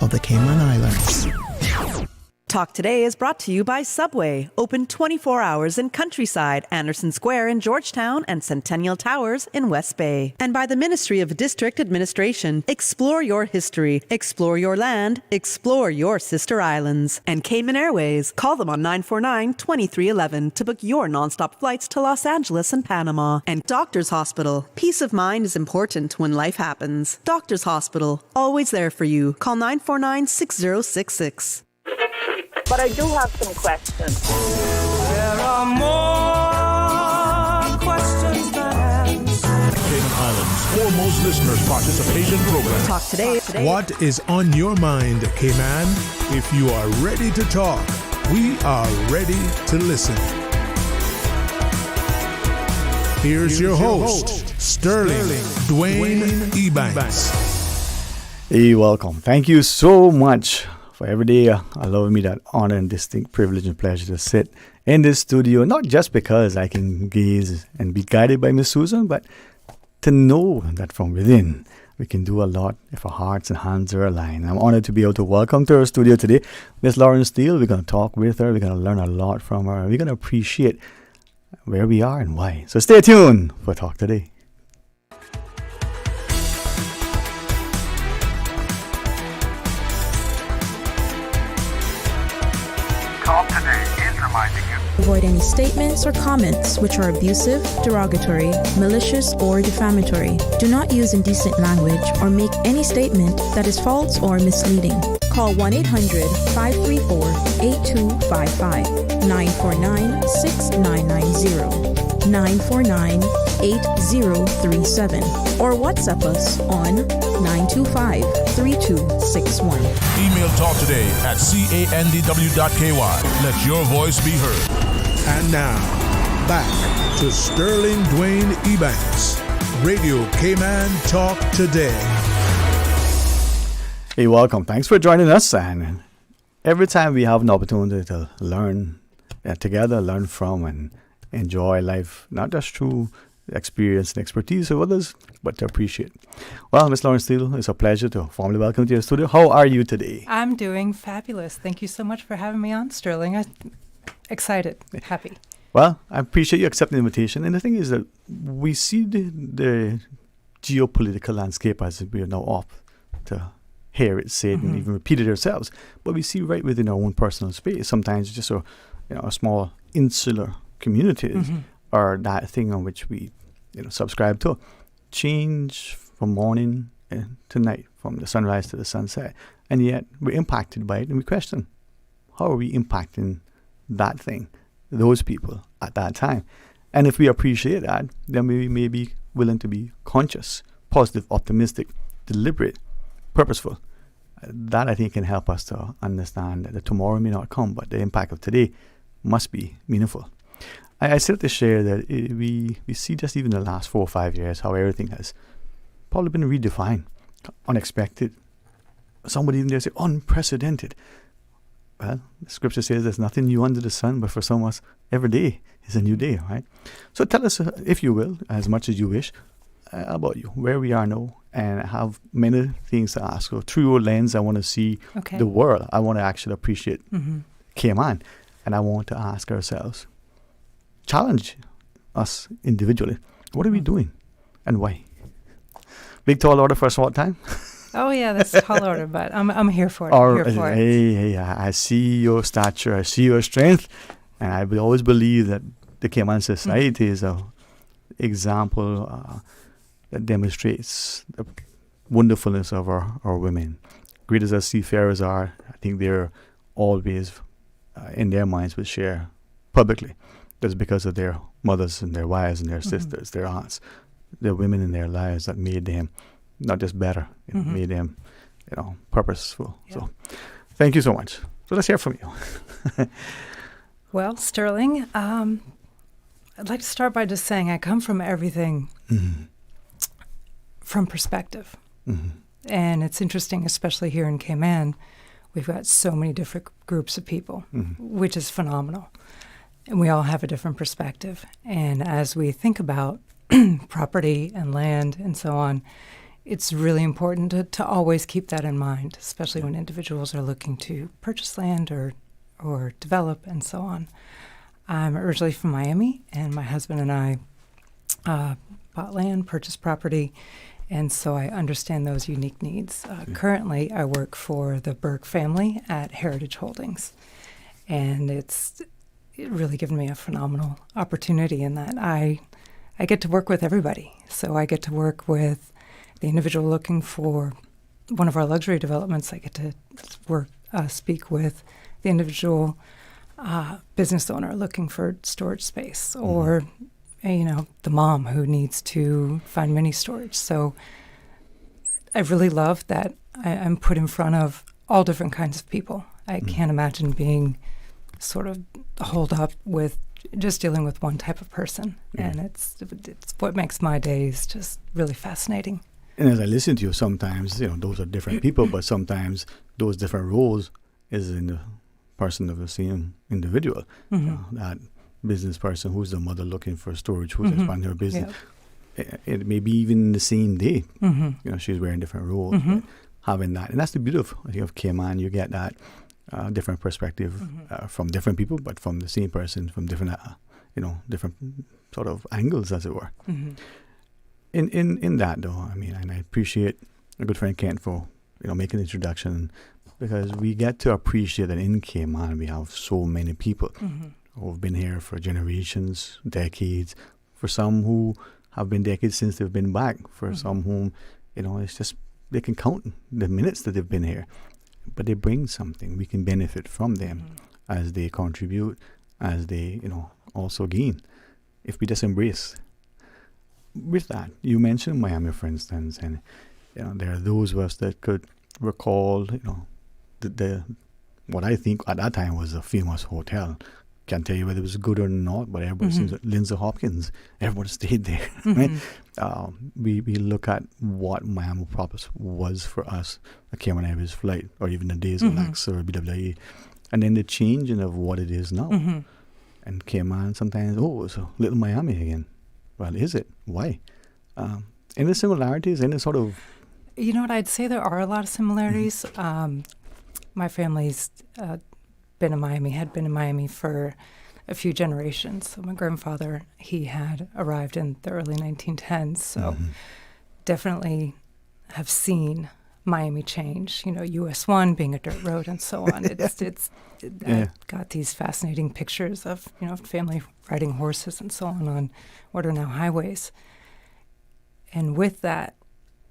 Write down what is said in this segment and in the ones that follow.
of the Cayman Islands. Talk Today is brought to you by Subway, open 24 hours in Countryside, Anderson Square in Georgetown, and Centennial Towers in West Bay. And by the Ministry of District Administration. Explore your history, explore your land, explore your sister islands. And Cayman Airways. Call them on 949-2311 to book your nonstop flights to Los Angeles and Panama. And Doctors Hospital. Peace of mind is important when life happens. Doctors Hospital, always there for you. Call 949-6066. But I do have some questions. There are more questions than answers. Cayman Islands foremost listeners participation program. Talk Today. What is on your mind, Cayman? If you are ready to talk, we are ready to listen. Here's your host, Sterling Dwayne Ebanks. Hey, welcome. Thank you so much for every day allowing me that honor and distinct privilege and pleasure to sit in this studio, not just because I can gaze and be guided by Miss Susan, but to know that from within we can do a lot if our hearts and hands are aligned. I'm honored to be able to welcome to our studio today Miss Lauren Steele. We're going to talk with her. We're going to learn a lot from her. We're going to appreciate where we are and why. So stay tuned for Talk Today. Talk Today is reminding you. Avoid any statements or comments which are abusive, derogatory, malicious, or defamatory. Do not use indecent language or make any statement that is false or misleading. Call 1-800-534-8255, 949-6990, 949-8037, or WhatsApp us on 925-3261. Email Talk Today at candw.ky. Let your voice be heard. And now, back to Sterling Dwayne Ebanks, Radio Cayman Talk Today. Hey, welcome. Thanks for joining us. And every time we have an opportunity to learn together, learn from and enjoy life, not just through experience and expertise of others, but to appreciate. Well, Miss Lauren Steele, it's a pleasure to formally welcome you to your studio. How are you today? I'm doing fabulous. Thank you so much for having me on, Sterling. I'm excited, happy. Well, I appreciate you accepting the invitation. And the thing is that we see the geopolitical landscape as we are now off to hear it said and even repeat it ourselves. But we see right within our own personal space, sometimes just a small insular communities are that thing on which we subscribe to. Change from morning to night, from the sunrise to the sunset. And yet we're impacted by it and we question, how are we impacting that thing, those people at that time? And if we appreciate that, then we may be willing to be conscious, positive, optimistic, deliberate, purposeful. That I think can help us to understand that the tomorrow may not come, but the impact of today must be meaningful. I said to share that we see just even the last 4 or 5 years how everything has probably been redefined, unexpected. Somebody even there say unprecedented. Well, the scripture says there's nothing new under the sun, but for some of us, every day is a new day, right? So tell us, if you will, as much as you wish, about you, where we are now, and I have many things to ask. So through your lens, I want to see the world. I want to actually appreciate Cayman, and I want to ask ourselves, challenge us individually. What are we doing and why? Big tall order for a short time? Oh yeah, that's a tall order, but I'm here for it. Hey, I see your stature, I see your strength, and I will always believe that the Cayman society is an example that demonstrates the wonderfulness of our women. Great as our seafarers are, I think they're always in their minds will share publicly. That's because of their mothers and their wives and their sisters, their aunts, the women in their lives that made them not just better, it made them, purposeful. Yeah. So thank you so much. So let's hear from you. Well, Sterling, I'd like to start by just saying I come from everything from perspective. And it's interesting, especially here in Cayman, we've got so many different groups of people, which is phenomenal. And we all have a different perspective. And as we think about property and land and so on, it's really important to always keep that in mind, especially when individuals are looking to purchase land or develop and so on. I'm originally from Miami, and my husband and I bought land, purchased property, and so I understand those unique needs. Currently, I work for the Burke family at Heritage Holdings, and it really given me a phenomenal opportunity in that I get to work with everybody. So I get to work with the individual looking for one of our luxury developments. I get to speak with the individual business owner looking for storage space, or the mom who needs to find mini storage. So I really love that I'm put in front of all different kinds of people. I can't imagine being sort of holed up with just dealing with one type of person. And it's what makes my days just really fascinating. And as I listen to you, sometimes, those are different people, but sometimes those different roles is in the person of the same individual. That business person who's the mother looking for storage, who's expanding her business. Yeah. It may be even the same day. She's wearing different roles. But having that, and that's the beauty of Cayman. You get that different perspective from different people, but from the same person, from different, different sort of angles, as it were. In that, though, and I appreciate a good friend Kent for making the introduction, because we get to appreciate that in Cayman we have so many people who've been here for generations, decades. For some who have been decades since they've been back. For some whom, it's just they can count the minutes that they've been here, but they bring something. We can benefit from them as they contribute, as they also gain, if we just embrace. With that, you mentioned Miami, for instance, and there are those of us that could recall, the what I think at that time was a famous hotel. Can't tell you whether it was good or not, but everybody seems like Lindsay Hopkins. Everybody stayed there, right? We look at what Miami Props was for us, a Cayman Airways flight, or even the days of Lex or BWE, and then the changing of what it is now. And Cayman sometimes, it's a little Miami again. Well, is it? Why? Any similarities? Any sort of... You know what? I'd say there are a lot of similarities. My family's had been in Miami for a few generations. So my grandfather, he had arrived in the early 1910s. So definitely have seen Miami change. US 1 being a dirt road and so on. I've got these fascinating pictures of family riding horses and so on what are now highways. And with that,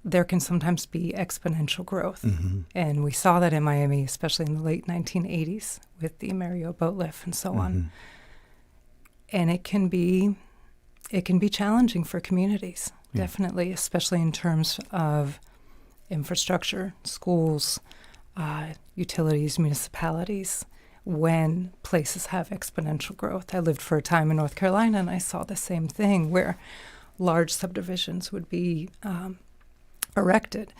there can sometimes be exponential growth. And we saw that in Miami, especially in the late 1980s with the Mario boat lift and so on. And it can be challenging for communities, definitely, especially in terms of infrastructure, schools, utilities, municipalities, when places have exponential growth. I lived for a time in North Carolina, and I saw the same thing where large subdivisions would be erected.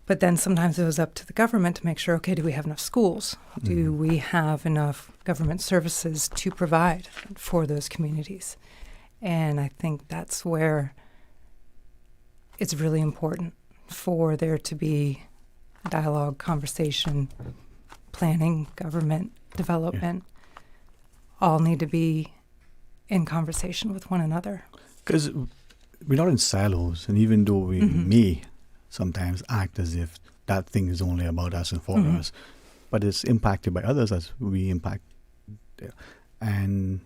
But then sometimes it was up to the government to make sure, okay, do we have enough schools? Do we have enough government services to provide for those communities? And I think that's where it's really important for there to be dialogue, conversation, planning, government, development, all need to be in conversation with one another. Because we're not in silos, and even though we may sometimes act as if that thing is only about us and for us, but it's impacted by others as we impact. And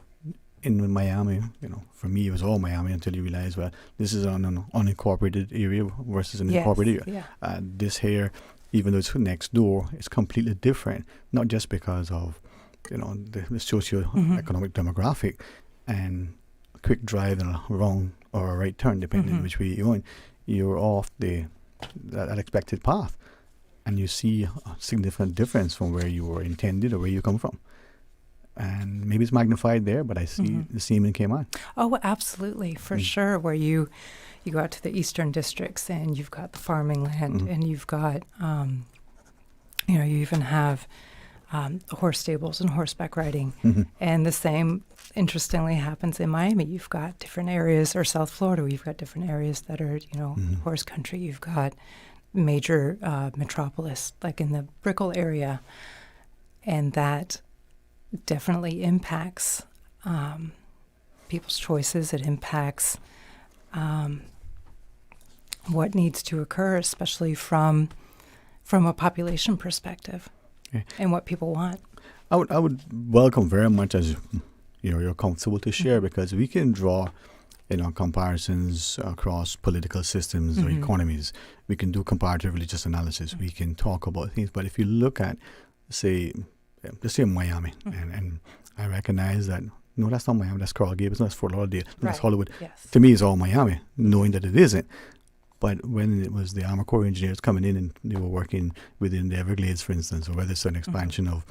in Miami, for me, it was all Miami until you realize, well, this is an unincorporated area versus an incorporated area. This here, even though it's next door, it's completely different, not just because of, the socio-economic demographic and a quick drive and a wrong or a right turn, depending on which way you're going, you're off that expected path. And you see a significant difference from where you were intended or where you come from. And maybe it's magnified there, but I see the same in Cayman. Oh, absolutely, for sure. Where you go out to the eastern districts and you've got the farming land and you've got, you even have horse stables and horseback riding. And the same, interestingly, happens in Miami. You've got different areas, or South Florida, where you've got different areas that are, horse country. You've got major metropolis, like in the Brickell area. And that definitely impacts people's choices. It impacts what needs to occur, especially from a population perspective, and what people want. I would welcome very much, as you're comfortable to share, because we can draw comparisons across political systems or economies. We can do comparative religious analysis. We can talk about things. But if you look at, let's say Miami, and I recognize that, no, that's not Miami, that's Coral Gables, that's Fort Lauderdale, that's Hollywood. Yes. To me, it's all Miami, knowing that it isn't. But when it was the Army Corps engineers coming in and they were working within the Everglades, for instance, or whether it's an expansion of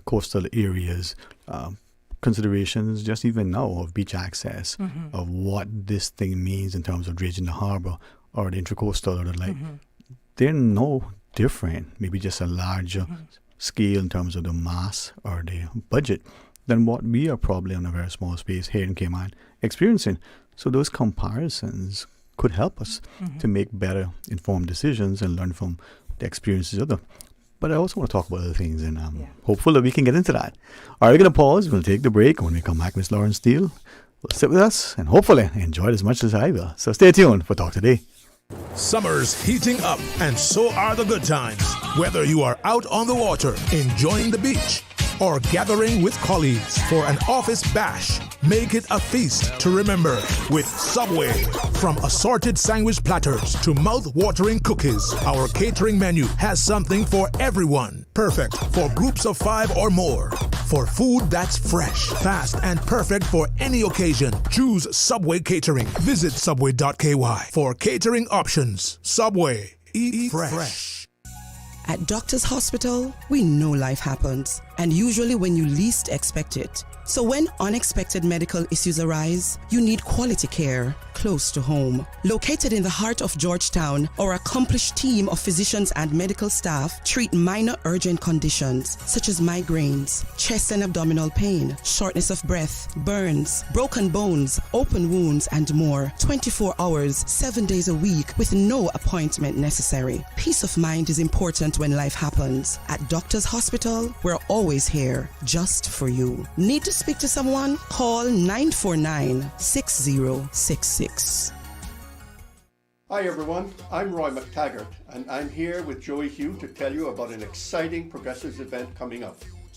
coastal areas, considerations just even now of beach access, of what this thing means in terms of dredging the harbor or the intracoastal or the like, they're no different, maybe just a larger scale in terms of the mass or the budget than what we are probably on a very small space here in Cayman experiencing. So those comparisons could help us to make better informed decisions and learn from the experiences of them. But I also want to talk about other things, and hopefully we can get into that. All right, we're going to pause. We'll take the break. When we come back, Miss Lauren Steele will sit with us and hopefully enjoy it as much as I will. So stay tuned for Talk Today. Summer's heating up, and so are the good times. Whether you are out on the water, enjoying the beach, or gathering with colleagues for an office bash, make it a feast to remember with Subway. From assorted sandwich platters to mouth-watering cookies, our catering menu has something for everyone. Perfect for groups of 5 or more. For food that's fresh, fast, and perfect for any occasion, choose Subway Catering. Visit subway.ky for catering options. Subway. Eat fresh. At Doctors Hospital, we know life happens, and usually when you least expect it. So when unexpected medical issues arise, you need quality care close to home. Located in the heart of Georgetown, our accomplished team of physicians and medical staff treat minor urgent conditions such as migraines, chest and abdominal pain, shortness of breath, burns, broken bones, open wounds, and more. 24 hours, 7 days a week with no appointment necessary. Peace of mind is important when life happens. At Doctors Hospital, we're always here just for you. Need to speak to someone? Call 949-6066. Hi everyone, I'm Roy McTaggart, and I'm here with Joey Hugh to tell you about an exciting Progressives event coming up.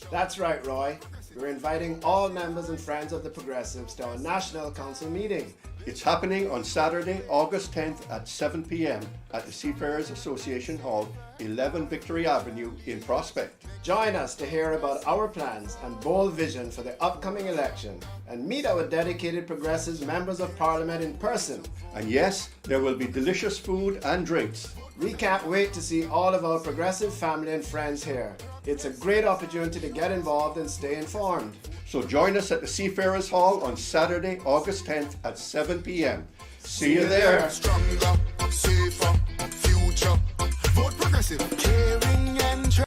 That's right, Roy. We're inviting all members and friends of the Progressives to our National Council meeting. It's happening on Saturday, August 10th at 7 p.m. at the Seafarers Association Hall, 11 Victory Avenue in Prospect. Join us to hear about our plans and bold vision for the upcoming election, and meet our dedicated Progressives members of Parliament in person. And yes, there will be delicious food and drinks. We can't wait to see all of our Progressive family and friends here. It's a great opportunity to get involved and stay informed. So join us at the Seafarers Hall on Saturday, August 10th at 7 p.m. See you there. Stronger, safer, future. Vote Progressive. Caring and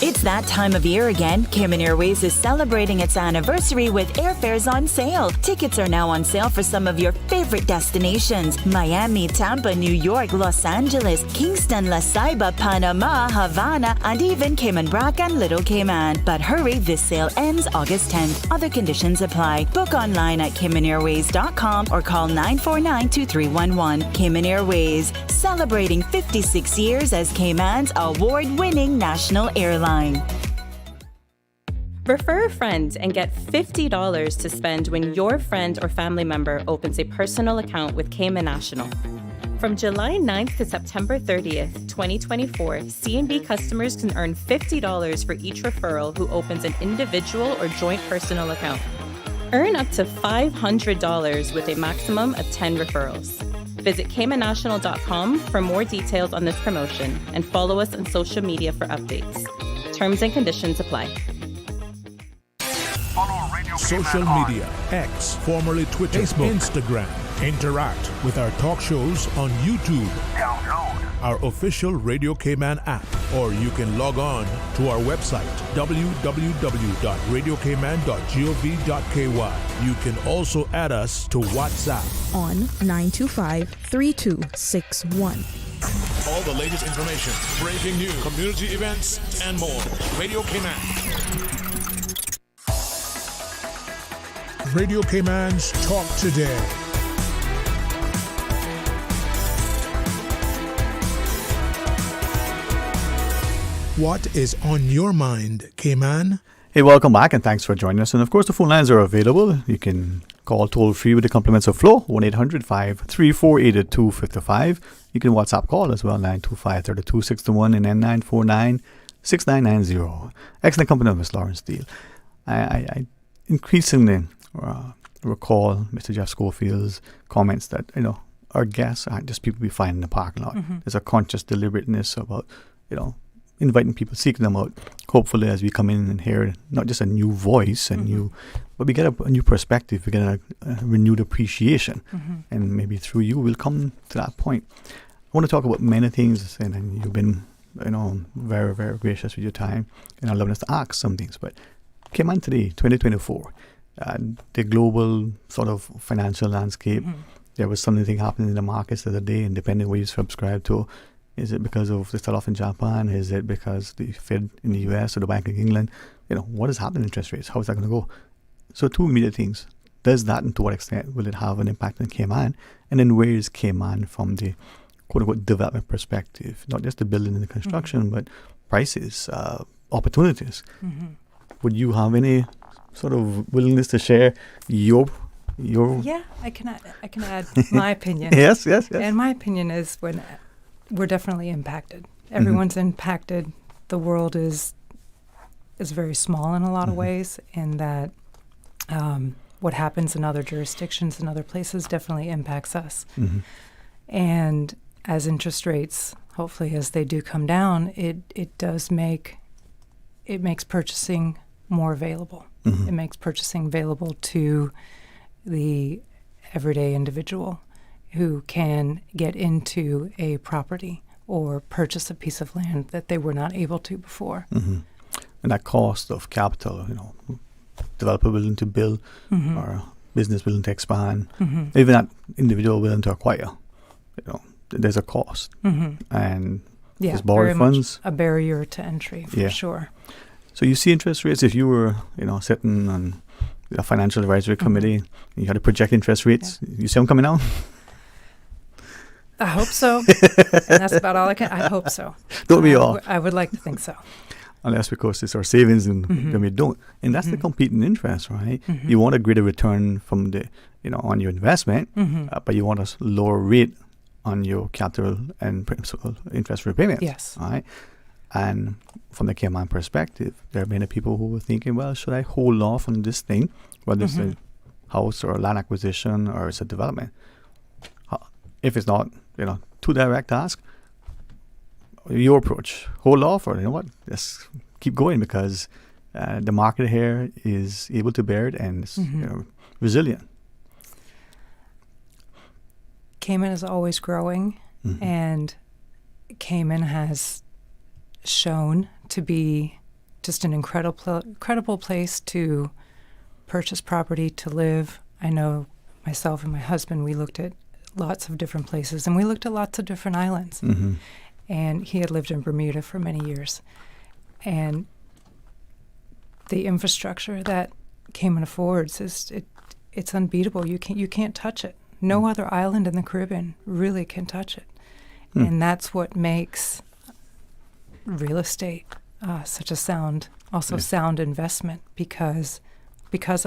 It's that time of year again. Cayman Airways is celebrating its anniversary with airfares on sale. Tickets are now on sale for some of your favorite destinations: Miami, Tampa, New York, Los Angeles, Kingston, La Ceiba, Panama, Havana, and even Cayman Brac and Little Cayman. But hurry, this sale ends August 10th. Other conditions apply. Book online at CaymanAirways.com or call 949-2311. Cayman Airways, celebrating 56 years as Cayman's award-winning national airline. Refer a friend and get $50 to spend when your friend or family member opens a personal account with Cayman National. From July 9th to September 30th, 2024, C&B customers can earn $50 for each referral who opens an individual or joint personal account. Earn up to $500 with a maximum of 10 referrals. Visit CaymanNational.com for more details on this promotion and follow us on social media for updates. Terms and conditions apply. Social media, X, formerly Twitter, Facebook, Instagram. Interact with our talk shows on YouTube. Download our official Radio Cayman app. or you can log on to our website, www.radiocayman.gov.ky. You can also add us to WhatsApp on 925-3261. All the latest information, breaking news, community events, and more. Radio Cayman. Radio Cayman's Talk Today. What is on your mind, Cayman? Hey, welcome back and thanks for joining us. And of course, the phone lines are available. You can call toll free with the compliments of Flo, 1-800-534-8255. You can WhatsApp call as well, 925-3261 and N949-6990. Excellent company of Miss Lawrence Steele. I increasingly recall Mr. Jeff Schofield's comments that, our guests aren't just people we find in the parking lot. Mm-hmm. There's a conscious deliberateness about, inviting people, seeking them out. Hopefully, as we come in and hear not just a new voice and but we get a new perspective, we get a renewed appreciation, and maybe through you, we'll come to that point. I want to talk about many things, and you've been, very, very gracious with your time and allowing us to ask some things. But came on today, 2024, the global sort of financial landscape. There was something happening in the markets the other day, and depending where you subscribe to. Is it because of the sell-off in Japan? Is it because the Fed in the US or the Bank of England? What is happening in interest rates? How is that going to go? So two immediate things. Does that, and to what extent will it have an impact on Cayman? And then where is Cayman from the quote-unquote development perspective? Not just the building and the construction, but prices, opportunities. Would you have any sort of willingness to share your Yeah, I can add my opinion. Yes. And my opinion is when we're definitely impacted. Everyone's impacted. The world is very small in a lot of ways, in that what happens in other jurisdictions and other places definitely impacts us. And as interest rates, hopefully as they do come down, it makes purchasing more available. It makes purchasing available to the everyday individual who can get into a property or purchase a piece of land that they were not able to before. And that cost of capital, developer willing to build or business willing to expand, even that individual willing to acquire, there's a cost. And there's borrowed funds. A barrier to entry, for sure. So you see interest rates, if you were, sitting on a financial advisory committee, and you had to project interest rates, you see them coming out? I hope so. And that's about all I can. I hope so. Don't we all? I would like to think so. Unless, of course, it's our savings and we don't. And that's the competing interest, right? You want a greater return from the, on your investment, but you want a lower rate on your capital and principal interest repayments. Yes. Right? And from the Cayman perspective, there are many people who were thinking, well, should I hold off on this thing, whether it's a house or a land acquisition or it's a development? If it's not, too direct task, your approach, hold off, or just keep going, because the market here is able to bear it and it's resilient. Cayman is always growing, and Cayman has shown to be just an incredible place to purchase property, to live. I know myself and my husband, we looked at lots of different places, and we looked at lots of different islands. And he had lived in Bermuda for many years. And the infrastructure that Cayman affords it's unbeatable. You can't touch it. No other island in the Caribbean really can touch it. And that's what makes real estate such a sound investment, because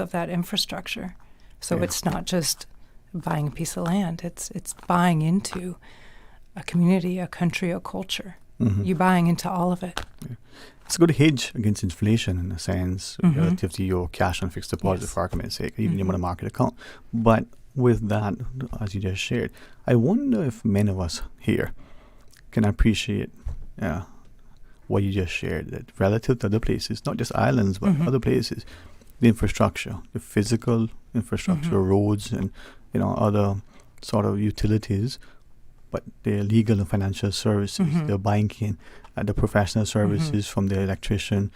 of that infrastructure. So it's not just buying a piece of land. It's buying into a community, a country, a culture. You're buying into all of it. It's a good hedge against inflation in a sense, relative to your cash and fixed deposit, for argument's sake, even your money market account. But with that, as you just shared, I wonder if many of us here can appreciate what you just shared, that relative to other places, not just islands, but other places, the infrastructure, the physical infrastructure, roads and other sort of utilities, but they're legal and financial services, they're banking, the professional services from the electrician,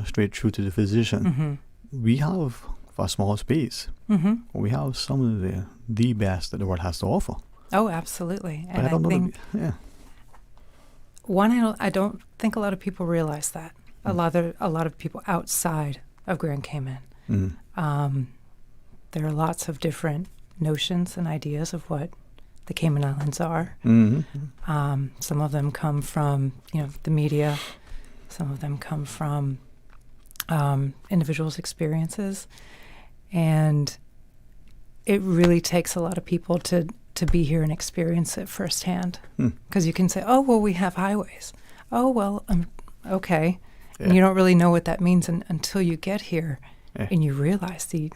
straight through to the physician. We have, for a small space, we have some of the best that the world has to offer. Oh, absolutely. But I don't think, I don't think a lot of people realize that. A lot of people outside of Grand Cayman. There are lots of different notions and ideas of what the Cayman Islands are. Some of them come from, the media. Some of them come from individuals' experiences. And it really takes a lot of people to be here and experience it firsthand. Because you can say, oh, well, we have highways. Oh, well, okay. Yeah. And you don't really know what that means until you get here. Yeah. And you realize the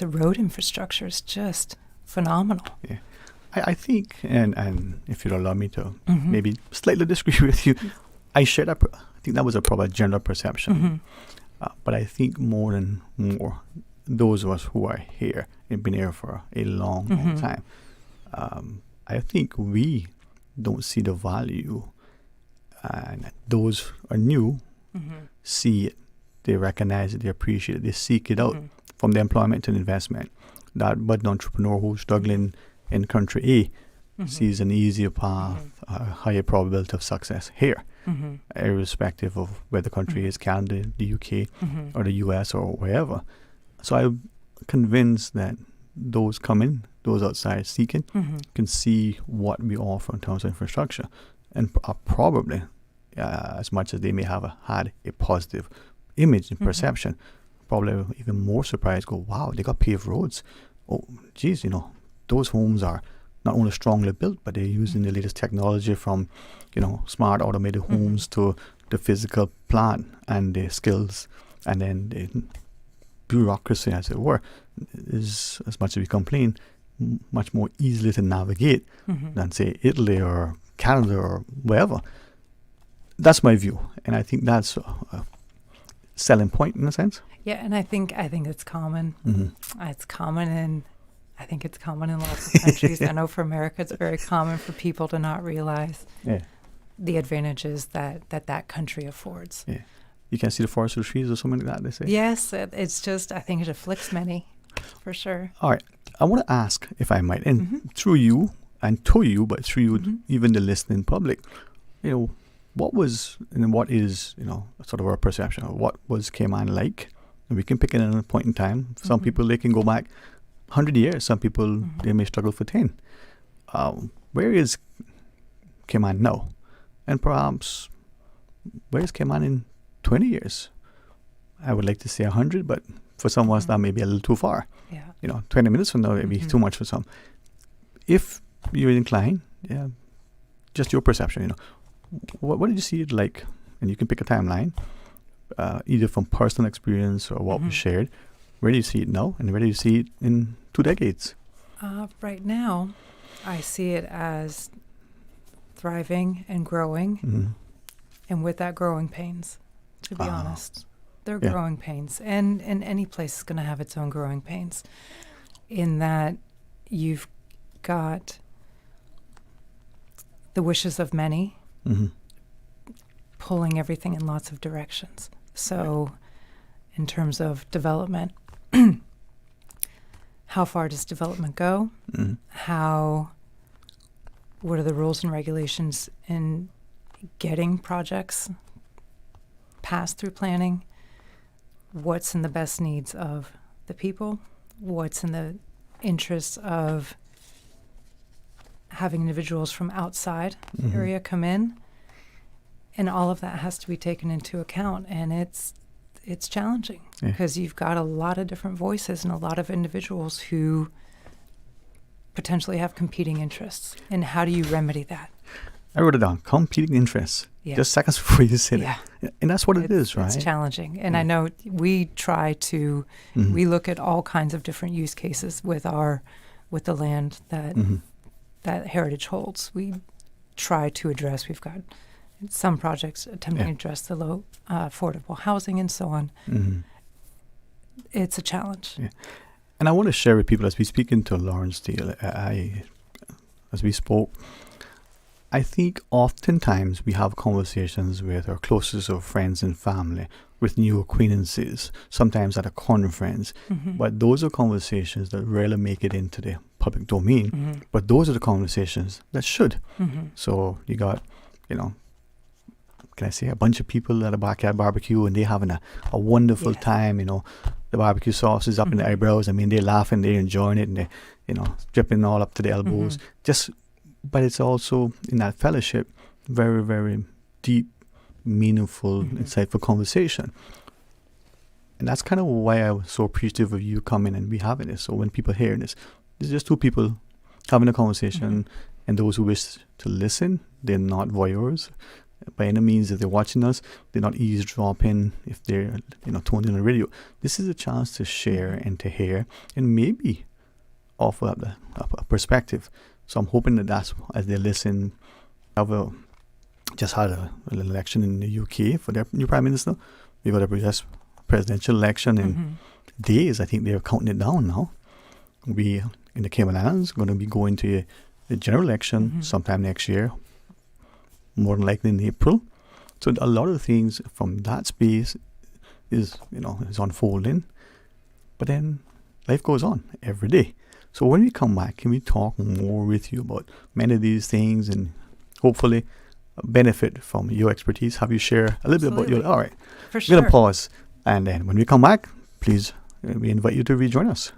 road infrastructure is just phenomenal. Yeah. I think, and if you'll allow me to maybe slightly disagree with you, I share that. I think that was a probably general perception. But I think more, those of us who are here and been here for a long, long time, I think we don't see the value, and those are new, see it, they recognize it, they appreciate it, they seek it out from the employment to investment. That but the entrepreneur who's struggling in country A sees an easier path, a higher probability of success here, irrespective of where the country is, Canada, the UK, or the US, or wherever. So I'm convinced that those those outside seeking, can see what we offer in terms of infrastructure, and are probably, as much as they may have had a positive image and perception, probably even more surprised, go, wow, they got paved roads. Oh, geez, those homes are not only strongly built, but they're using the latest technology from, smart automated homes to the physical plant and the skills, and then the bureaucracy, as it were, is, as much as we complain, much more easily to navigate than, say, Italy or Canada or wherever. That's my view, and I think that's a selling point in a sense. Yeah, and I think it's common. It's common, and I think it's common in lots of countries. I know for America, it's very common for people to not realize the advantages that country affords. Yeah, you can see the forest or trees or something like that, they say. Yes, it's just, I think it afflicts many, for sure. All right, I want to ask, if I might, and through you, and to you, but through you, even the listening public, what was and what is, sort of our perception of what was Cayman like? And we can pick it at a point in time. Some people, they can go back 100 years. Some people, they may struggle for 10. Where is Cayman now? And perhaps, where is Cayman in 20 years? I would like to say 100, but for some of us, that may be a little too far. Yeah. 20 minutes from now, it may be too much for some. If you're inclined, just your perception, what did you see it like? And you can pick a timeline, either from personal experience or what was shared. Where do you see it now, and where do you see it in 2 decades? Right now, I see it as thriving and growing, and with that, growing pains, to be honest. They're growing pains, and any place is going to have its own growing pains, in that you've got the wishes of many, pulling everything in lots of directions. So in terms of development, how far does development go? What are the rules and regulations in getting projects passed through planning? What's in the best needs of the people? What's in the interests of having individuals from outside the area come in? And all of that has to be taken into account, and it's challenging because you've got a lot of different voices and a lot of individuals who potentially have competing interests. And how do you remedy that? I wrote it down, competing interests. Just seconds before you said it. And that's what it is, right? It's challenging. And I know we try to, we look at all kinds of different use cases with the land that Heritage holds. We try to address, we've got some projects attempting to address the low affordable housing and so on. It's a challenge. And I want to share with people, as we speak into Lawrence Deal, as we spoke, I think oftentimes we have conversations with our closest of friends and family, with new acquaintances, sometimes at a conference. But those are conversations that rarely make it into the public domain. But those are the conversations that should. So you got, can I say, a bunch of people at a backyard barbecue, and they're having a wonderful time. The barbecue sauce is up in the eyebrows. I mean, they're laughing, they're enjoying it, and they're, dripping all up to the elbows. But it's also in that fellowship, very, very deep, meaningful, insightful conversation. And that's kind of why I was so appreciative of you coming and we having this. So when people hear this, it's just two people having a conversation, and those who wish to listen, they're not voyeurs. By any means, if they're watching us, they're not eavesdropping. If they're, tuned in on the radio, this is a chance to share and to hear, and maybe offer up a perspective. So I'm hoping that's as they listen. I've just had an election in the UK for their new prime minister. We got a presidential election in days. I think they're counting it down now. We in the Cayman Islands going to be going to the general election sometime next year, more than likely in April. So a lot of things from that space is unfolding. But then life goes on every day. So when we come back, can we talk more with you about many of these things and hopefully benefit from your expertise? Have you share a little bit about your... All right. For sure. We're going to pause. And then when we come back, please, we invite you to rejoin us.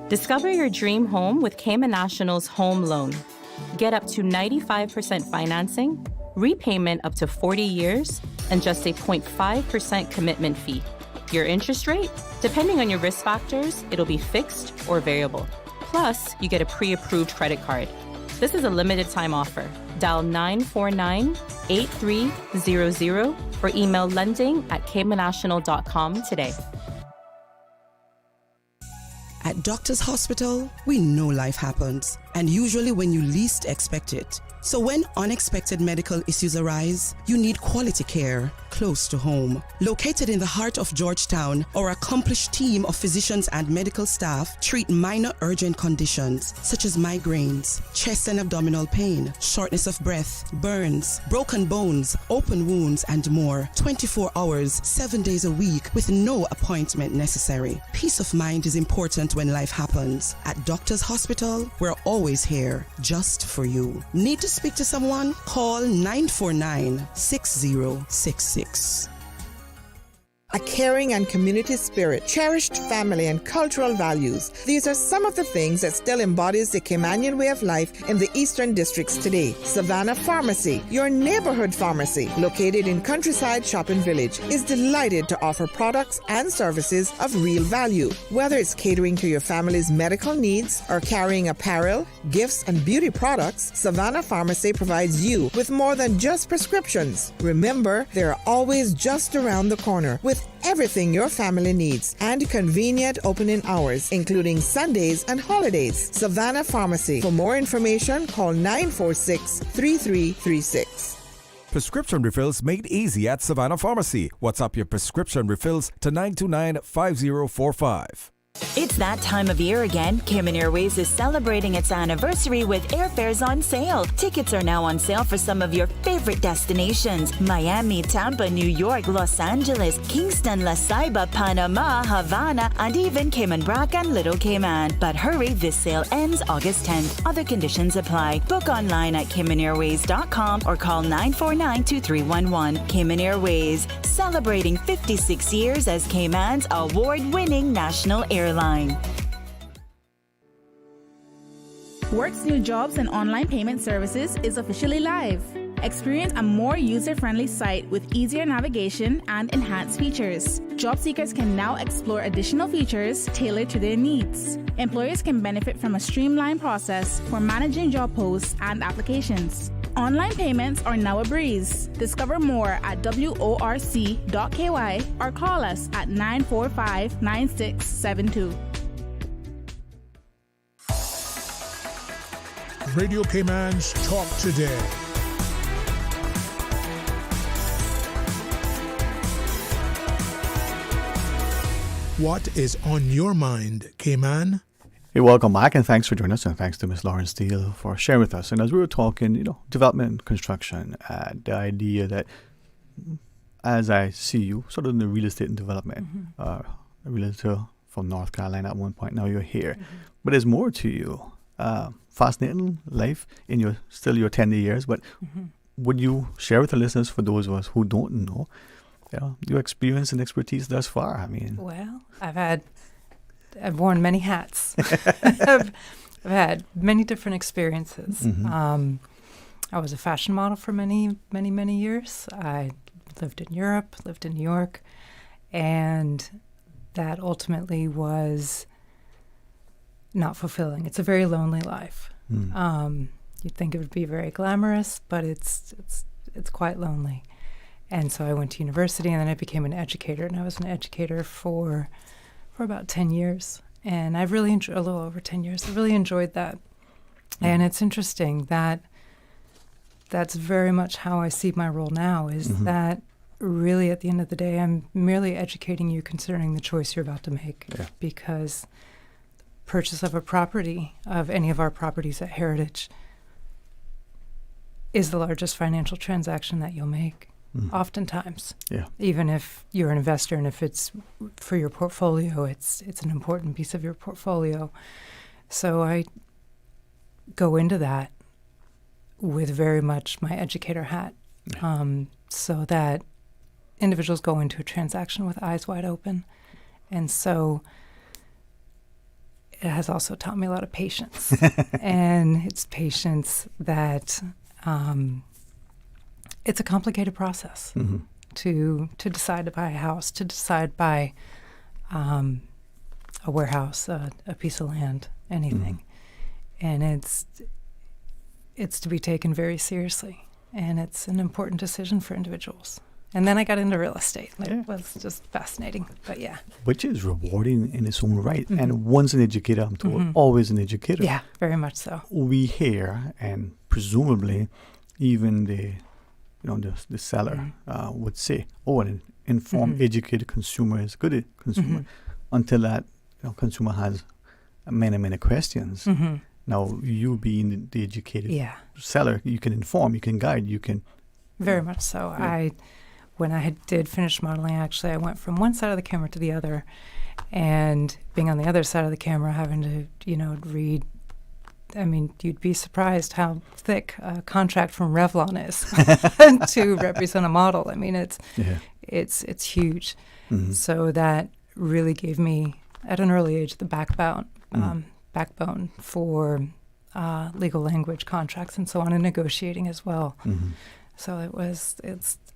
Discover your dream home with Cayman National's home loan. Get up to 95% financing, repayment up to 40 years, and just a 0.5% commitment fee. Your interest rate? Depending on your risk factors, it'll be fixed or variable. Plus, you get a pre-approved credit card. This is a limited time offer. Dial 949-8300 or email lending@caymannational.com today. At Doctors Hospital, we know life happens, and usually when you least expect it. So when unexpected medical issues arise, you need quality care close to home. Located in the heart of Georgetown, our accomplished team of physicians and medical staff treat minor urgent conditions such as migraines, chest and abdominal pain, shortness of breath, burns, broken bones, open wounds, and more. 24 hours, 7 days a week with no appointment necessary. Peace of mind is important when life happens. At Doctors Hospital, we're always here just for you. Need to speak to someone? Call 949-6066. A caring and community spirit, cherished family and cultural values. These are some of the things that still embodies the Caymanian way of life in the Eastern Districts today. Savannah Pharmacy, your neighborhood pharmacy, located in Countryside Shopping Village, is delighted to offer products and services of real value. Whether it's catering to your family's medical needs or carrying apparel, gifts, and beauty products, Savannah Pharmacy provides you with more than just prescriptions. Remember, they're always just around the corner with everything your family needs and convenient opening hours, including Sundays and holidays. Savannah Pharmacy. For more information, call 946-3336. Prescription refills made easy at Savannah Pharmacy. WhatsApp your prescription refills to 929-5045. It's that time of year again. Cayman Airways is celebrating its anniversary with airfares on sale. Tickets are now on sale for some of your favorite destinations: Miami, Tampa, New York, Los Angeles, Kingston, La Ceiba, Panama, Havana, and even Cayman Brac and Little Cayman. But hurry, this sale ends August 10th. Other conditions apply. Book online at CaymanAirways.com or call 949-2311. Cayman Airways, celebrating 56 years as Cayman's award-winning national airline. Work's new jobs and online payment services is officially live. Experience a more user-friendly site with easier navigation and enhanced features. Job seekers can now explore additional features tailored to their needs. Employers can benefit from a streamlined process for managing job posts and applications. Online payments are now a breeze. Discover more at worc.ky or call us at 945-9672. Radio Cayman's Talk Today. What is on your mind, Cayman? Hey, welcome back, and thanks for joining us, and thanks to Ms. Lauren Steele for sharing with us. And as we were talking, development and construction, the idea that as I see you, sort of in the real estate and development, a realtor from North Carolina at one point, now you're here. But there's more to you. Fascinating life in your tender years, but would you share with the listeners, for those of us who don't know, your experience and expertise thus far? I mean, well, I've worn many hats. I've had many different experiences. I was a fashion model for many, many, many years. I lived in Europe, lived in New York, and that ultimately was not fulfilling. It's a very lonely life. You'd think it would be very glamorous, but it's quite lonely. And so I went to university, and then I became an educator, and I was an educator for about 10 years. And I've really enjoyed, a little over 10 years, I really enjoyed that. And it's interesting that that's very much how I see my role now, is that really at the end of the day, I'm merely educating you concerning the choice you're about to make. Because purchase of a property, of any of our properties at Heritage, is the largest financial transaction that you'll make. Oftentimes, even if you're an investor and if it's for your portfolio, it's an important piece of your portfolio. So I go into that with very much my educator hat, so that individuals go into a transaction with eyes wide open. And so it has also taught me a lot of patience. And it's patience that it's a complicated process to decide to buy a house, to decide to buy a warehouse, a piece of land, anything. And it's to be taken very seriously. And it's an important decision for individuals. And then I got into real estate. It was just fascinating, but yeah. Which is rewarding in its own right. And once an educator, I'm told, always an educator. Yeah, very much so. We hear, and presumably even the seller would say, an informed, educated consumer is a good consumer, until that consumer has many questions. Now, you being the educated seller, you can inform, you can guide, you can... Very much so. When I did finish modeling, actually, I went from one side of the camera to the other, and being on the other side of the camera, having to, read. I mean, you'd be surprised how thick a contract from Revlon is to represent a model. I mean, it's huge. So that really gave me, at an early age, the backbone for legal language contracts and so on, and negotiating as well. So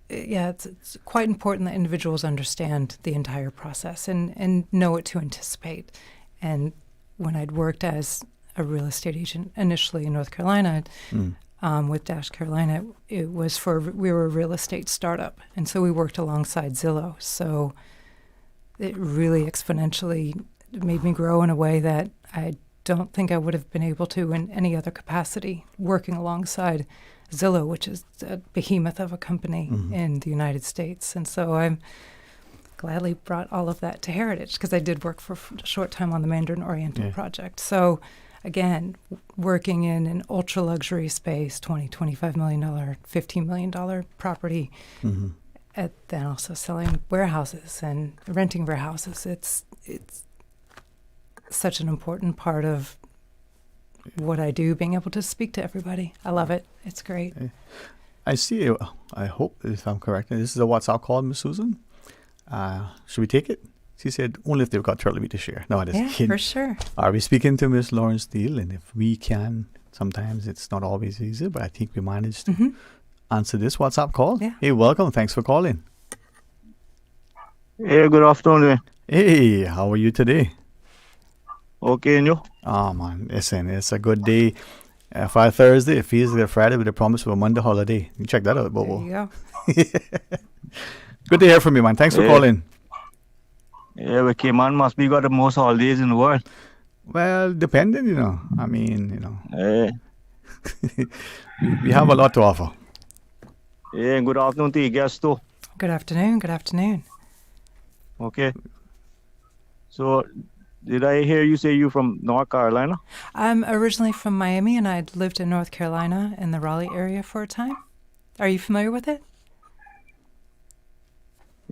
it's quite important that individuals understand the entire process and know what to anticipate. And when I'd worked as a real estate agent initially in North Carolina, with Dash Carolina, it was we were a real estate startup, and so we worked alongside Zillow. So it really exponentially made me grow in a way that I don't think I would have been able to in any other capacity, working alongside Zillow, which is a behemoth of a company in the United States. And so I'm gladly brought all of that to Heritage, because I did work for a short time on the Mandarin Oriental project. So again, working in an ultra luxury space, $25 million, $15 million property, then also selling warehouses and renting warehouses. It's such an important part of what I do, being able to speak to everybody. I love it. It's great. I see. I hope, if I'm correct, this is a WhatsApp call, Miss Susan. Should we take it? She said, only if they've got turtle meat to share. No, I just kidding. For sure. Are we speaking to Miss Lauren Steele? And if we can, sometimes it's not always easy, but I think we managed to answer this WhatsApp call. Yeah. Hey, welcome. Thanks for calling. Hey, good afternoon. Hey, how are you today? Okay, and you? Oh, man. Listen, it's a good day. For a Thursday, it feels like a Friday with a promise of a Monday holiday. You check that out, Bobo. There you go. Good to hear from you, man. Thanks for calling. Yeah, but Cayman must be got the most holidays in the world. Well, depending, I mean, we have a lot to offer. Yeah, good afternoon to you guys too. Good afternoon. Good afternoon. Okay. So, Did I hear you say you from North Carolina? I'm originally from Miami, and I'd lived in North Carolina in the Raleigh area for a time. Are you familiar with it?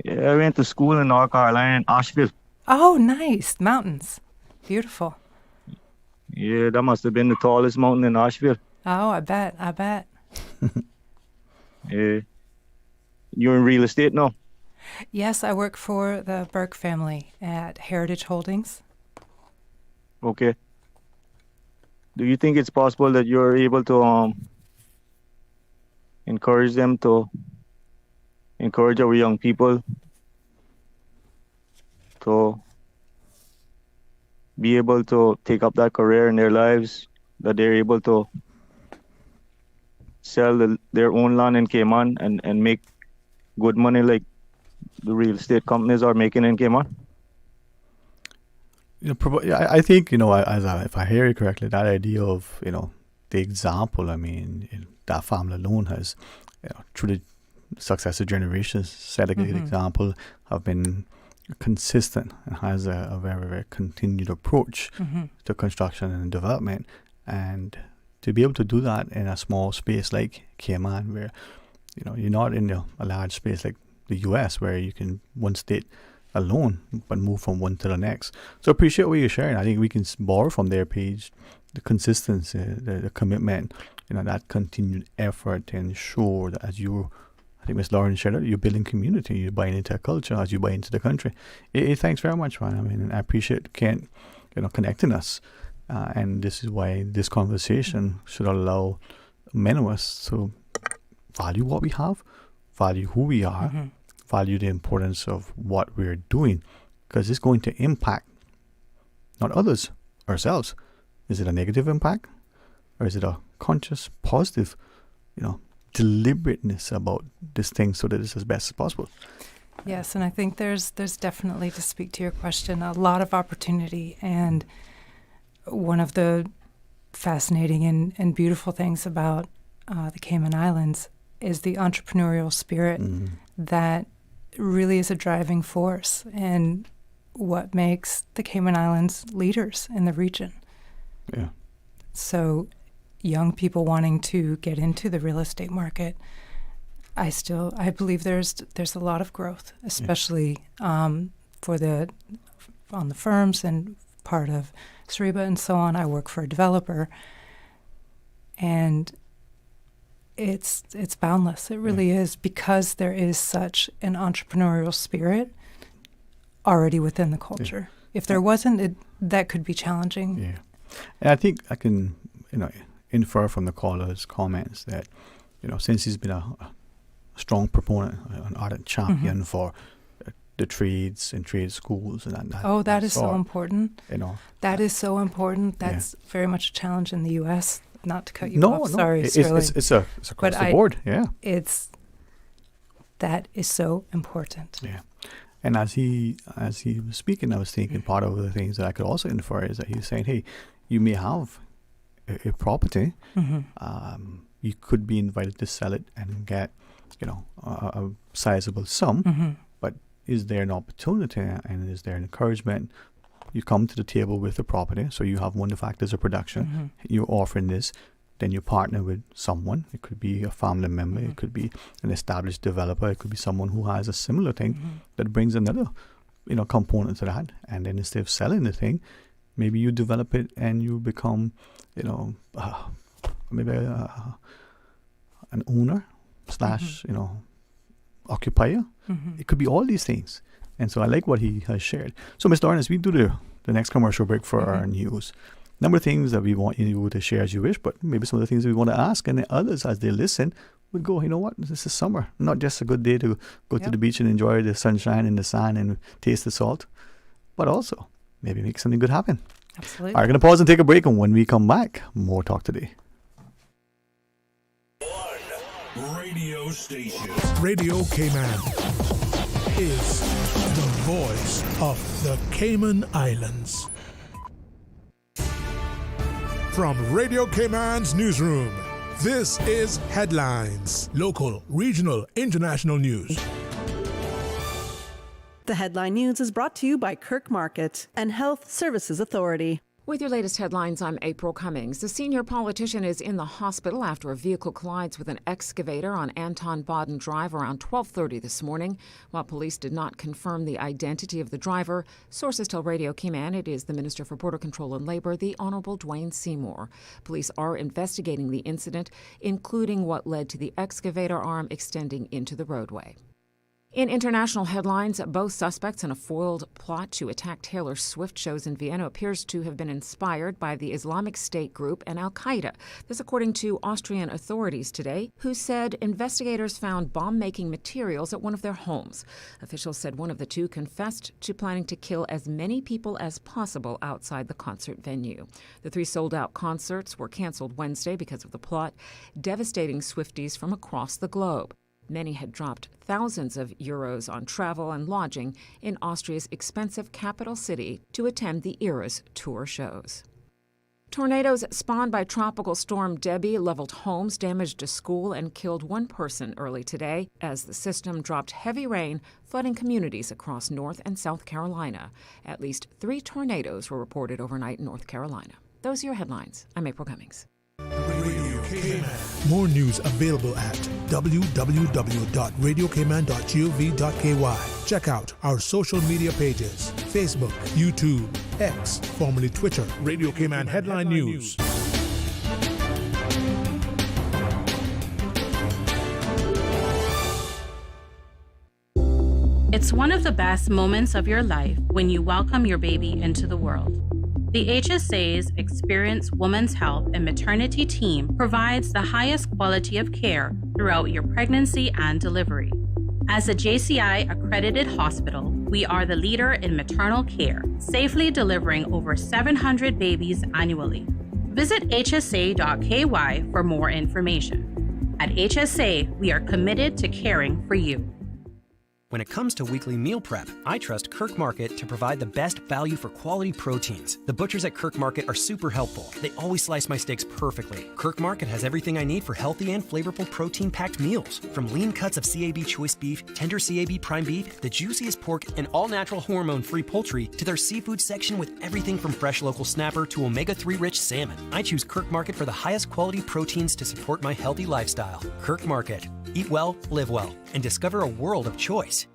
Yeah, I went to school in North Carolina in Asheville. Oh, nice. Mountains. Beautiful. Yeah, that must have been the tallest mountain in Asheville. Oh, I bet. Yeah. You're in real estate now? Yes, I work for the Burke family at Heritage Holdings. Okay. Do you think it's possible that you're able to encourage our young people to be able to take up that career in their lives, that they're able to sell their own land in Cayman and make good money like the real estate companies are making in Cayman? I think, if I hear you correctly, that idea of, the example, that family alone has, through the successive generations, set a good example, have been consistent and has a very, very continued approach to construction and development. And to be able to do that in a small space like Cayman, where, you're not in a large space like the US, where you can one state alone but move from one to the next. So appreciate what you're sharing. I think we can borrow from their page the consistency, the commitment, that continued effort to ensure that as you, I think Ms. Lauren shared it, you're building community, you're buying into a culture as you buy into the country. Thanks very much, man. I appreciate Kent, connecting us. And this is why this conversation should allow many of us to value what we have, value who we are, value the importance of what we're doing, because it's going to impact not others, ourselves. Is it a negative impact, or is it a conscious, positive, deliberateness about this thing so that it's as best as possible? Yes, and I think there's definitely, to speak to your question, a lot of opportunity. And one of the fascinating and beautiful things about the Cayman Islands is the entrepreneurial spirit that really is a driving force and what makes the Cayman Islands leaders in the region. Yeah. So young people wanting to get into the real estate market, I believe there's a lot of growth, especially on the firms and part of Sariba and so on. I work for a developer, and it's boundless. It really is, because there is such an entrepreneurial spirit already within the culture. If there wasn't, that could be challenging. Yeah. And I think I can, infer from the caller's comments that, since he's been a strong proponent, an ardent champion for the trades and trade schools and that. That is so important. That is so important. That's very much a challenge in the U.S. Not to cut you off. Sorry, it's across the board. Yeah, that is so important. Yeah, and as he was speaking, I was thinking part of the things that I could also infer is that he's saying, hey, you may have a property, you could be invited to sell it and get, a sizable sum, but is there an opportunity and is there an encouragement? You come to the table with the property, so you have one of the factors of production. You're offering this, then you partner with someone. It could be a family member, it could be an established developer, it could be someone who has a similar thing that brings another, component to that. And then instead of selling the thing, maybe you develop it and you become, maybe an owner / occupier. It could be all these things. And so I like what he has shared. So, Ms. Lauren, as we do the next commercial break for our news, number of things that we want you to share as you wish, but maybe some of the things we want to ask, and then others, as they listen, would go, you know what, this is summer. Not just a good day to go to the beach and enjoy the sunshine and the sand and taste the salt, but also maybe make something good happen. Absolutely. All right, going to pause and take a break, and when we come back, more talk today. Radio station. Radio Cayman is the voice of the Cayman Islands. From Radio Cayman's newsroom, this is Headlines. Local, regional, international news. The Headline News is brought to you by Kirk Market and Health Services Authority. With your latest headlines, I'm April Cummings. The senior politician is in the hospital after a vehicle collides with an excavator on Anton Bodden Drive around 12:30 this morning. While police did not confirm the identity of the driver, sources tell Radio Cayman it is the Minister for Border Control and Labor, the Honourable Dwayne Seymour. Police are investigating the incident, including what led to the excavator arm extending into the roadway. In international headlines, both suspects in a foiled plot to attack Taylor Swift shows in Vienna appears to have been inspired by the Islamic State group and Al-Qaeda. This according to Austrian authorities today, who said investigators found bomb-making materials at one of their homes. Officials said one of the two confessed to planning to kill as many people as possible outside the concert venue. The 3 sold-out concerts were canceled Wednesday because of the plot, devastating Swifties from across the globe. Many had dropped thousands of euros on travel and lodging in Austria's expensive capital city to attend the Eras tour shows. Tornadoes spawned by Tropical Storm Debbie leveled homes, damaged a school, and killed 1 person early today as the system dropped heavy rain, flooding communities across North and South Carolina. At least 3 tornadoes were reported overnight in North Carolina. Those are your headlines. I'm April Cummings. More news available at www.radiocayman.gov.ky. Check out our social media pages: Facebook, YouTube, X, formerly Twitter, Radio Cayman Headline News. It's one of the best moments of your life when you welcome your baby into the world. The HSA's experienced women's health and maternity team provides the highest quality of care throughout your pregnancy and delivery. As a JCI accredited hospital, we are the leader in maternal care, safely delivering over 700 babies annually. Visit hsa.ky for more information. At HSA, we are committed to caring for you. When it comes to weekly meal prep, I trust Kirk Market to provide the best value for quality proteins. The butchers at Kirk Market are super helpful. They always slice my steaks perfectly. Kirk Market has everything I need for healthy and flavorful protein-packed meals. From lean cuts of CAB choice beef, tender CAB prime beef, the juiciest pork, and all-natural hormone-free poultry, to their seafood section with everything from fresh local snapper to omega-3 rich salmon. I choose Kirk Market for the highest quality proteins to support my healthy lifestyle. Kirk Market. Eat well, live well, and discover a world of choice.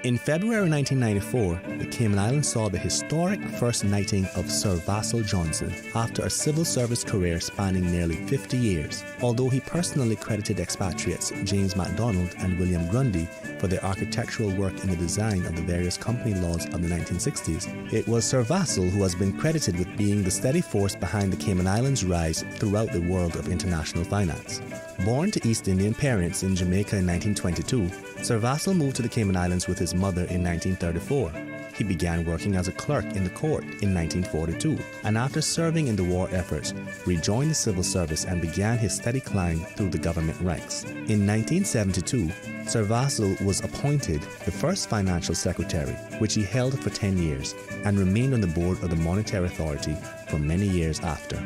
In February 1994, the Cayman Islands saw the historic first knighting of Sir Vassall Johnson after a civil service career spanning nearly 50 years. Although he personally credited expatriates James MacDonald and William Grundy for their architectural work in the design of the various company laws of the 1960s, it was Sir Vassall who has been credited with being the steady force behind the Cayman Islands' rise throughout the world of international finance. Born to East Indian parents in Jamaica in 1922, Sir Vassall moved to the Cayman Islands with his mother in 1934. He began working as a clerk in the court in 1942, and after serving in the war efforts, rejoined the civil service and began his steady climb through the government ranks. In 1972, Sir Vassall was appointed the first financial secretary, which he held for 10 years, and remained on the board of the Monetary Authority for many years after.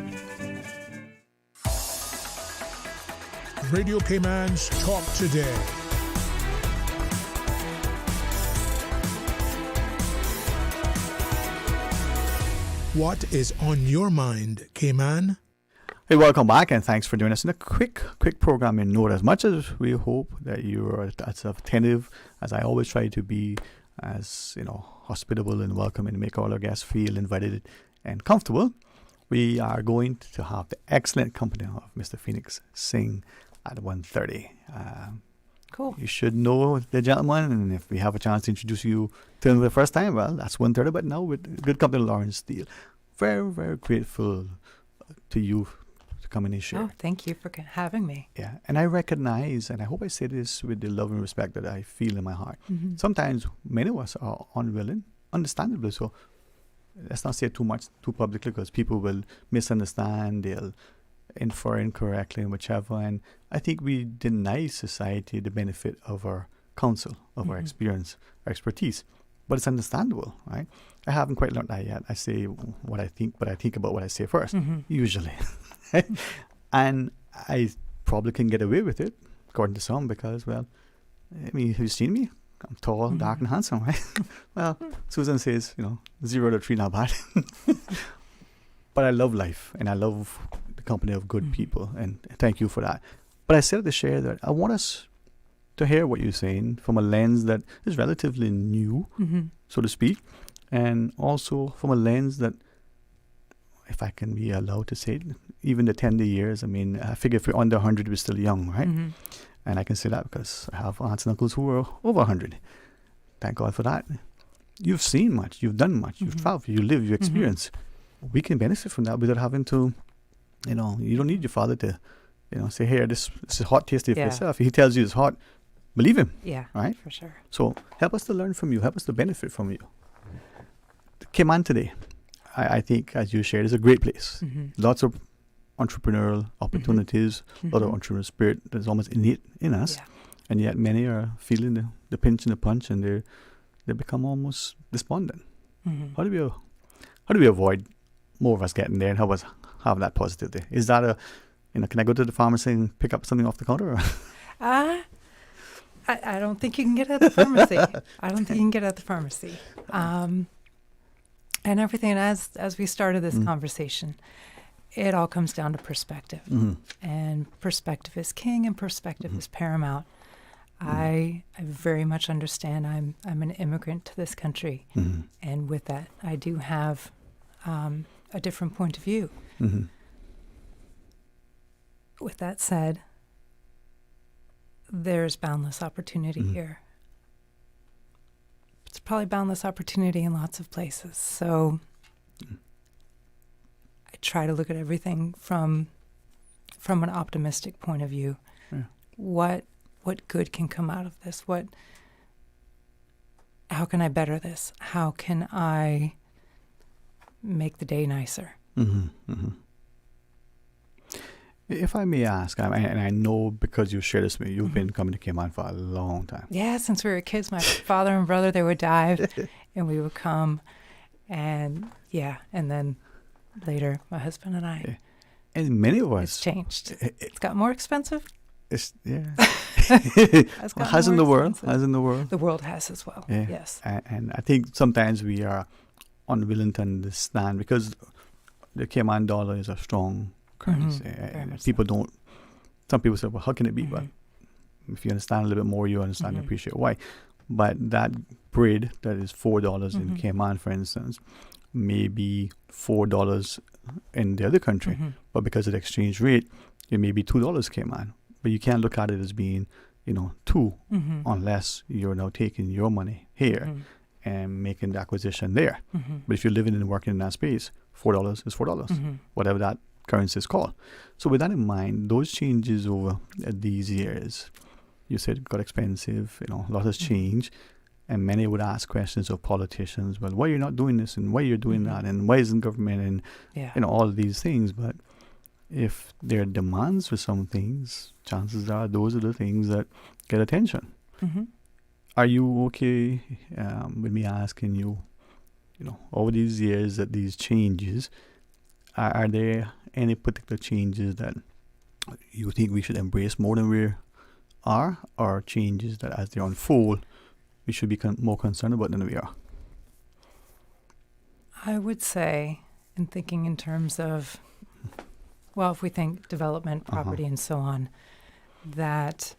Radio Cayman's Talk Today. What is on your mind, Cayman? Hey, welcome back, and thanks for joining us in a quick programming note. As much as we hope that you are as attentive as I always try to be, as hospitable and welcoming, and make all our guests feel invited and comfortable, we are going to have the excellent company of Mr. Phoenix Singh at 1:30. Cool. You should know the gentleman, and if we have a chance to introduce you to him the first time, well, that's 1:30. But now with good company, Lawrence Steele. Very, very grateful to you to come in and share. Oh, thank you for having me. Yeah, and I recognize, and I hope I say this with the love and respect that I feel in my heart. Mm-hmm. Sometimes many of us are unwilling, understandably so. Let's not say too much too publicly, because people will misunderstand, they'll infer incorrectly and whichever. And I think we deny society the benefit of our counsel, of our experience, our expertise. But it's understandable, right? I haven't quite learned that yet. I say what I think, but I think about what I say first, usually. And I probably can get away with it, according to some, because, well, I mean, have you seen me? I'm tall, dark, and handsome, right? Well, Susan says, 0 to 3 not bad. But I love life, and I love the company of good people, and thank you for that. But I said to share that I want us to hear what you're saying from a lens that is relatively new, so to speak, and also from a lens that, if I can be allowed to say it, even the tender years, I mean, I figure if you're under 100, we're still young, right? And I can say that because I have aunts and uncles who are over 100. Thank God for that. You've seen much, you've done much, you've traveled, you live, you experience. We can benefit from that without having to, you don't need your father to, say, here, this is hot, tasty for yourself. If he tells you it's hot, believe him. Yeah, right? For sure. So help us to learn from you, help us to benefit from you. Cayman today, I think, as you shared, is a great place. Lots of entrepreneurial opportunities, a lot of entrepreneurial spirit that's almost innate in us. Yeah. And yet many are feeling the pinch and the punch, and they become almost despondent. How do we avoid more of us getting there and help us have that positivity? Is that can I go to the pharmacy and pick up something off the counter? I don't think you can get it at the pharmacy. And everything, as we started this conversation, it all comes down to perspective. And perspective is king, and perspective is paramount. I very much understand I'm an immigrant to this country. And with that, I do have a different point of view. With that said, there's boundless opportunity here. It's probably boundless opportunity in lots of places. So I try to look at everything from an optimistic point of view. Yeah. What good can come out of this? How can I better this? How can I make the day nicer? If I may ask, and I know because you shared this with me, you've been coming to Cayman for a long time. Yeah, since we were kids, my father and brother, they would dive, and we would come, and then later, my husband and I. Yeah. And many of us. It's changed. It's got more expensive. Has in the world. The world has as well. Yeah. Yes. And I think sometimes we are unwilling to understand, because the Cayman dollar is a strong currency. Some people say, well, how can it be? But if you understand a little bit more, you understand and appreciate why. But that bread that is $4 in Cayman, for instance, may be $4 in the other country. But because of the exchange rate, it may be $2 Cayman. But you can't look at it as being, 2 unless you're now taking your money here and making the acquisition there. But if you're living and working in that space, $4 is $4, whatever that currency is called. So with that in mind, those changes over these years, you said it got expensive, a lot has changed, and many would ask questions of politicians, well, why you're not doing this, and why you're doing that, and why isn't government, and all of these things. But if there are demands for some things, chances are those are the things that get attention. Are you okay with me asking you, over these years, that these changes, are there any particular changes that you think we should embrace more than we are, or changes that as they unfold, we should be more concerned about than we are? I would say, in thinking in terms of, well, if we think development, property, and so on, that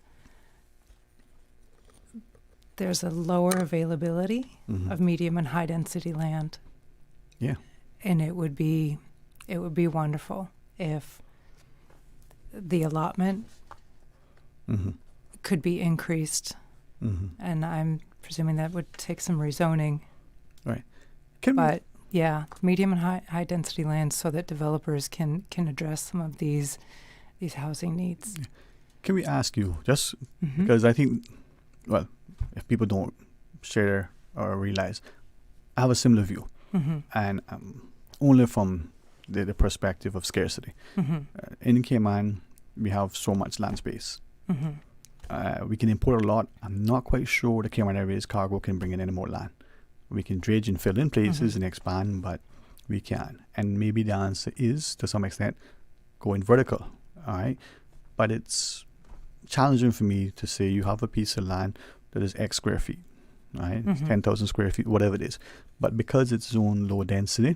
there's a lower availability of medium and high density land. Yeah. And it would be wonderful if the allotment could be increased. And I'm presuming that would take some rezoning. Right. Medium and high density land, so that developers can address some of these housing needs. Can we ask you, just because I think, well, if people don't share or realize, I have a similar view, and only from the perspective of scarcity. In Cayman, we have so much land space. We can import a lot. I'm not quite sure the Cayman Airways cargo can bring in any more land. We can dredge and fill in places and expand, but we can. And maybe the answer is, to some extent, going vertical. All right, but it's challenging for me to say you have a piece of land that is X square feet, right? 10,000 square feet, whatever it is. But because it's zone low density,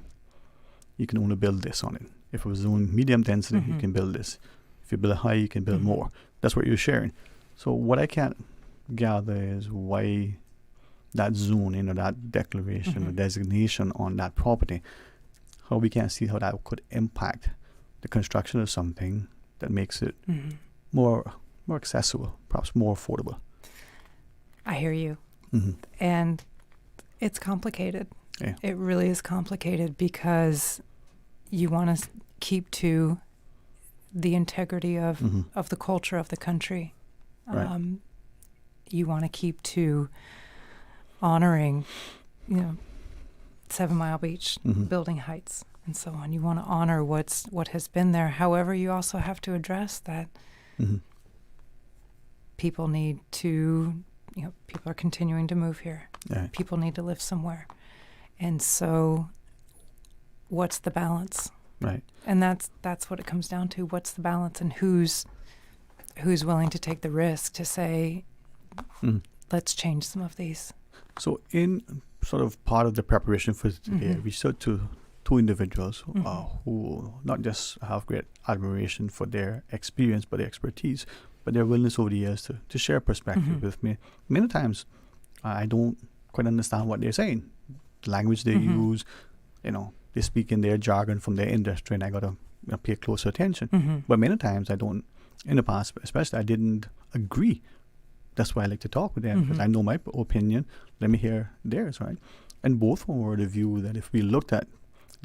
you can only build this on it. If it was zone medium density, you can build this. If you build a high, you can build more. That's what you're sharing. So what I can't gather is why that zoning or that declaration or designation on that property, how we can't see how that could impact the construction of something that makes it more accessible, perhaps more affordable. I hear you. And it's complicated. Yeah. It really is complicated because you want to keep to the integrity of the culture of the country. Right. You want to keep to honoring, 7 Mile Beach, building heights, and so on. You want to honor what has been there. However, you also have to address that people need to, people are continuing to move here. Yeah. People need to live somewhere. And so what's the balance? Right. And that's what it comes down to. What's the balance, and who's willing to take the risk to say, let's change some of these. So in sort of part of the preparation for today, we spoke to two individuals who not just have great admiration for their experience, but their expertise, but their willingness over the years to share perspective with me. Many times, I don't quite understand what they're saying. The language they use, they speak in their jargon from their industry, and I got to pay closer attention. But many times I don't, in the past especially, I didn't agree. That's why I like to talk with them, because I know my opinion. Let me hear theirs, right? And both were the view that if we looked at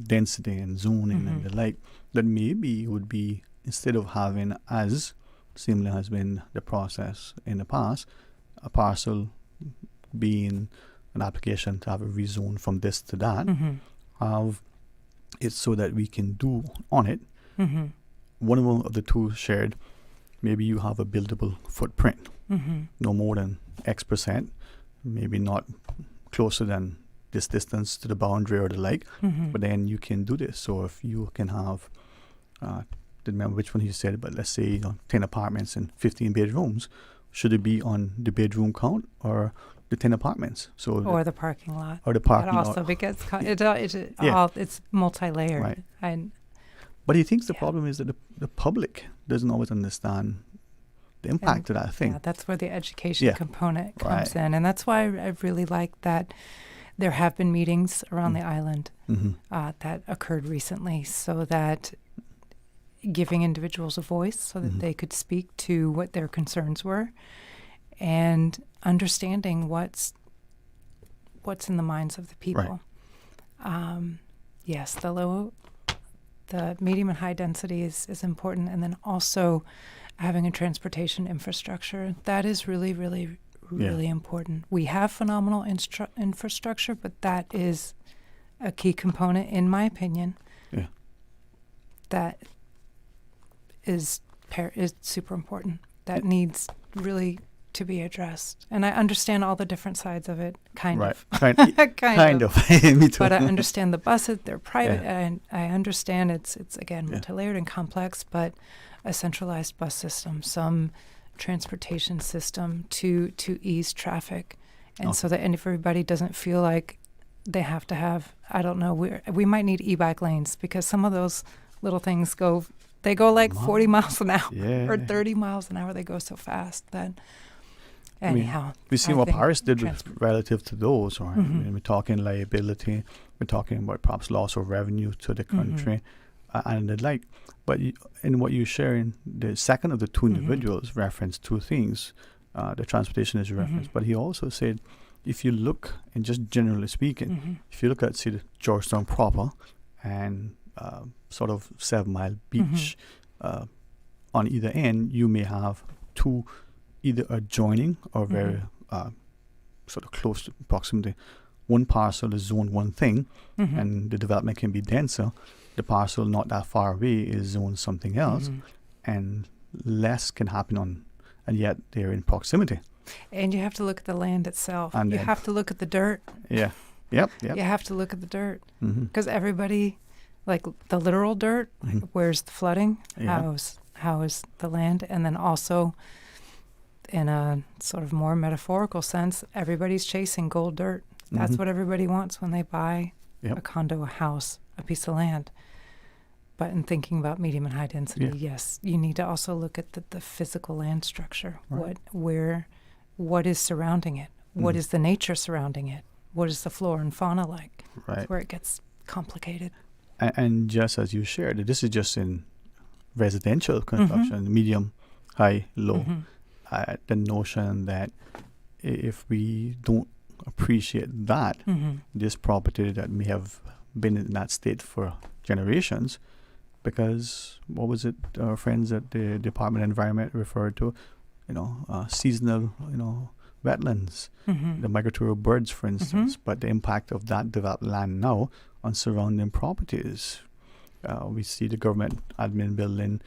density and zoning and the like, that maybe it would be, instead of having, as seemingly has been the process in the past, a parcel being an application to have a rezone from this to that, have it so that we can do on it. One of the two shared, maybe you have a buildable footprint, no more than X percent, maybe not closer than this distance to the boundary or the like, but then you can do this. So if you can have, didn't remember which one you said, but let's say 10 apartments and 15 bedrooms, should it be on the bedroom count or the 10 apartments? So or the parking lot. Or the parking lot. It also because it's multi-layered. Right. But he thinks the problem is that the public doesn't always understand the impact of that thing. Yeah, that's where the education component comes in. And that's why I really like that there have been meetings around the island that occurred recently, so that giving individuals a voice so that they could speak to what their concerns were, and understanding what's in the minds of the people. Yes, the medium and high density is important, and then also having a transportation infrastructure. That is really, really, really important. We have phenomenal infrastructure, but that is a key component, in my opinion, that is super important. That needs really to be addressed. And I understand all the different sides of it, kind of. Kind of. Me too. But I understand the buses, they're private, and I understand it's again, multi-layered and complex, but a centralized bus system, some transportation system to ease traffic. And so that everybody doesn't feel like they have to have, I don't know, we might need e-bike lanes, because some of those little things go like 40 miles an hour or 30 miles an hour. They go so fast that anyhow. We've seen what Paris did relative to those, right? I mean, we're talking liability, we're talking about perhaps loss of revenue to the country and the like. But in what you're sharing, the second of the two individuals referenced two things. The transportation is referenced, but he also said, if you look, and just generally speaking, if you look at, say, the Georgetown proper and sort of 7 Mile Beach, on either end, you may have two either adjoining or very sort of close proximity. One parcel is zoned one thing, and the development can be denser. The parcel not that far away is zoned something else, and less can happen on, and yet they're in proximity. And you have to look at the land itself. And you have to look at the dirt. Yep. You have to look at the dirt, because everybody, like the literal dirt, where's the flooding? How is the land? And then also in a sort of more metaphorical sense, everybody's chasing gold dirt. That's what everybody wants when they buy a condo, a house, a piece of land. But in thinking about medium and high density, yes, you need to also look at the physical land structure. Right. What is surrounding it? What is the nature surrounding it? What is the flora and fauna like? Right. That's where it gets complicated. And just as you shared, this is just in residential construction, medium, high, low. The notion that if we don't appreciate that, this property that may have been in that state for generations, because what was it our friends at the Department of Environment referred to, seasonal, wetlands, the migratory birds, for instance, but the impact of that developed land now on surrounding properties. We see the government admin building,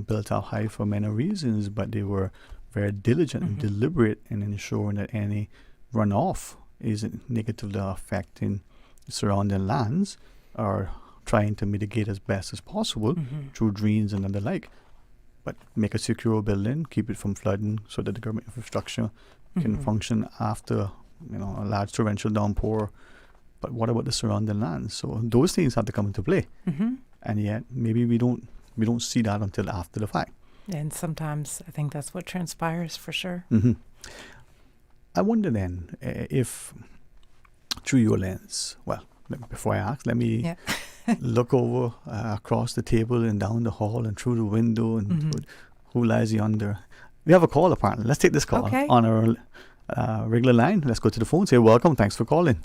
built up high for many reasons, but they were very diligent and deliberate in ensuring that any runoff isn't negatively affecting surrounding lands, or trying to mitigate as best as possible through drains and the like. But make a secure building, keep it from flooding, so that the government infrastructure can function after a large torrential downpour. But what about the surrounding lands? So those things have to come into play, and yet maybe we don't see that until after the fact. And sometimes I think that's what transpires for sure. I wonder then if, through your lens, well, before I ask, let me look over across the table and down the hall and through the window and who lies yonder. We have a call apparently. Let's take this call on our regular line. Let's go to the phone. Say welcome. Thanks for calling.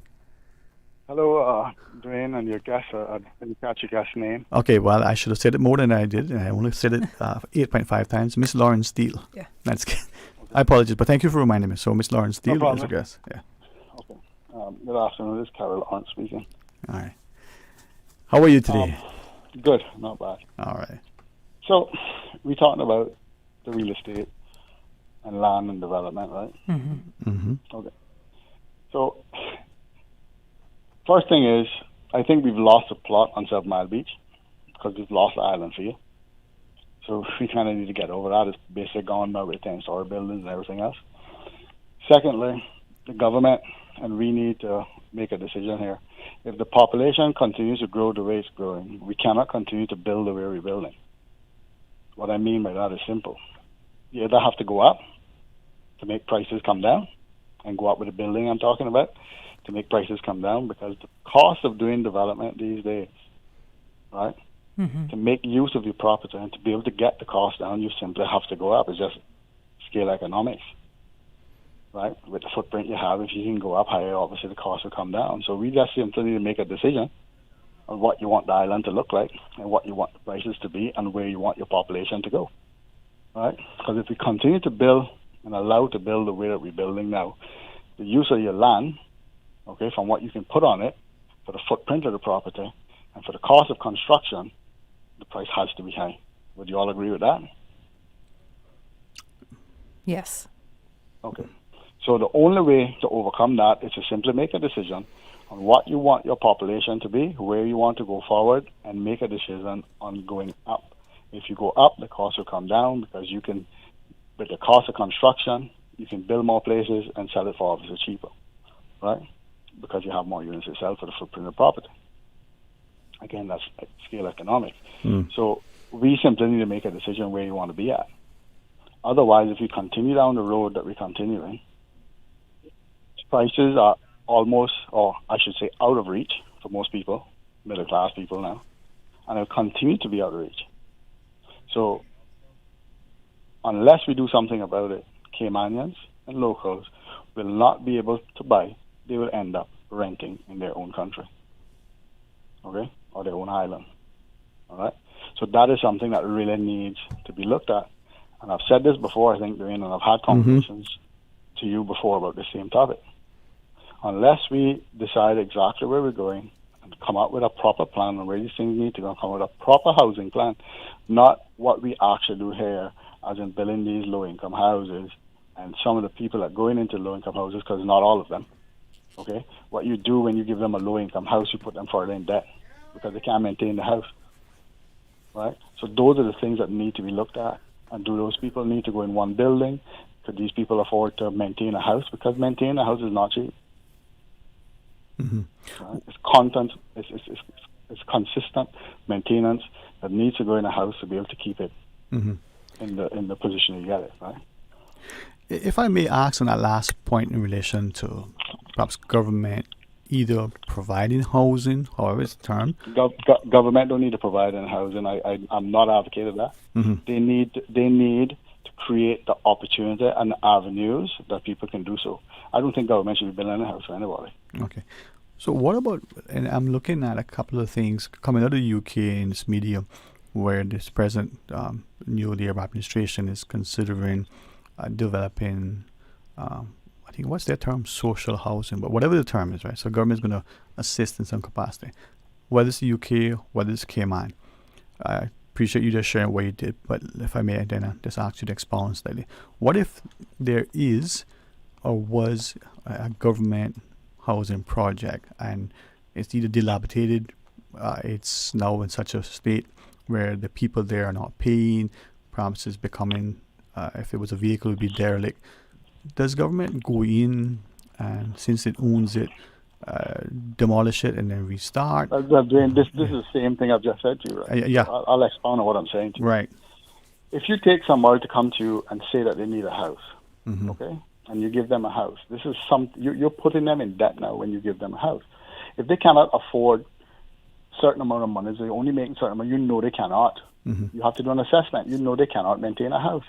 Hello, Dwayne and your guest. I didn't catch your guest's name. Okay, well, I should have said it more than I did, and I only said it 8.5 times. Miss Lauren Steele. Yeah. I apologize, but thank you for reminding me. So, Miss Lauren Steele is our guest. Yeah. Okay. Good afternoon. This is Carol Lawrence speaking. All right. How are you today? Good, not bad. All right. So, we're talking about the real estate and land and development, right? Okay. So, first thing is, I think we've lost the plot on 7 Mile Beach because we've lost the island feel. So we kind of need to get over that. It's basically gone now with 10-story buildings and everything else. Secondly, the government, and we need to make a decision here. If the population continues to grow the way it's growing, we cannot continue to build the way we're building. What I mean by that is simple. You either have to go up to make prices come down, and go up with the building I'm talking about, to make prices come down, because the cost of doing development these days, right, to make use of your property and to be able to get the cost down, you simply have to go up. It's just scale economics, right? With the footprint you have, if you can go up higher, obviously the cost will come down. So we just simply need to make a decision on what you want the island to look like and what you want the prices to be and where you want your population to go, right? Because if we continue to build and allow to build the way that we're building now, the use of your land, okay, from what you can put on it, for the footprint of the property, and for the cost of construction, the price has to be high. Would you all agree with that? Yes. Okay. So the only way to overcome that is to simply make a decision on what you want your population to be, where you want to go forward, and make a decision on going up. If you go up, the cost will come down because you can, with the cost of construction, you can build more places and sell it for obviously cheaper, right? Because you have more units to sell for the footprint of the property. Again, that's scale economics. So we simply need to make a decision where you want to be at. Otherwise, if we continue down the road that we're continuing, prices are almost, or I should say, out of reach for most people, middle-class people now, and it'll continue to be out of reach. So unless we do something about it, Caymanians and locals will not be able to buy. They will end up renting in their own country, okay, or their own island, all right? So that is something that really needs to be looked at. And I've said this before, I think, Dwayne, and I've had conversations to you before about the same topic. Unless we decide exactly where we're going and come up with a proper plan on where these things need to go, come up with a proper housing plan, not what we actually do here, as in building these low-income houses, and some of the people that are going into low-income houses, because not all of them, okay? What you do when you give them a low-income house, you put them further in debt because they can't maintain the house, right? So those are the things that need to be looked at. And do those people need to go in one building, could these people afford to maintain a house? Because maintaining a house is not cheap. Right? It's content, it's consistent maintenance that needs to go in a house to be able to keep it in the position you get it, right? If I may ask on that last point in relation to perhaps government either providing housing, however it's termed. Government don't need to provide any housing. I'm not advocating that. They need to create the opportunity and the avenues that people can do so. I don't think government should be building a house for anybody. Okay. So what about, and I'm looking at a couple of things coming out of the UK in this media where this present new Labour administration is considering developing, I think, what's their term? Social housing, but whatever the term is, right? So government is going to assist in some capacity. Whether it's the UK, whether it's Cayman. I appreciate you just sharing what you did, but if I may, then just ask you to expound slightly. What if there is or was a government housing project and it's either dilapidated, it's now in such a state where the people there are not paying, perhaps it's becoming, if it was a vehicle, it would be derelict. Does government go in and, since it owns it, demolish it and then restart? This is the same thing I've just said to you, right? Yeah. I'll expound on what I'm saying to you. Right. If you take somebody to come to you and say that they need a house, okay, and you give them a house, this is you're putting them in debt now when you give them a house. If they cannot afford certain amount of money, they're only making certain amount, you know they cannot. You have to do an assessment. You know they cannot maintain a house.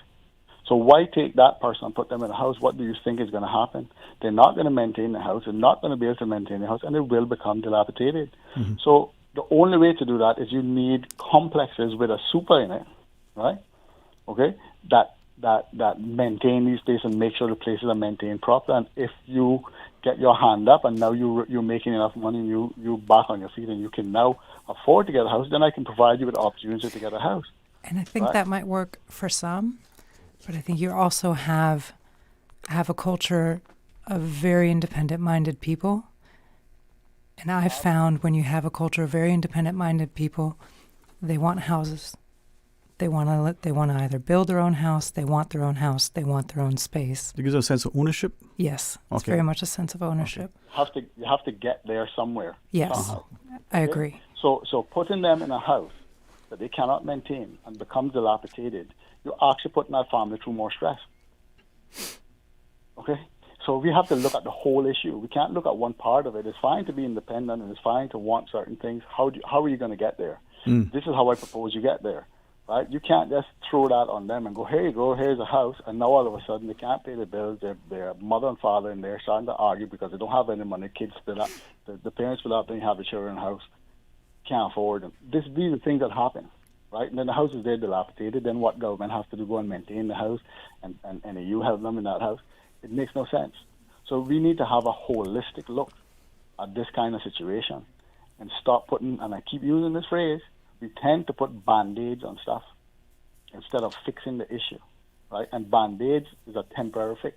So why take that person and put them in a house? What do you think is going to happen? They're not going to maintain the house. They're not going to be able to maintain the house, and it will become dilapidated. So the only way to do that is you need complexes with a super in it, right? Okay, that maintain these places and make sure the places are maintained properly. And if you get your hand up and now you're making enough money and you back on your feet and you can now afford to get a house, then I can provide you with opportunity to get a house. And I think that might work for some, but I think you also have a culture of very independent-minded people. And I've found when you have a culture of very independent-minded people, they want houses. They want to either build their own house, they want their own house, they want their own space. It gives a sense of ownership? Yes, it's very much a sense of ownership. You have to get there somewhere. Yes, somehow. I agree. So putting them in a house that they cannot maintain and becomes dilapidated, you're actually putting that family through more stress. Okay? So we have to look at the whole issue. We can't look at one part of it. It's fine to be independent and it's fine to want certain things. How are you going to get there? This is how I propose you get there. Right? You can't just throw that on them and go, here you go, here's a house, and now all of a sudden they can't pay their bills. Their mother and father and they're starting to argue because they don't have any money. Kids split up. The parents split up, then you have the children in the house. Can't afford them. These are things that happen, right? And then the house is there dilapidated. Then what government has to do? Go and maintain the house, and you help them in that house. It makes no sense. So we need to have a holistic look at this kind of situation and stop putting, and I keep using this phrase, we tend to put Band-Aids on stuff instead of fixing the issue, right? And Band-Aids is a temporary fix,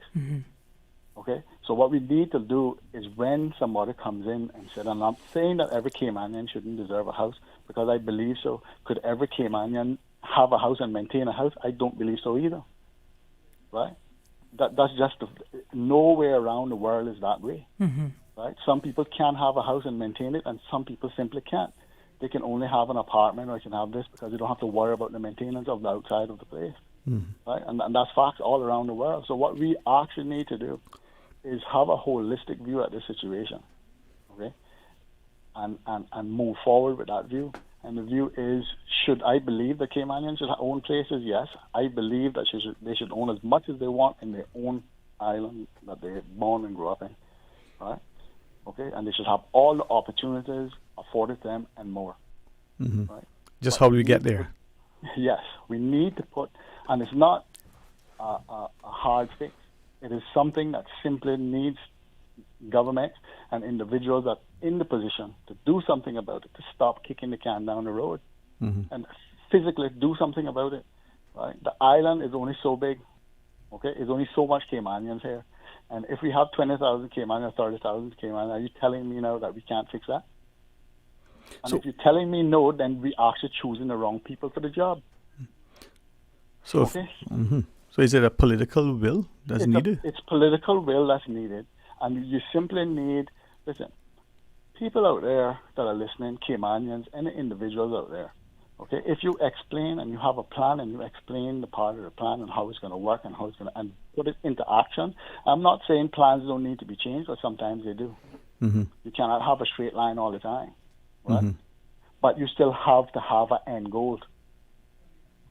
okay? So what we need to do is when somebody comes in and said, I'm not saying that every Caymanian shouldn't deserve a house, because I believe so. Could every Caymanian have a house and maintain a house? I don't believe so either, right? That's just, nowhere around the world is that way, right? Some people can have a house and maintain it, and some people simply can't. They can only have an apartment or they can have this because they don't have to worry about the maintenance of the outside of the place, right? And that's facts all around the world. So what we actually need to do is have a holistic view at this situation, okay? And move forward with that view. And the view is, should I believe that Caymanians should own places? Yes. I believe that they should own as much as they want in their own island that they're born and grew up in, right? Okay? And they should have all the opportunities afforded them and more. Right? Just how do we get there? Yes. We need to put, and it's not a hard fix. It is something that simply needs government and individuals that are in the position to do something about it, to stop kicking the can down the road and physically do something about it. Right? The island is only so big. Okay? There's only so much Caymanians here. And if we have 20,000 Caymanians, 30,000 Caymanians, are you telling me now that we can't fix that? And if you're telling me no, then we actually choosing the wrong people for the job. So, okay? So is it a political will that's needed? It's political will that's needed. And you simply need, listen, people out there that are listening, Caymanians, any individuals out there, okay, if you explain and you have a plan and you explain the part of the plan and how it's going to work and how it's going to, and put it into action. I'm not saying plans don't need to be changed, but sometimes they do. Mm-hmm. You cannot have a straight line all the time, right? Mm-hmm. But you still have to have an end goal,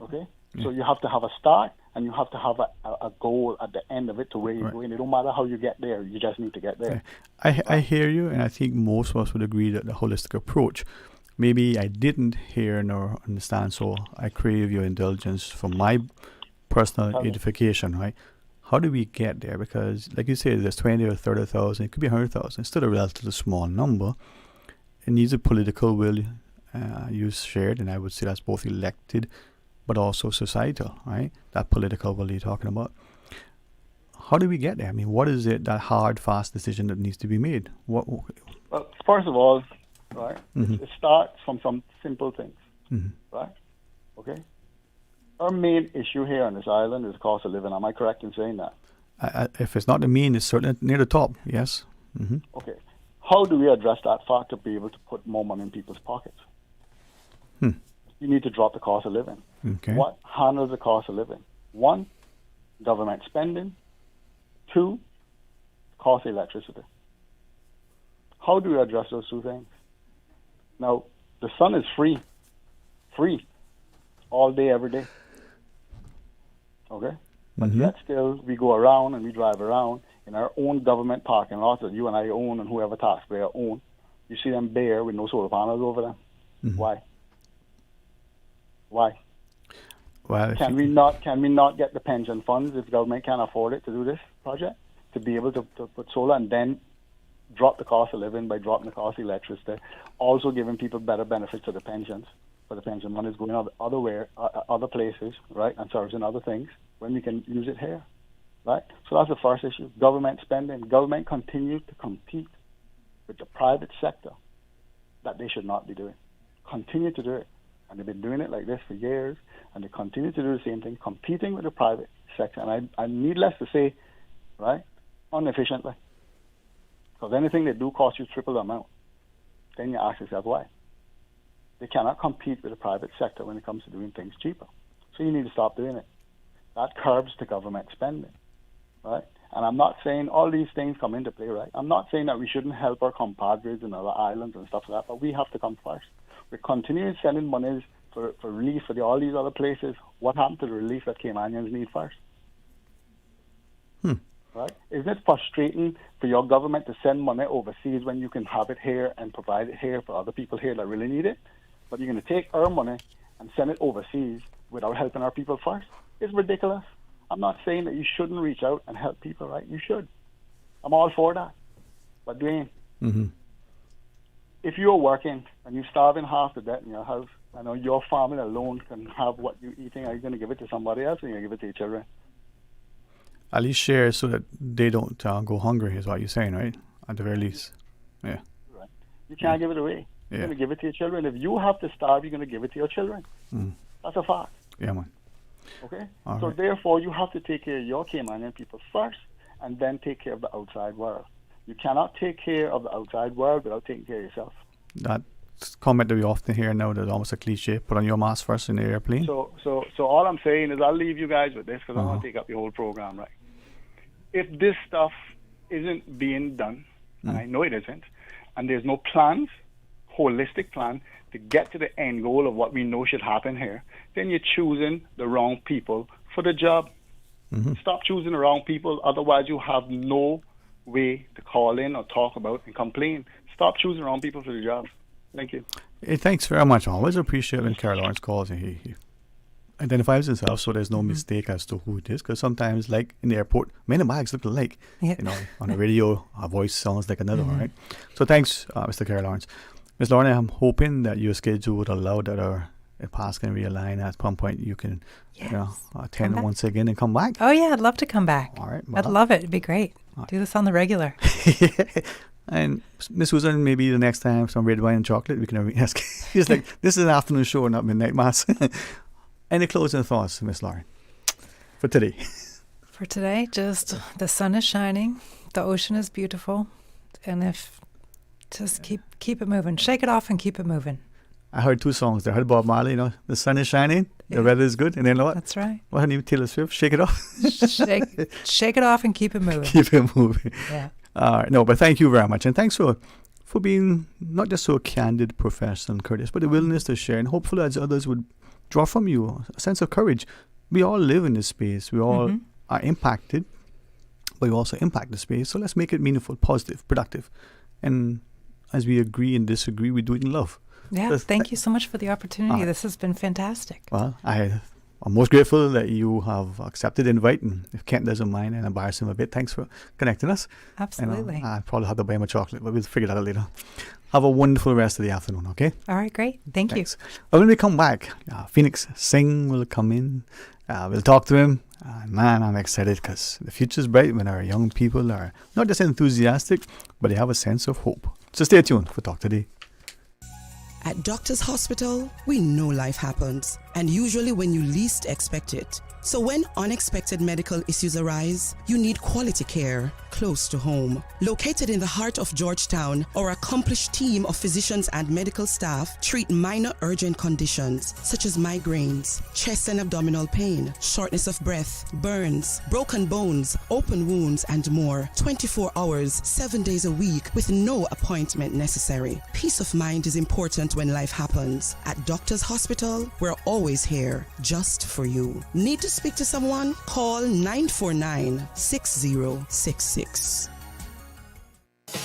okay? Yeah. So you have to have a start and you have to have a goal at the end of it to where you're going. It don't matter how you get there, you just need to get there. I hear you, and I think most of us would agree that the holistic approach, maybe I didn't hear nor understand, so I crave your indulgence for my personal edification, right? How do we get there? Because, like you said, there's 20 or 30,000, it could be 100,000. It's still a relatively small number. It needs a political will you shared, and I would say that's both elected but also societal, right? That political will you're talking about. How do we get there? I mean, what is it, that hard, fast decision that needs to be made? Well, first of all, right, mm-hmm. it starts from some simple things, mm-hmm. right? Okay? Our main issue here on this island is cost of living. Am I correct in saying that? If it's not the main, it's certainly near the top, yes. Mm-hmm. Okay. How do we address that fact to be able to put more money in people's pockets? You need to drop the cost of living. Okay. What handles the cost of living? 1, government spending. 2, cost of electricity. How do we address those two things? Now, the sun is free, all day, every day. Okay? But mm-hmm. yet still, we go around and we drive around in our own government parking lots that you and I own and whoever taxpayer own. You see them bare with no solar panels over them. Mm-hmm. Why? Well, can we not get the pension funds if government can't afford it to do this project, to be able to put solar and then drop the cost of living by dropping the cost of electricity, also giving people better benefits to the pensions, for the pension money is going other places, right, and servicing other things when we can use it here, right? So that's the first issue. Government spending. Government continues to compete with the private sector that they should not be doing. Continue to do it. And they've been doing it like this for years, and they continue to do the same thing, competing with the private sector. And I needless to say, right, inefficiently. Because anything they do costs you triple the amount. Then you ask yourself why. They cannot compete with the private sector when it comes to doing things cheaper. So you need to stop doing it. That curbs the government spending, right? And I'm not saying all these things come into play, right? I'm not saying that we shouldn't help our compadres in other islands and stuff like that, but we have to come first. We're continuing sending monies for relief for all these other places. What happened to the relief that Caymanians need first? Right? Isn't it frustrating for your government to send money overseas when you can have it here and provide it here for other people here that really need it? But you're going to take our money and send it overseas without helping our people first? It's ridiculous. I'm not saying that you shouldn't reach out and help people, right? You should. I'm all for that. But Dwayne, mm-hmm. if you're working and you're starving half to death in your house, I know your family alone can have what you're eating. Are you going to give it to somebody else, or are you going to give it to your children? At least share so that they don't go hungry, is what you're saying, right? At the very least. Yeah. Right. You can't give it away. You're going to give it to your children. If you have to starve, you're going to give it to your children. Mm. That's a fact. Yeah, man. Okay? All so right. therefore, you have to take care of your Caymanian people first and then take care of the outside world. You cannot take care of the outside world without taking care of yourself. That comment that we often hear now, that's almost a cliche. Put on your mask first in the airplane. So all I'm saying is I'll leave you guys with this because I want to take up your whole program, right? If this stuff isn't being done, and I know it isn't, and there's no plans, holistic plan, to get to the end goal of what we know should happen here, then you're choosing the wrong people for the job. Mm-hmm. Stop choosing the wrong people, otherwise you have no way to call in or talk about and complain. Stop choosing the wrong people for the job. Thank you. Hey, thanks very much. I always appreciate when Carol Lawrence calls and he identifies himself so there's no mistake as to who it is. Because sometimes, like in the airport, many bags look alike. Yeah. You know, on the radio, a voice sounds like another one, right? So thanks, Mr. Carol Lawrence. Ms. Lorna, I'm hoping that your schedule would allow that our paths can realign at some point. You can attend once again and come back. Oh, yeah, I'd love to come back. All right. I'd love it. It'd be great. Do this on the regular. And Miss Susan, maybe the next time some red wine and chocolate, we can ask. She's like, this is an afternoon show, not midnight mass. Any closing thoughts, Miss Lauren? for today? For today, just the sun is shining, the ocean is beautiful, and if just keep it moving, shake it off and keep it moving. I heard two songs there. I heard Bob Marley, the sun is shining, the weather is good, and then what? That's right. What her name? Taylor Swift, shake it off. shake it off and keep it moving. Keep it moving. Yeah. All right. No, but thank you very much, and thanks for being not just so candid, professional, and courteous, but the willingness to share, and hopefully as others would draw from you a sense of courage. We all live in this space. We all are impacted, but we also impact the space. So let's make it meaningful, positive, productive, and as we agree and disagree, we do it in love. Yeah, thank you so much for the opportunity. This has been fantastic. Well, I'm most grateful that you have accepted the invite, and if Kent doesn't mind and embarrass him a bit, thanks for connecting us. Absolutely. I probably have to buy him a chocolate, but we'll figure that out later. Have a wonderful rest of the afternoon, okay? All right, great. Thank you. Well, when we come back, Phoenix Singh will come in. We'll talk to him. Man, I'm excited because the future's bright when our young people are not just enthusiastic, but they have a sense of hope. So stay tuned for Talk Today. At Doctors Hospital, we know life happens, and usually when you least expect it. So when unexpected medical issues arise, you need quality care close to home. Located in the heart of Georgetown, our accomplished team of physicians and medical staff treat minor urgent conditions such as migraines, chest and abdominal pain, shortness of breath, burns, broken bones, open wounds, and more. 24 hours, 7 days a week with no appointment necessary. Peace of mind is important when life happens. At Doctors Hospital, we're always here just for you. Need to speak to someone? Call 949-6066.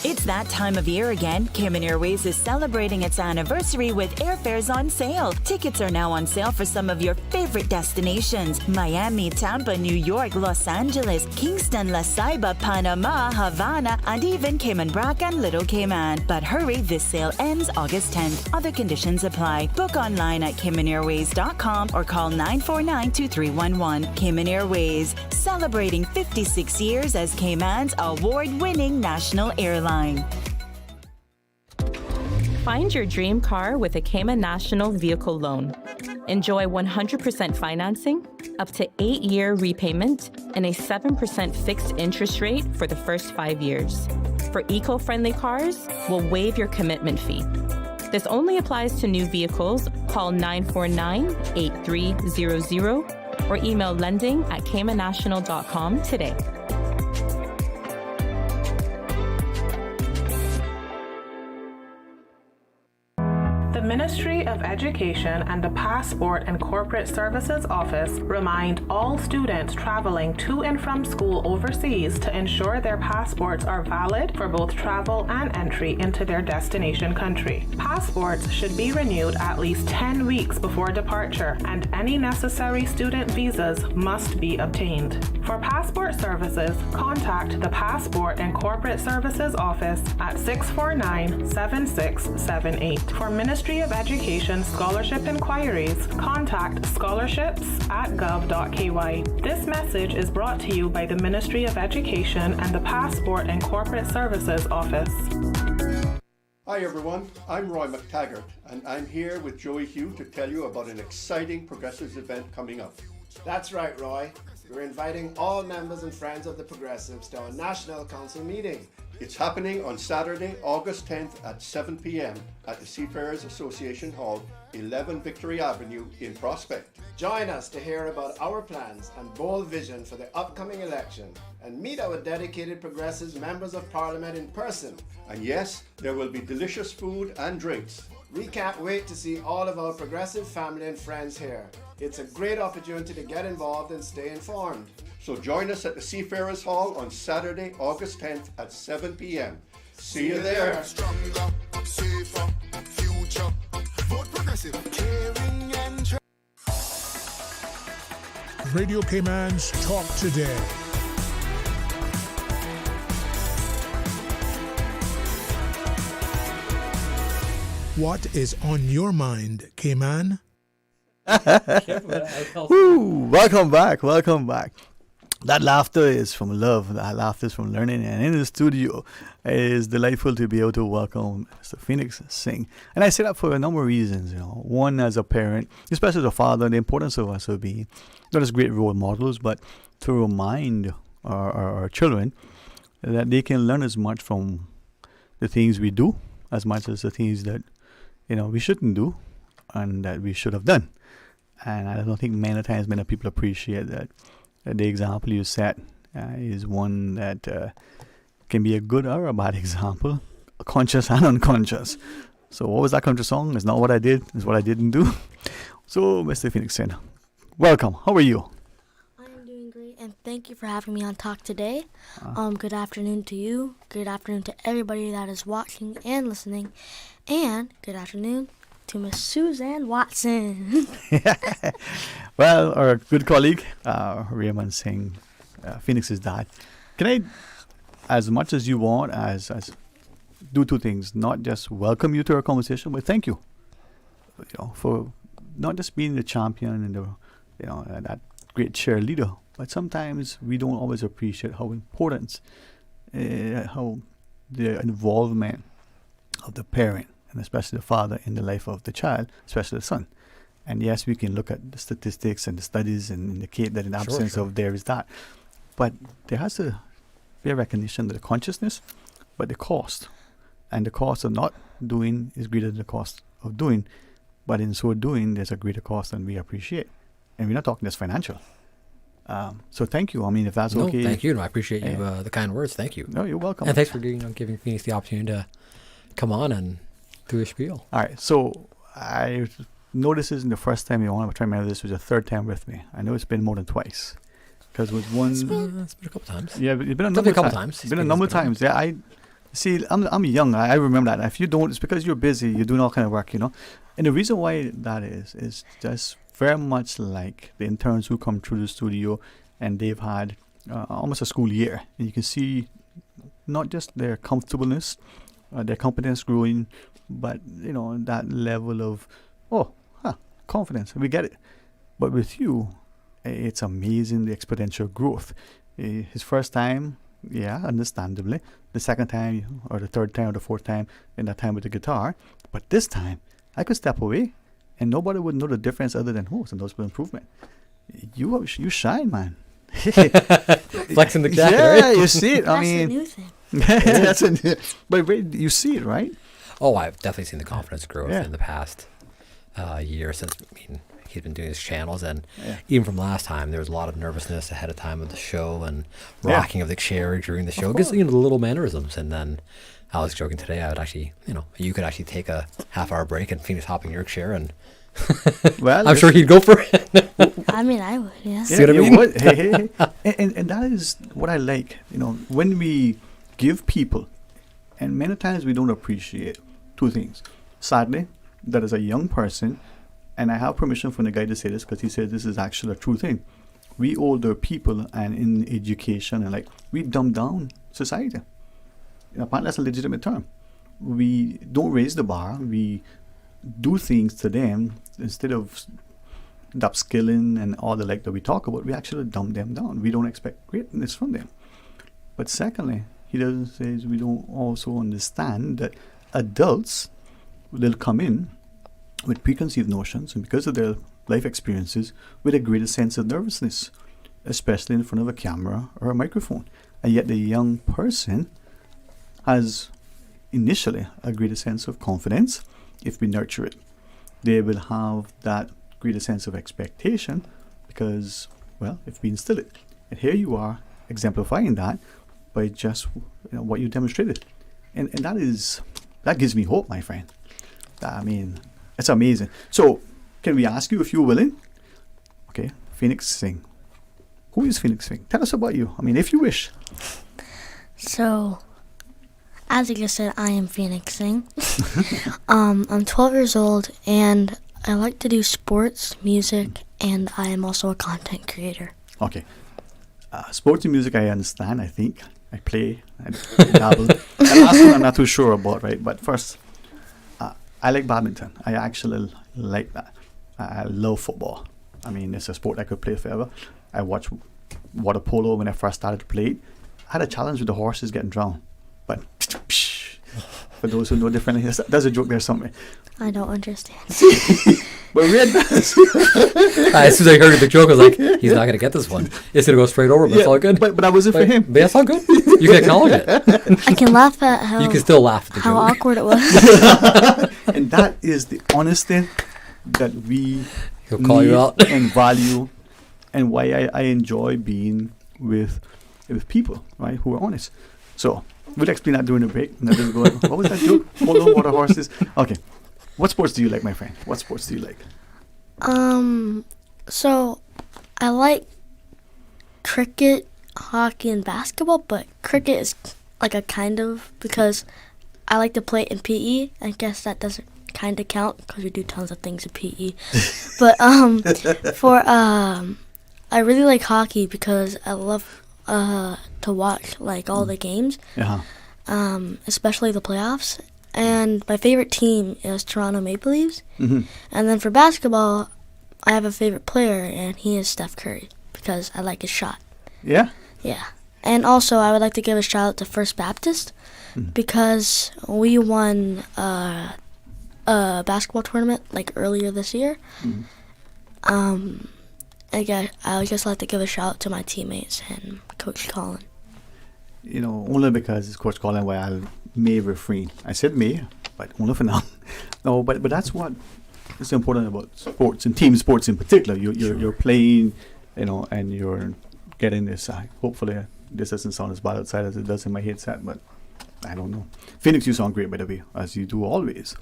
It's that time of year again. Cayman Airways is celebrating its anniversary with airfares on sale. Tickets are now on sale for some of your favorite destinations: Miami, Tampa, New York, Los Angeles, Kingston, La Ceiba, Panama, Havana, and even Cayman Brac and Little Cayman. But hurry, this sale ends August 10th. Other conditions apply. Book online at CaymanAirways.com or call 949-2311. Cayman Airways, celebrating 56 years as Cayman's award-winning national airline. Find your dream car with a Cayman National Vehicle Loan. Enjoy 100% financing, up to 8-year repayment, and a 7% fixed interest rate for the first 5 years. For eco-friendly cars, we'll waive your commitment fee. This only applies to new vehicles. Call 949-8300 or email lending@caymannational.com today. The Ministry of Education and the Passport and Corporate Services Office remind all students traveling to and from school overseas to ensure their passports are valid for both travel and entry into their destination country. Passports should be renewed at least 10 weeks before departure, and any necessary student visas must be obtained. For passport services, contact the Passport and Corporate Services Office at 649-7678. For Ministry of Education scholarship inquiries, contact scholarships@gov.ky. This message is brought to you by the Ministry of Education and the Passport and Corporate Services Office. Hi everyone, I'm Roy McTaggart, and I'm here with Joey Hugh to tell you about an exciting Progressives event coming up. That's right, Roy. We're inviting all members and friends of the Progressives to our National Council meeting. It's happening on Saturday, August 10th at 7 p.m. at the Seafarers Association Hall, 11 Victory Avenue in Prospect. Join us to hear about our plans and bold vision for the upcoming election, and meet our dedicated Progressives members of Parliament in person. And yes, there will be delicious food and drinks. We can't wait to see all of our Progressive family and friends here. It's a great opportunity to get involved and stay informed. So join us at the Seafarers Hall on Saturday, August 10th at 7 p.m. See you there. Stronger, safer, future. Vote Progressive. Caring and Radio Cayman's Talk Today. What is on your mind, Cayman? Woo, welcome back. That laughter is from love. That laughter is from learning. And in the studio, it is delightful to be able to welcome Mr. Phoenix Singh. And I say that for a number of reasons. One, as a parent, especially as a father, the importance of us being not just great role models, but to remind our children that they can learn as much from the things we do as much as the things that we shouldn't do and that we should have done. And I don't think many times many people appreciate that the example you set is one that can be a good or a bad example, conscious and unconscious. So what was that country song? It's not what I did, it's what I didn't do. So Mr. Phoenix Singh, welcome. How are you? I'm doing great, and thank you for having me on Talk today. Good afternoon to you. Good afternoon to everybody that is watching and listening. And good afternoon to Miss Suzanne Watson. Well, our good colleague, Raymond Singh, Phoenix's dad. Can I, as much as you want, as do two things. Not just welcome you to our conversation, but thank you, for not just being the champion and that great cheerleader. But sometimes we don't always appreciate how important, how the involvement of the parent, and especially the father, in the life of the child, especially the son. And yes, we can look at the statistics and the studies and indicate that in absence of there is that. But there has to be a recognition of the consciousness, but the cost. And the cost of not doing is greater than the cost of doing. But in so doing, there's a greater cost than we appreciate. And we're not talking just financial. So thank you. I mean, if that's okay. Thank you. I appreciate you, the kind words. Thank you. No, you're welcome. And thanks for giving Phoenix the opportunity to come on and do a spiel. All right. So I know this isn't the first time you're on. I'm trying to remember this was your third time with me. I know it's been more than twice. Because it was one... It's been a couple times. Yeah, it's been a number of times. It's been a number of times. Yeah, I'm young. I remember that. If you don't, it's because you're busy. You're doing all kind of work, And the reason why that is just very much like the interns who come through the studio and they've had almost a school year. And you can see not just their comfortableness, their competence growing, but, that level of, confidence. We get it. But with you, it's amazing, the exponential growth. His first time, understandably. The second time, or the third time, or the fourth time, in that time with the guitar. But this time, I could step away, and nobody would know the difference other than, it's a noticeable improvement. You shine, man. Flexing the jacket, right? right? You see it. That's the new thing. But wait, you see it, right? Oh, I've definitely seen the confidence growth in the past year since. He's been doing his channels, and even from last time, there was a lot of nervousness ahead of time of the show and rocking of the chair during the show. Just the little mannerisms, and then I was joking today. I would actually, you could actually take a half-hour break and Phoenix hop in your chair, and well, I'm sure he'd go for it. I mean, I would. Yes. Yeah, you would. Hey. And that is what I like. When we give people, and many times we don't appreciate two things. Sadly, that is a young person. And I have permission from the guy to say this because he said this is actually a true thing. We older people and in education and we dumb down society. Apparently that's a legitimate term. We don't raise the bar. We do things to them instead of upskilling and all the that we talk about. We actually dumb them down. We don't expect greatness from them. But secondly, he doesn't say we don't also understand that adults will come in with preconceived notions, and because of their life experiences, with a greater sense of nervousness, especially in front of a camera or a microphone. And yet the young person has initially a greater sense of confidence if we nurture it. They will have that greater sense of expectation because, if we instill it. And here you are exemplifying that by just what you demonstrated. And that gives me hope, my friend. I mean, it's amazing. So, can we ask you if you're willing? Okay, Phoenix Singh. Who is Phoenix Singh? Tell us about you. I mean, if you wish. So, as you just said, I am Phoenix Singh. I'm 12 years old, and I like to do sports, music, and I am also a content creator. Okay. Sports and music, I understand, I think. I play, I dabble. And last one I'm not too sure about, right? But first, I like badminton. I actually like that. I love football. I mean, it's a sport I could play forever. I watch water polo when I first started to play it. I had a challenge with the horses getting drowned. But for those who know differently, there's a joke there somewhere. I don't understand. But Red does. As soon as I heard the joke, I was like, he's not going to get this one. It's going to go straight over, but it's all good. But that wasn't for him. But that's all good. You can acknowledge it. I can laugh at how you can still laugh at the how joke. awkward it was. And that is the honesty that we He'll call you out. and value, and why I enjoy being with people, right, who are honest. So we'll explain that during the break. And then we'll go, what was that joke? Polo, water, horses. Okay. What sports do you like, my friend? What sports do you like? So I like cricket, hockey, and basketball, but cricket is like a kind of, because I like to play it in PE. I guess that doesn't kind of count because we do tons of things in PE. But I really like hockey because I love to watch like all the games, especially the playoffs. And my favorite team is Toronto Maple Leafs. Mm-hmm. And then for basketball, I have a favorite player, and he is Steph Curry because I like his shot. Yeah? Yeah. And also, I would like to give a shout out to First Baptist because we won a basketball tournament like earlier this year. Mm-hmm. I would just like to give a shout out to my teammates and Coach Colin. You know, only because it's Coach Colin why I may refrain. I said may, but only for now. No, but that's what is important about sports and team sports in particular. You're playing, you know, and you're getting this. Hopefully, this doesn't sound as bad outside as it does in my headset, but I don't know. Phoenix, you sound great, by the way, as you do always.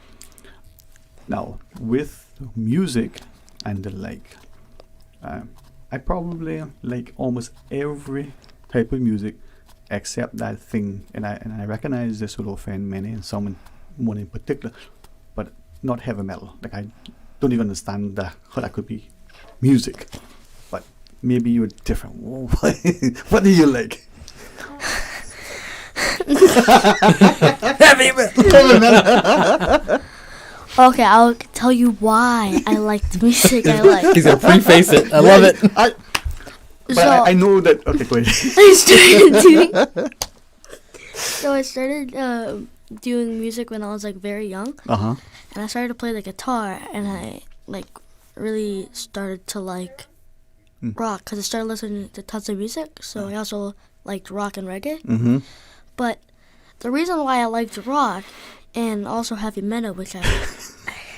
Now, with music and the like, I probably like almost every type of music except that thing, and I recognize this will offend many and someone in particular, but not heavy metal. Like, I don't even understand how that could be music. But maybe you're different. What do you like? Heavy metal. Okay, I'll tell you why I like the music I like. He's gonna preface it. I love it. I know that. Okay, go ahead. I started doing music when I was like very young. Uh-huh. And I started to play the guitar, and I like really started to like rock because I started listening to tons of music. So I also liked rock and reggae. Mm-hmm. But the reason why I liked rock and also heavy metal, which I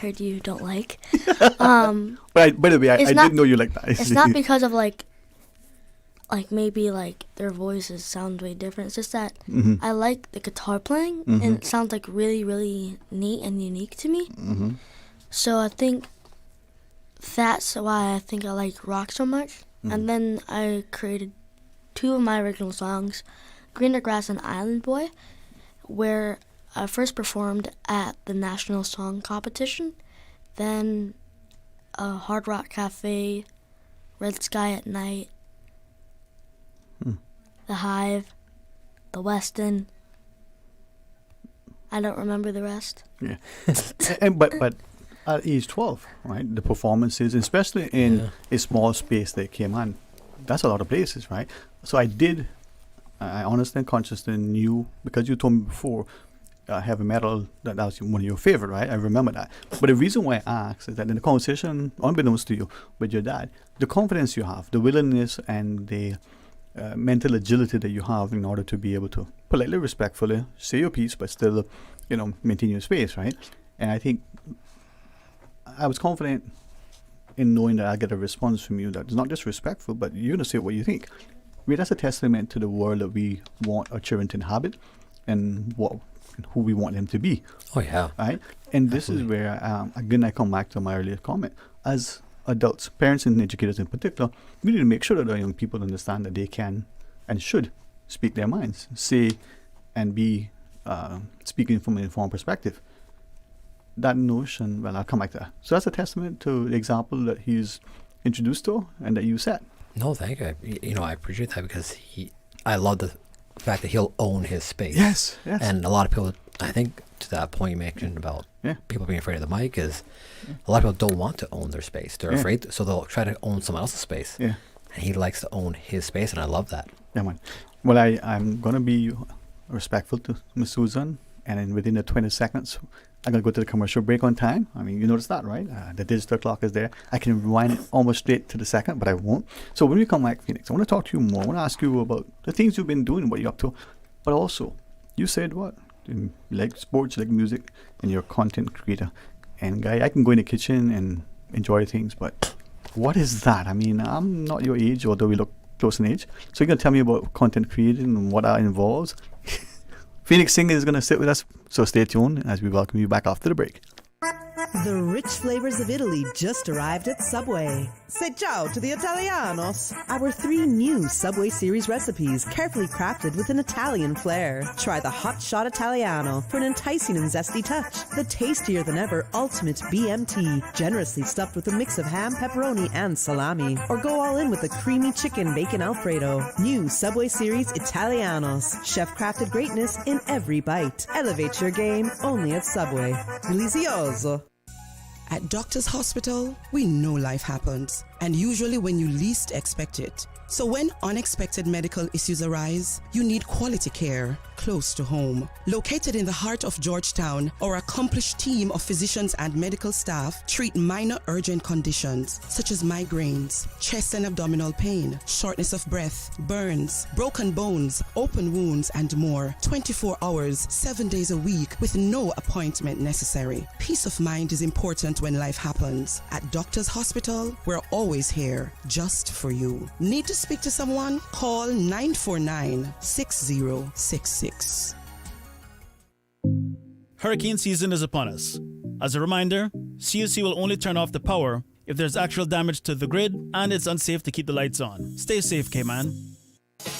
heard you don't like. But by the way, I didn't know you like that. It's not because of like maybe like their voices sound way different. It's just that I like the guitar playing, and it sounds like really, really neat and unique to me. Mm-hmm. So I think that's why I think I like rock so much. And then I created 2 of my original songs, Greener Grass and Island Boy, where I first performed at the National Song Competition, then Hard Rock Cafe, Red Sky at Night, The Hive, the Westin. I don't remember the rest. Yeah. but at age 12, right, the performances, especially in a small space that came on, that's a lot of places, right? So I honestly and consciously knew, because you told me before, heavy metal, that was one of your favorite, right? I remember that. But the reason why I asked is that in the conversation, unbeknownst to you, with your dad, the confidence you have, the willingness and the mental agility that you have in order to be able to politely, respectfully say your piece, but still, maintain your space, right? And I think I was confident in knowing that I get a response from you that's not just respectful, but you're going to say what you think. That's a testament to the world that we want our children to inhabit and who we want them to be. Oh, yeah. Right? And this is where, again, I come back to my earlier comment. As adults, parents and educators in particular, we need to make sure that our young people understand that they can and should speak their minds, say and be speaking from an informed perspective. That notion, well, I'll come back to that. So that's a testament to the example that he's introduced to and that you set. No, thank you. I appreciate that because I love the fact that he'll own his space. Yes. And a lot of people, I think, to that point you mentioned about people being afraid of the mic, is a lot of people don't want to own their space. They're afraid, so they'll try to own someone else's space. Yeah. and he likes to own his space, and I love that. Yeah, man. Well, I'm going to be respectful to Miss Susan, and then within the 20 seconds, I'm going to go to the commercial break on time. I mean, you notice that, right? The digital clock is there. I can rewind it almost straight to the second, but I won't. So when we come back, Phoenix, I want to talk to you more. I want to ask you about the things you've been doing, what you're up to. But also, you said what? You like sports, you like music, and you're a content creator. And, guy, I can go in the kitchen and enjoy things, but what is that? I mean, I'm not your age, although we look close in age. So you're going to tell me about content creating and what that involves? Phoenix Singer is going to sit with us, so stay tuned as we welcome you back after the break. The rich flavors of Italy just arrived at Subway. Say ciao to the Italianos. Our 3 new Subway series recipes, carefully crafted with an Italian flair. Try the Hot Shot Italiano for an enticing and zesty touch. The tastier than ever Ultimate BMT, generously stuffed with a mix of ham, pepperoni, and salami. Or go all in with the creamy chicken bacon Alfredo. New Subway series Italianos. Chef-crafted greatness in every bite. Elevate your game only at Subway. Delizioso. At Doctors Hospital, we know life happens, and usually when you least expect it. So when unexpected medical issues arise, you need quality care close to home. Located in the heart of Georgetown, our accomplished team of physicians and medical staff treat minor urgent conditions such as migraines, chest and abdominal pain, shortness of breath, burns, broken bones, open wounds, and more. 24 hours, 7 days a week with no appointment necessary. Peace of mind is important when life happens. At Doctors Hospital, we're always here just for you. Need to speak to someone? Call 949-6066. Hurricane season is upon us. As a reminder, CUC will only turn off the power if there's actual damage to the grid and it's unsafe to keep the lights on. Stay safe, Cayman.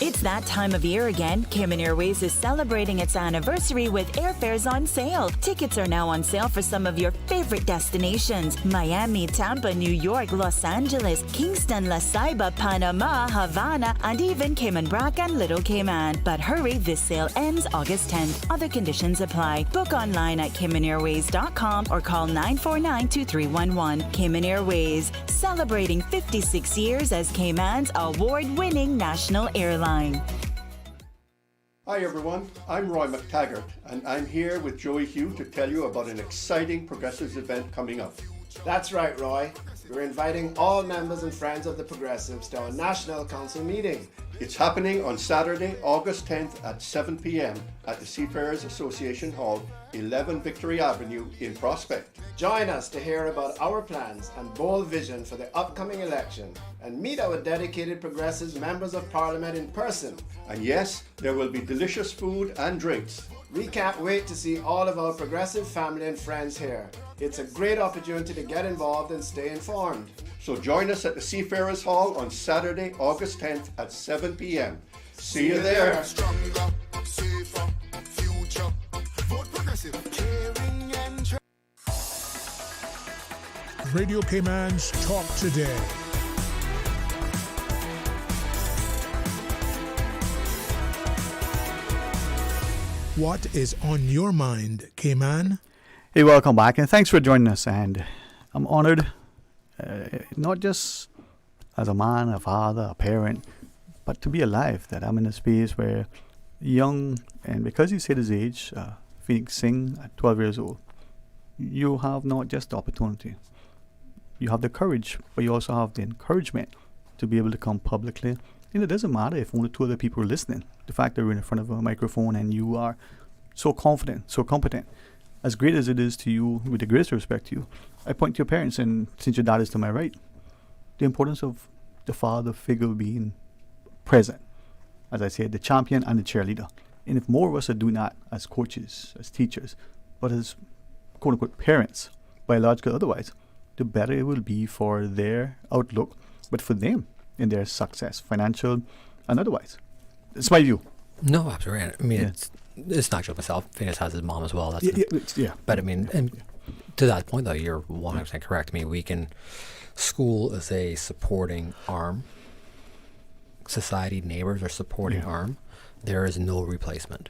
It's that time of year again. Cayman Airways is celebrating its anniversary with airfares on sale. Tickets are now on sale for some of your favorite destinations: Miami, Tampa, New York, Los Angeles, Kingston, La Ceiba, Panama, Havana, and even Cayman Brac and Little Cayman. But hurry, this sale ends August 10th. Other conditions apply. Book online at CaymanAirways.com or call 949-2311. Cayman Airways, celebrating 56 years as Cayman's award-winning national airline. Hi everyone, I'm Roy McTaggart and I'm here with Joey Hugh to tell you about an exciting Progressives event coming up. That's right, Roy. We're inviting all members and friends of the Progressives to our National Council meeting. It's happening on Saturday, August 10th at 7 p.m. at the Seafarers Association Hall, 11 Victory Avenue in Prospect. Join us to hear about our plans and bold vision for the upcoming election and meet our dedicated Progressives members of Parliament in person. And yes, there will be delicious food and drinks. We can't wait to see all of our Progressive family and friends here. It's a great opportunity to get involved and stay informed. So join us at the Seafarers Hall on Saturday, August 10th at 7 p.m. See you there. Stronger, safer, future. Vote Progressive. Caring and Radio Cayman's Talk Today. What is on your mind, Cayman? Hey, welcome back, and thanks for joining us. And I'm honored, not just as a man, a father, a parent, but to be alive, that I'm in a space where young, and because you said his age, Phoenix Singh at 12 years old, you have not just the opportunity, you have the courage, but you also have the encouragement to be able to come publicly. And it doesn't matter if only 2 other people are listening. The fact that you're in front of a microphone and you are so confident, so competent, as great as it is to you, with the greatest respect to you, I point to your parents, and since your dad is to my right, the importance of the father figure being present. As I said, the champion and the cheerleader. And if more of us are doing that as coaches, as teachers, but as quote-unquote parents, biological otherwise, the better it will be for their outlook, but for them in their success, financial and otherwise. It's my view. No, absolutely. I mean, it's not just myself. Phoenix has his mom as well. That's But I mean, and to that point, though, you're 100% correct. I mean, school is a supporting arm. Society, neighbors are supporting arm. There is no replacement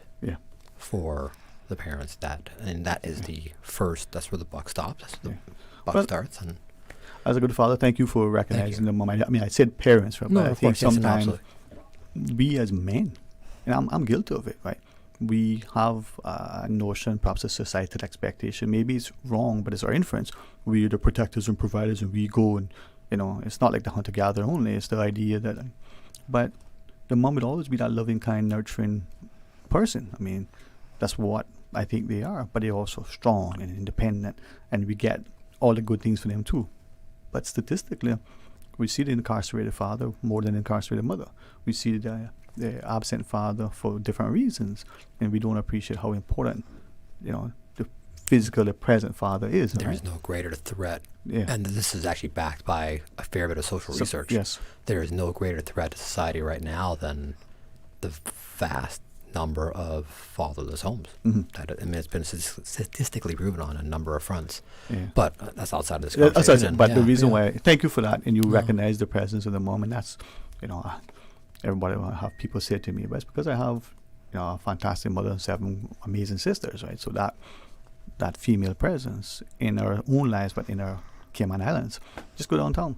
for the parents. And that is the first. That's where the buck stops. That's where the buck starts. And as a good father, thank you for recognizing the mom. I mean, I said parents, right? No, But I of think course, yes, no, sometimes absolutely. we as men, and I'm guilty of it, right? We have a notion, perhaps a societal expectation. Maybe it's wrong, but it's our inference. We're the protectors and providers, and we go and, it's not like the hunter-gatherer only. It's the idea that, but the mom would always be that loving, kind, nurturing person. I mean, that's what I think they are. But they're also strong and independent, and we get all the good things for them too. But statistically, we see the incarcerated father more than the incarcerated mother. We see the absent father for different reasons, and we don't appreciate how important, the physically present father is. There right? is no greater threat, Yeah. and this is actually backed by a fair bit of social research. Yes. There is no greater threat to society right now than the vast number of fatherless homes. Mm-hmm. It's been statistically proven on a number of fronts. Yeah. But that's outside of this Yeah, conversation. but the reason why, thank you for that, and you recognize the presence of the mom, and that's, everybody will have people say to me, but it's because I have, a fantastic mother and 7 amazing sisters, right? So that female presence in our own lives, but in our Cayman Islands, just go downtown.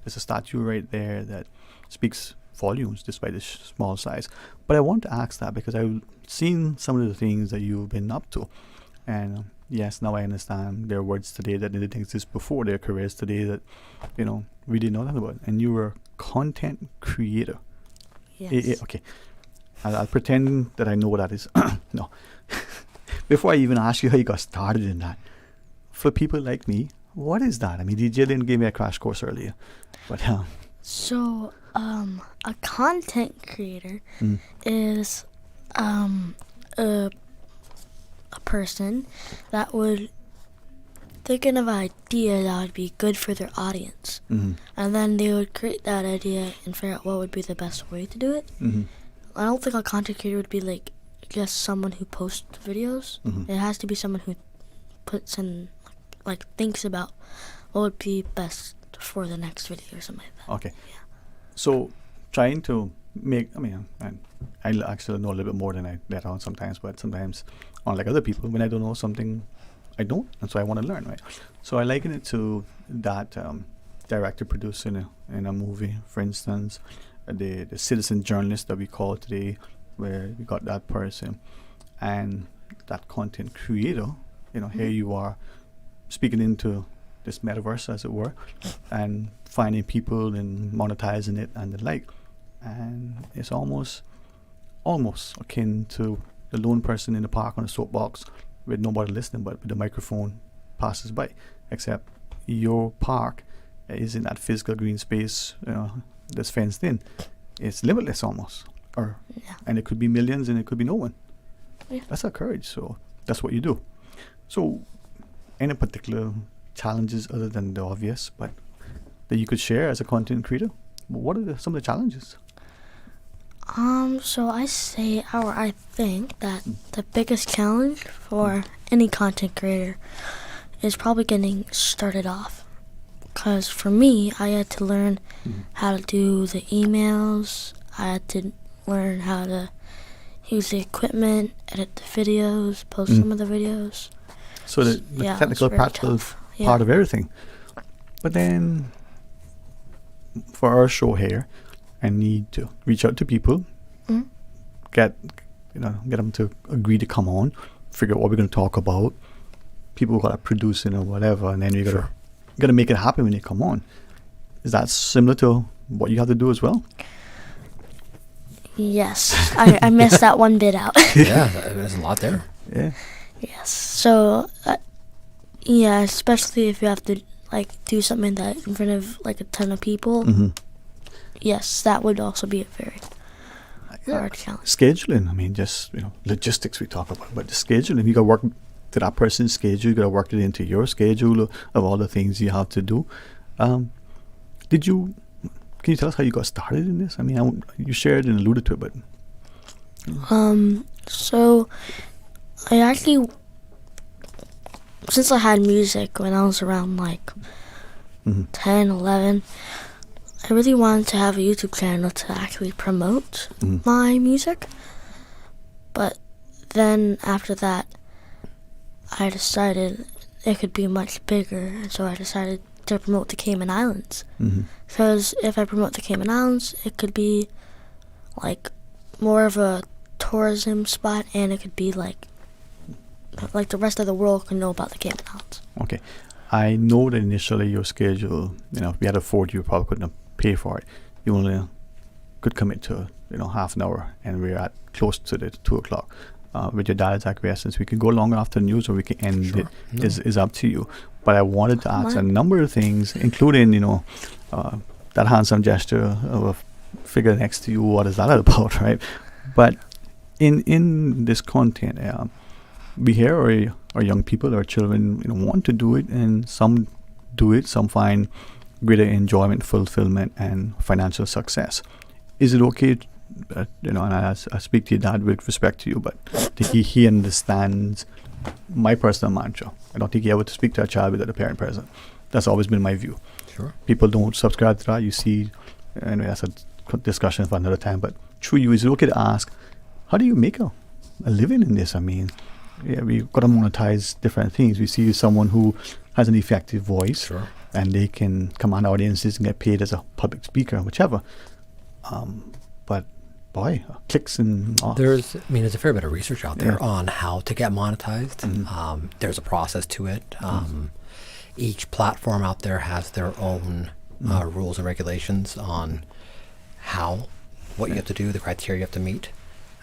There's a statue right there that speaks volumes despite its small size. But I want to ask that because I've seen some of the things that you've been up to, and yes, now I understand their words today that didn't exist before, their careers today that we didn't know that about. And you were a content creator. Yes. Okay, I'll pretend that I know what that is. No. Before I even ask you how you got started in that, for people like me, what is that? I mean, DJ didn't give me a crash course earlier, but So, a content creator is a person that would think of an idea that would be good for their audience, and then they would create that idea and figure out what would be the best way to do it. I don't think a content creator would be like just someone who posts videos. It has to be someone who puts in, like thinks about what would be best for the next video or something like that. Okay. So trying to make, I actually know a little bit more than I let on sometimes, but sometimes, unlike other people, when I don't know something, I don't, and so I want to learn, right? So I liken it to that director, producer in a movie, for instance, the citizen journalist that we call today, where we got that person, and that content creator, here you are speaking into this metaverse, as it were, and finding people and monetizing it and the like. And it's almost akin to the lone person in the park on a soapbox with nobody listening, but with the microphone passes by, except your park is in that physical green space, that's fenced in. It's limitless almost, and it could be millions and it could be no one. That's our courage. So that's what you do. So any particular challenges other than the obvious, but that you could share as a content creator? What are some of the challenges? So I think that the biggest challenge for any content creator is probably getting started off. Because for me, I had to learn how to do the emails. I had to learn how to use the equipment, edit the videos, post some of the videos. So the technical, practical part of everything. But then, for our show here, I need to reach out to people, get them to agree to come on, figure out what we're going to talk about. People got to produce it or whatever, and then you got to make it happen when they come on. Is that similar to what you have to do as well? Yes, I missed that one bit out. Yeah, there's a lot there. Yeah. Yes. So, especially if you have to do something that in front of a ton of people. Yes, that would also be a very hard challenge. Scheduling, just logistics we talk about, but the scheduling, you got to work to that person's schedule, you got to work it into your schedule of all the things you have to do. Can you tell us how you got started in this? You shared and alluded to it, but so I actually, since I had music when I was around 10, 11, I really wanted to have a YouTube channel to actually promote my music. But then after that, I decided it could be much bigger, and so I decided to promote the Cayman Islands. Mm-hmm. Because if I promote the Cayman Islands, it could be like more of a tourism spot, and it could be like the rest of the world can know about the Cayman Islands. Okay. I know that initially your schedule, if we had afford you probably couldn't pay for it. You only could commit to, half an hour, and we're at close to the 2 o'clock. With your dad's acquiescence, we can go longer after the news, or we can end it. No. Is up to you. But I wanted to ask a number of things, including, that handsome gesture of a figure next to you. What is that about, right? But in this content, we hear our young people, our children, want to do it, and some do it. Some find greater enjoyment, fulfillment, and financial success. Is it okay? And I speak to your dad with respect to you, but I think he understands my personal mantra. I don't think he ever to speak to a child without a parent present. That's always been my view. Sure. People don't subscribe to that. You see, anyway, that's a discussion for another time. But through you, is it okay to ask, how do you make a living in this? I mean, we've got to monetize different things. We see someone who has an effective voice, sure, and they can command audiences and get paid as a public speaker, whichever. But boy, clicks and there's a fair bit of research out there on how to get monetized. Mm-hmm. There's a process to it. Each platform out there has their own rules and regulations on what you have to do, the criteria you have to meet.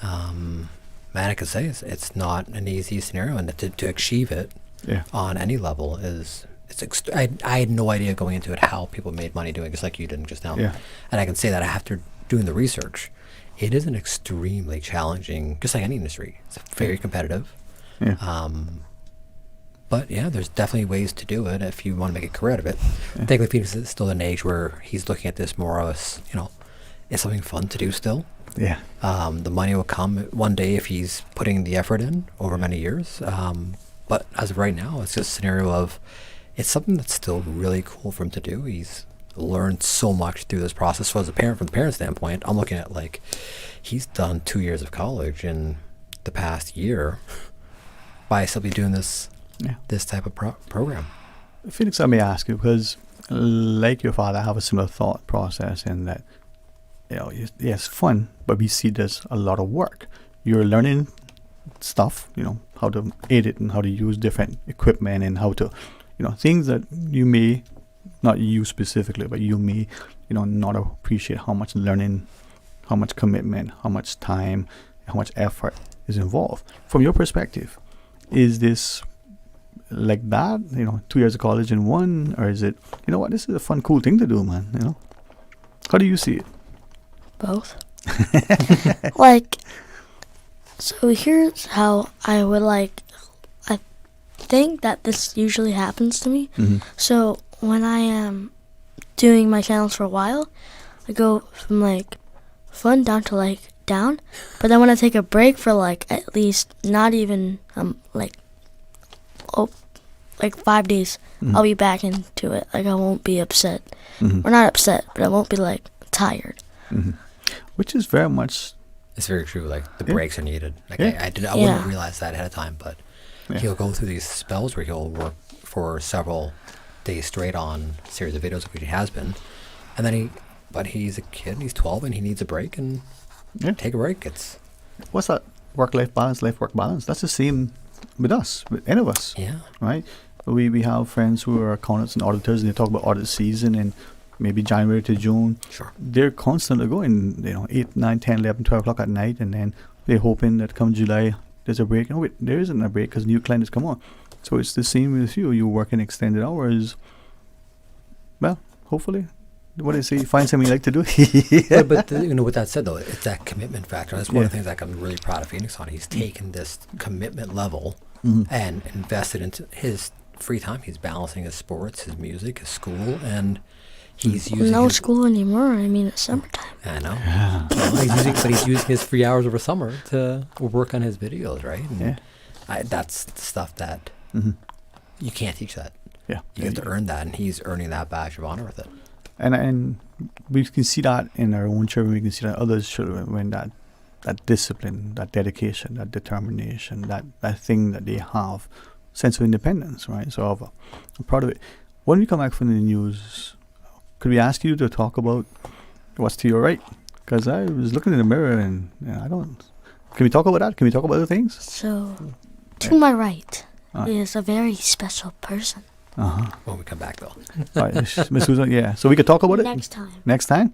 Man, I can say it's not an easy scenario, and to achieve it on any level I had no idea going into it how people made money doing it, just like you did just now. Yeah. And I can say that after doing the research, it is an extremely challenging, just like any industry. It's very competitive. Yeah. But yeah, there's definitely ways to do it if you want to make a career out of it. I think Phoenix is still in an age where he's looking at this more as, it's something fun to do still. Yeah. The money will come one day if he's putting the effort in over many years. But as of right now, it's just a scenario of, it's something that's still really cool for him to do. He's learned so much through this process. So as a parent, from the parent standpoint, I'm looking at he's done 2 years of college in the past year by simply doing this type of program. Felix, I may ask you, because like your father, I have a similar thought process in that, it's fun, but we see there's a lot of work. You're learning stuff, how to edit and how to use different equipment and how to, things that you may not you specifically, but you may, not appreciate how much learning, how much commitment, how much time, how much effort is involved. From your perspective, is this like that, 2 years of college in one, or is it, this is a fun, cool thing to do, man, How do you see it? Both. So here's how I would I think that this usually happens to me. Mm-hmm. So when I am doing my channels for a while, I go from fun down to down, but then when I take a break for at least not even 5 days, Mm-hmm. I'll be back into it. I won't be upset. Mm-hmm. Or not upset, but I won't be tired. Mm-hmm. Which is very much... It's very true. The breaks are needed. I wouldn't realize that ahead of time, but he'll go through these spells where he'll work for several days straight on a series of videos, which he has been, and then he's a kid and he's 12 and he needs a break and take a break. What's that work-life balance, life-work balance? That's the same with us, with any of us. Yeah. Right? We have friends who are accountants and auditors, and they talk about audit season and maybe January to June. Sure. They're constantly going, 8, 9, 10, 11, 12 o'clock at night, and then they're hoping that come July there's a break. No, wait, there isn't a break because new clients come on. So it's the same with you. You work in extended hours. Well, hopefully, what I say, find something you like to do. but with that said, though, it's that commitment factor. That's one of the things I'm really proud of Phoenix on. He's taken this commitment level and invested into his free time. He's balancing his sports, his music, his school, and he's using no school anymore. I mean, it's summertime. I know. Yeah. He's using his free hours over summer to work on his videos, right? And that's the stuff that you can't teach that. Yeah, you have to earn that, and he's earning that badge of honor with it. And we can see that in our own children. We can see that others children when that discipline, that dedication, that determination, that thing that they have, sense of independence, right? So I'm proud of it. When we come back from the news, could we ask you to talk about what's to your right? Because I was looking in the mirror and I don't. Can we talk about that? Can we talk about other things? So, to my right is a very special person. When we come back, though. All right, Miss Susan, yeah. So we could talk about it? Next time. Next time?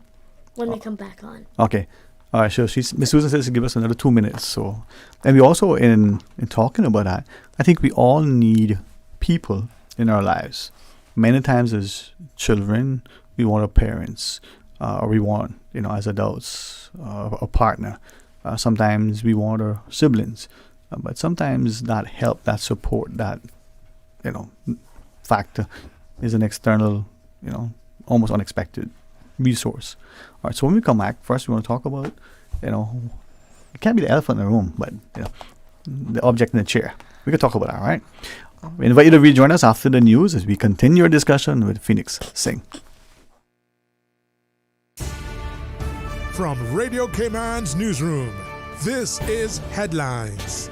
When we come back on. Okay. All right, so Miss Susan says to give us another 2 minutes. So, and we also, in talking about that, I think we all need people in our lives. Many times as children, we want our parents, or we want, as adults, a partner. Sometimes we want our siblings. But sometimes that help, that support, that, factor is an external, almost unexpected resource. All right, so when we come back, first we want to talk about, it can't be the elephant in the room, but, the object in the chair. We can talk about that, all right? We invite you to rejoin us after the news as we continue our discussion with Phoenix Singh. From Radio Cayman's newsroom, this is Headlines.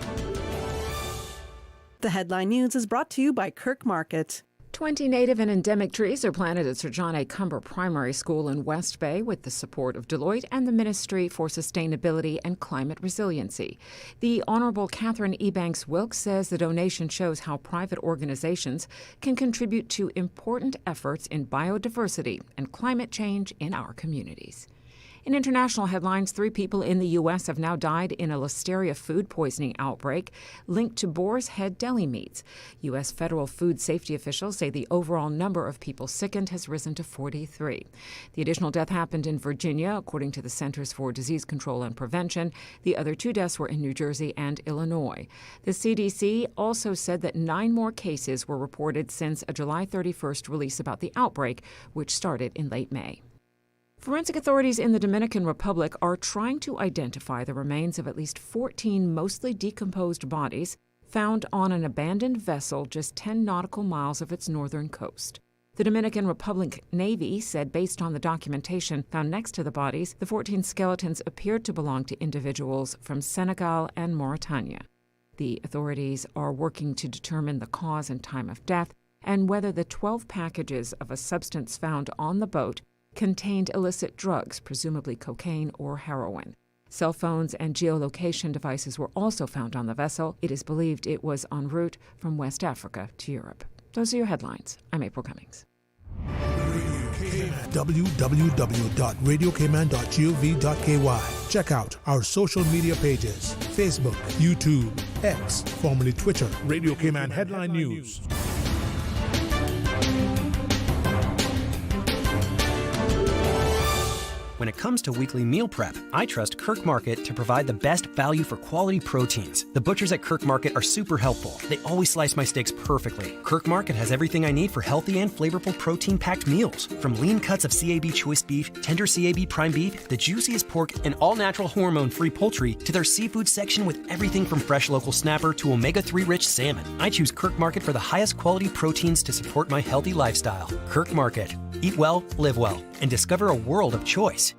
The Headline News is brought to you by Kirk Market. 20 native and endemic trees are planted at Sir John A. Cumber Primary School in West Bay with the support of Deloitte and the Ministry for Sustainability and Climate Resiliency. The Honourable Catherine Ebanks Wilkes says the donation shows how private organizations can contribute to important efforts in biodiversity and climate change in our communities. In international headlines, 3 people in the U.S. have now died in a listeria food poisoning outbreak linked to Boar's Head deli meats. U.S. federal food safety officials say the overall number of people sickened has risen to 43. The additional death happened in Virginia, according to the Centers for Disease Control and Prevention. The other 2 deaths were in New Jersey and Illinois. The CDC also said that 9 more cases were reported since a July 31st release about the outbreak, which started in late May. Forensic authorities in the Dominican Republic are trying to identify the remains of at least 14 mostly decomposed bodies found on an abandoned vessel just 10 nautical miles of its northern coast. The Dominican Republic Navy said based on the documentation found next to the bodies, the 14 skeletons appeared to belong to individuals from Senegal and Mauritania. The authorities are working to determine the cause and time of death and whether the 12 packages of a substance found on the boat contained illicit drugs, presumably cocaine or heroin. Cell phones and geolocation devices were also found on the vessel. It is believed it was en route from West Africa to Europe. Those are your headlines. I'm April Cummings. www.radiocayman.gov.ky. Check out our social media pages: Facebook, YouTube, X, formerly Twitter, Radio Cayman Headline News. When it comes to weekly meal prep, I trust Kirk Market to provide the best value for quality proteins. The butchers at Kirk Market are super helpful. They always slice my steaks perfectly. Kirk Market has everything I need for healthy and flavorful protein-packed meals. From lean cuts of CAB choice beef, tender CAB prime beef, the juiciest pork, and all-natural hormone-free poultry, to their seafood section with everything from fresh local snapper to omega-3 rich salmon. I choose Kirk Market for the highest quality proteins to support my healthy lifestyle. Kirk Market. Eat well, live well, and discover a world of choice.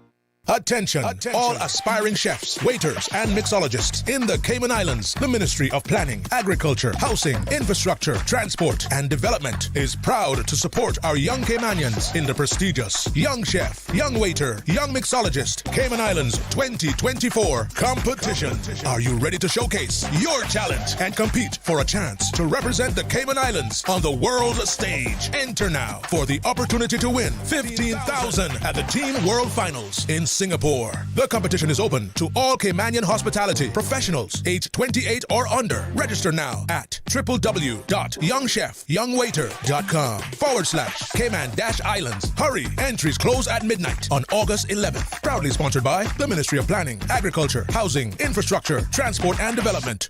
Attention, all aspiring chefs, waiters, and mixologists in the Cayman Islands. The Ministry of Planning, Agriculture, Housing, Infrastructure, Transport, and Development is proud to support our young Caymanians in the prestigious Young Chef, Young Waiter, Young Mixologist Cayman Islands 2024 competition. Are you ready to showcase your talent and compete for a chance to represent the Cayman Islands on the world stage? Enter now for the opportunity to win $15,000 at the Team World Finals in Singapore. The competition is open to all Caymanian hospitality professionals, age 28 or under. Register now at www.youngchefyoungwaiter.com/Cayman-Islands. Hurry, entries close at midnight on August 11th. Proudly sponsored by the Ministry of Planning, Agriculture, Housing, Infrastructure, Transport, and Development.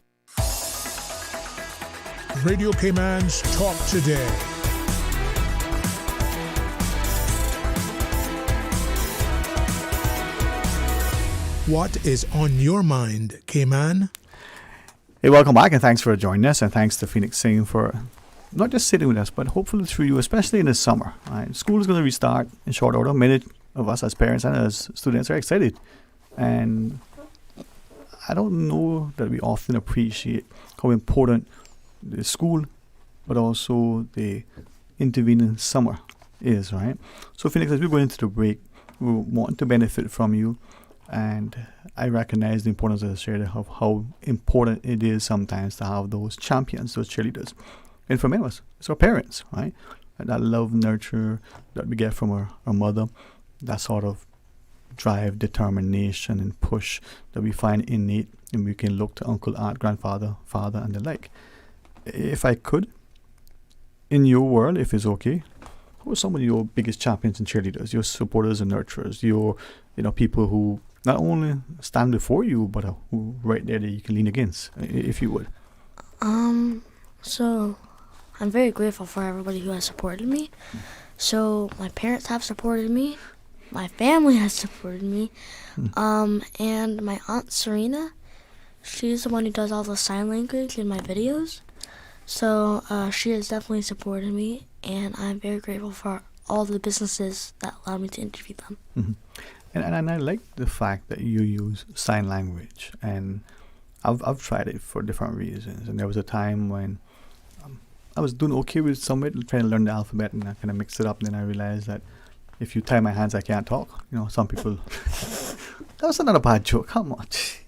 Radio Cayman's Talk Today. What is on your mind, Cayman? Hey, welcome back, and thanks for joining us, and thanks to Phoenix Singh for not just sitting with us, but hopefully through you, especially in the summer. Right? School is going to restart in short order. Many of us as parents and as students are excited, and I don't know that we often appreciate how important the school, but also the intervening summer is, right? So Phoenix, as we go into the break, we want to benefit from you, and I recognize the importance, as I shared, of how important it is sometimes to have those champions, those cheerleaders. And for many of us, it's our parents, right? And that love, nurture that we get from our mother, that sort of drive, determination, and push that we find innate, and we can look to uncle, aunt, grandfather, father, and the like. If I could, in your world, if it's okay, who are some of your biggest champions and cheerleaders, your supporters and nurturers, your people who not only stand before you, but who right there that you can lean against, if you would? So I'm very grateful for everybody who has supported me. So my parents have supported me, my family has supported me, and my aunt Serena, she's the one who does all the sign language in my videos. So she has definitely supported me, and I'm very grateful for all the businesses that allowed me to interview them. Mm-hmm. And I like the fact that you use sign language, and I've tried it for different reasons. And there was a time when I was doing okay with some of it, trying to learn the alphabet, and I kind of mixed it up. And then I realized that if you tie my hands, I can't talk. Some people. That was not a bad joke. How much?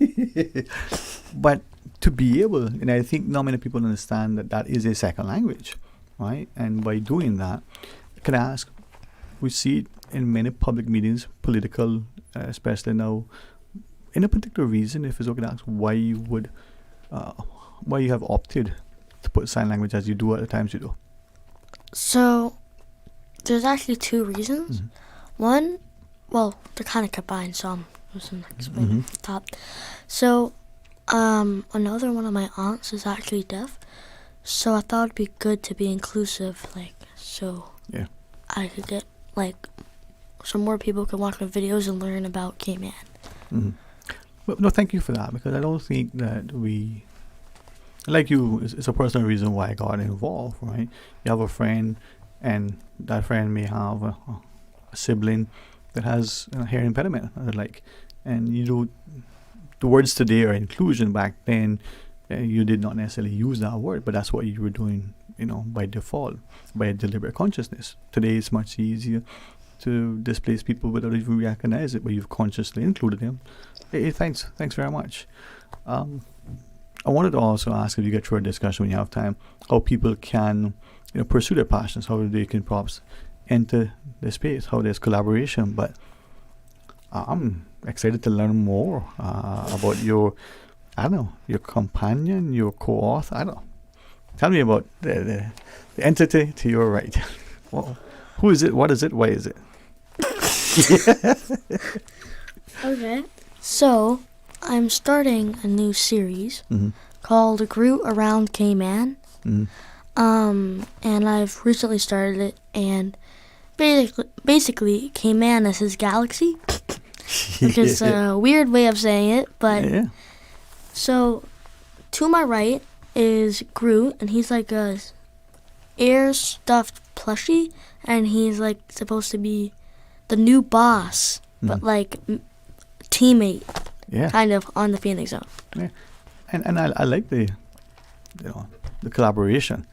But to be able, and I think not many people understand that is a second language, right? And by doing that, can I ask? We see it in many public meetings, political, especially now. Any particular reason, if it's okay to ask, why you have opted to put sign language as you do at the times you do? So there's actually two reasons. One, well, they're kind of combined, so I'm just going to explain at the top. So another one of my aunts is actually deaf, so I thought it'd be good to be inclusive, I could get so more people can watch my videos and learn about K-Man. Well, no, thank you for that, because I don't think that we, like you, it's a personal reason why I got involved, right? You have a friend, and that friend may have a sibling that has a hearing impediment, and the words today are inclusion. Back then, you did not necessarily use that word, but that's what you were doing, by default, by a deliberate consciousness. Today, it's much easier to displace people without even recognize it, but you've consciously included them. Hey, thanks very much. I wanted to also ask, if you get through a discussion when you have time, how people can pursue their passions, how they can perhaps enter the space, how there's collaboration. But I'm excited to learn more about your companion, your co-author. Tell me about the entity to your right. Well, who is it? What is it? Why is it? Okay. So, I'm starting a new series called Groot Around K-Man. And I've recently started it, and basically K-Man is his galaxy, which is a weird way of saying it, but so to my right is Groot, and he's like a air stuffed plushie, and he's supposed to be the new boss, but teammate, kind of on the Phoenix Zone. Yeah, and I like the collaboration,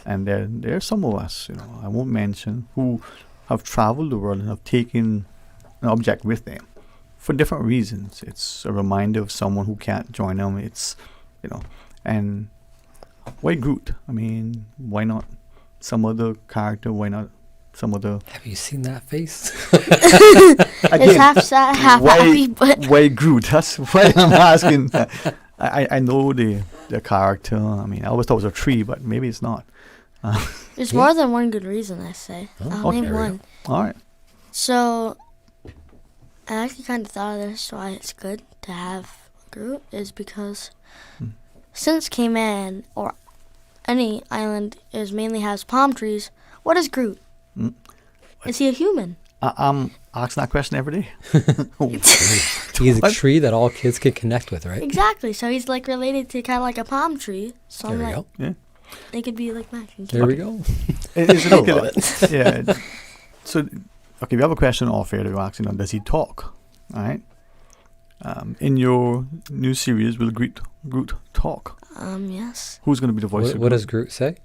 and there are some of us, I won't mention, who have traveled the world and have taken an object with them for different reasons. It's a reminder of someone who can't join them. It's and why Groot? I mean, why not some other character? Why not some other? Have you seen that face? It's half sad, half happy. But why Groot? That's why I'm asking. I know the character. I mean, I always thought it was a tree, but maybe it's not. There's more than one good reason, I say. I'll name one. All right. So, I actually kind of thought of this, why it's good to have Groot, is because since K-Man, or any island, mainly has palm trees, what is Groot? Is he a human? I'm asking that question every day. He's a tree that all kids can connect with, right? Exactly. So he's related to kind of like a palm tree. So there we go. Yeah. They could be matching. There we go. Is it okay? I love it. Yeah. So, okay, we have a question off air that we're asking. Does he talk? All right. In your new series, will Groot talk? Yes. Who's going to be the voice of Groot? What does Groot say?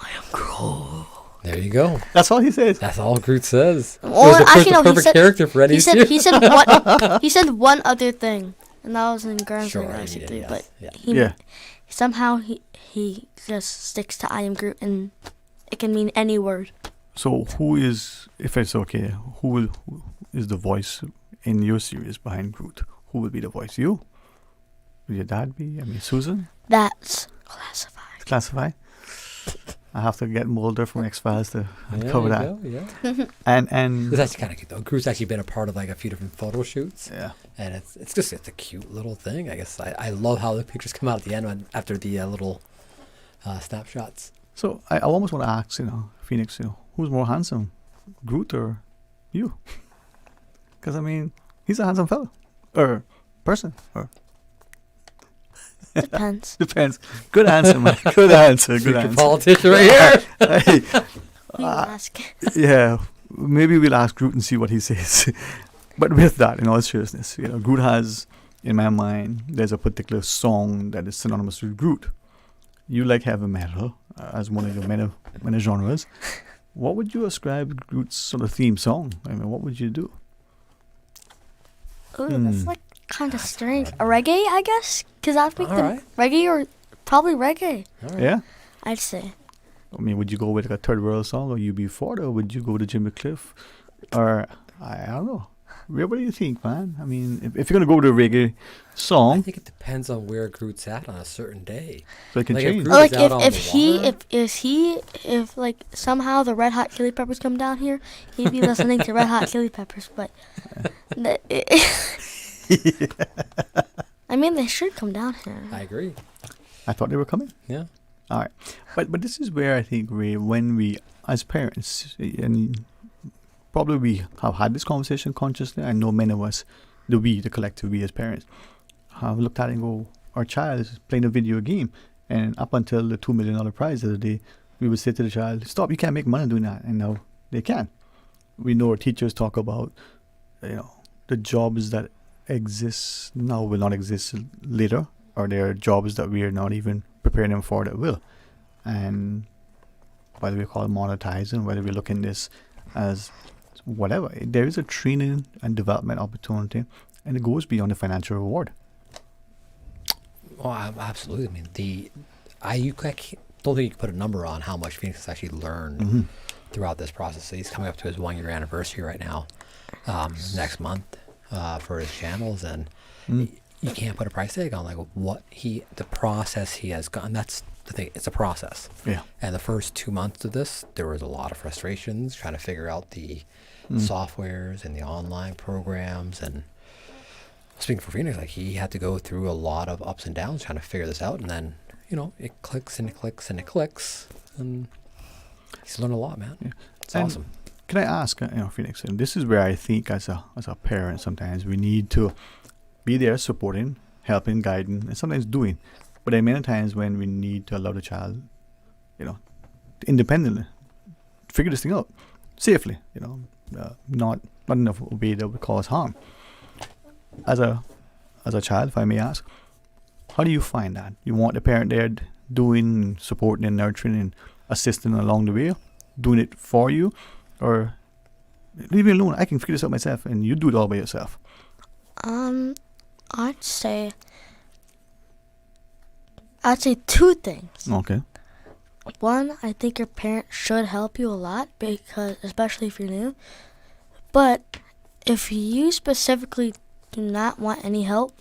I am Groot. There you go. That's all he says. That's all Groot says. Or actually, no, perfect character for any he said he said one other thing, and that was in Guardians of the Galaxy 3. yes. But somehow he just sticks to I am Groot, and it can mean any word. So who is, if it's okay, who is the voice in your series behind Groot? Who will be the voice? You? Will your dad be? I mean, Susan? That's classified. It's classified? I have to get Mulder from X-Files to cover that. Yeah. And it's actually kind of cute though. Groot's actually been a part of like a few different photo shoots. Yeah. And it's a cute little thing. I guess I love how the pictures come out at the end after the little snapshots. So I almost want to ask, Phoenix, who's more handsome, Groot or you? Because I mean, he's a handsome fellow, or person, or depends. Depends. Good answer, man. Good answer. Good answer. Politician right here. Hey, ask. Yeah, maybe we'll ask Groot and see what he says. But with that, in all seriousness, Groot has, in my mind, there's a particular song that is synonymous with Groot. You like heavy metal as one of your many genres. What would you ascribe Groot's sort of theme song? I mean, what would you do? Ooh, that's like kind of strange. A reggae, I guess, because that'd make them right. reggae or probably reggae. Right. Yeah? I'd say. I mean, would you go with like a third world song or UB40, or would you go to Jimmy Cliff? Or, I don't know. What do you think, man? I mean, if you're going to go with a reggae song... I think it depends on where Groot's at on a certain day. So it can change. Like if like somehow the Red Hot Chili Peppers come down here, he'd be listening to Red Hot Chili Peppers. But I mean, they should come down here. I agree. I thought they were coming. Yeah. All right. But this is where I think when we, as parents, and probably we have had this conversation consciously. I know many of us, the collective we as parents, have looked at it and go, our child is playing a video game, and up until the $2 million prize the other day, we would say to the child, stop, you can't make money doing that. And now they can. We know our teachers talk about, the jobs that exist now will not exist later, or there are jobs that we are not even preparing them for that will. And whether we call it monetizing, whether we look in this as whatever, there is a training and development opportunity, and it goes beyond the financial reward. Well, absolutely. I mean, I don't think you can put a number on how much Phoenix has actually learned throughout this process. So he's coming up to his 1-year anniversary right now, next month, for his channels, and you can't put a price tag on like the process he has gone. That's the thing. It's a process. Yeah. And the first 2 months of this, there was a lot of frustrations trying to figure out the softwares and the online programs. And speaking for Phoenix, like he had to go through a lot of ups and downs trying to figure this out. And then, it clicks and it clicks and it clicks. And he's learned a lot, man. Yeah. It's awesome. Can I ask, Phoenix, and this is where I think as a parent, sometimes we need to be there supporting, helping, guiding, and sometimes doing. But there are many times when we need to allow the child, independently figure this thing out safely, not in a way that would cause harm. As a child, if I may ask, how do you find that? You want the parent there doing, supporting and nurturing and assisting along the way, doing it for you, or leave me alone, I can figure this out myself, and you do it all by yourself? I'd say two things. Okay. One, I think your parent should help you a lot, because especially if you're new. But if you specifically do not want any help,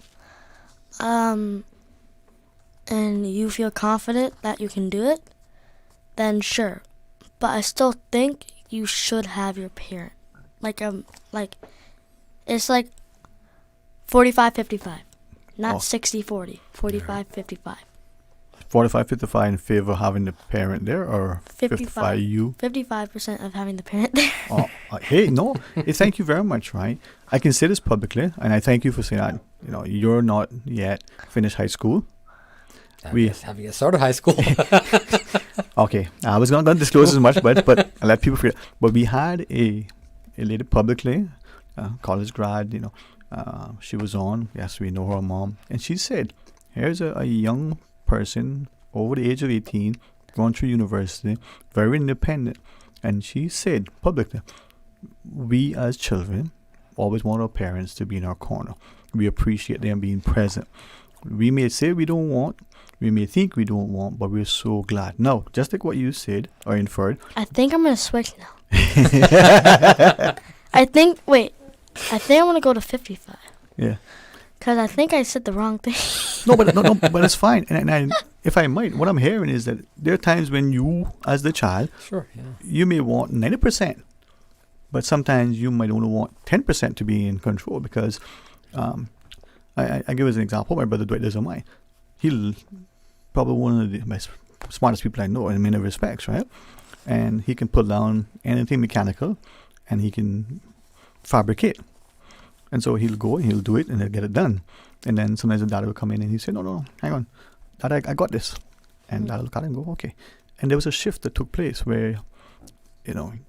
and you feel confident that you can do it, then sure. But I still think you should have your parent. It's like 45-55, not 60-40, 45-55. 45-55 in favor of having the parent there, or 55 you? 55% of having the parent there. Hey, no. Thank you very much, right? I can say this publicly, and I thank you for saying that. You're not yet finished high school. Having started high school. Okay, I was not going to disclose as much, but I let people feel. But we had a lady publicly, college grad, she was on. Yes, we know her mom. And she said, here's a young person over the age of 18, going through university, very independent, And she said publicly, we as children always want our parents to be in our corner. We appreciate them being present. We may say we don't want, we may think we don't want, but we're so glad. Now, just like what you said or inferred. I think I'm going to switch now. I think I'm going to go to 55. Yeah. Because I think I said the wrong thing. No, but it's fine. And if I might, what I'm hearing is that there are times when you, as the child, you may want 90%, but sometimes you might only want 10% to be in control because, I give as an example, my brother Dwight doesn't mind. He's probably one of the smartest people I know in many respects, right? And he can put down anything mechanical and he can fabricate. And so he'll go and he'll do it and he'll get it done. And then sometimes the dad will come in and he'll say, no, hang on. Dad, I got this. And dad will look at it and go, okay. And there was a shift that took place where,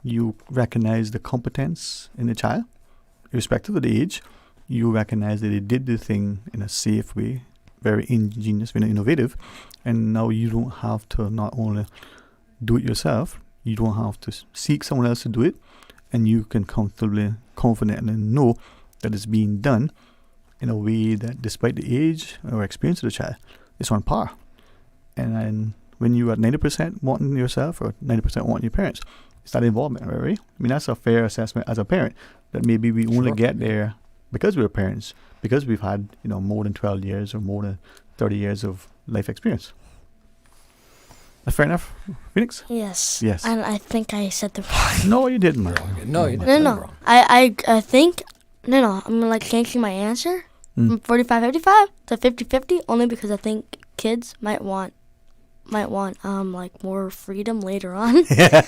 you recognize the competence in the child, irrespective of the age. You recognize that they did the thing in a safe way, very ingenious, very innovative. And now you don't have to not only do it yourself, you don't have to seek someone else to do it. And you can confidently know that it's being done in a way that despite the age or experience of the child, it's on par. And when you are at 90% wanting yourself or 90% wanting your parents, it's that involvement, right? I mean, that's a fair assessment as a parent, that maybe we only get there because we're parents, because we've had, more than 12 years or more than 30 years of life experience. Fair enough, Phoenix? Yes. Yes. And I think I said the wrong. No, you didn't. No, you didn't. No. I think, I'm changing my answer from 45-55 to 50-50 only because I think kids might want more freedom later on.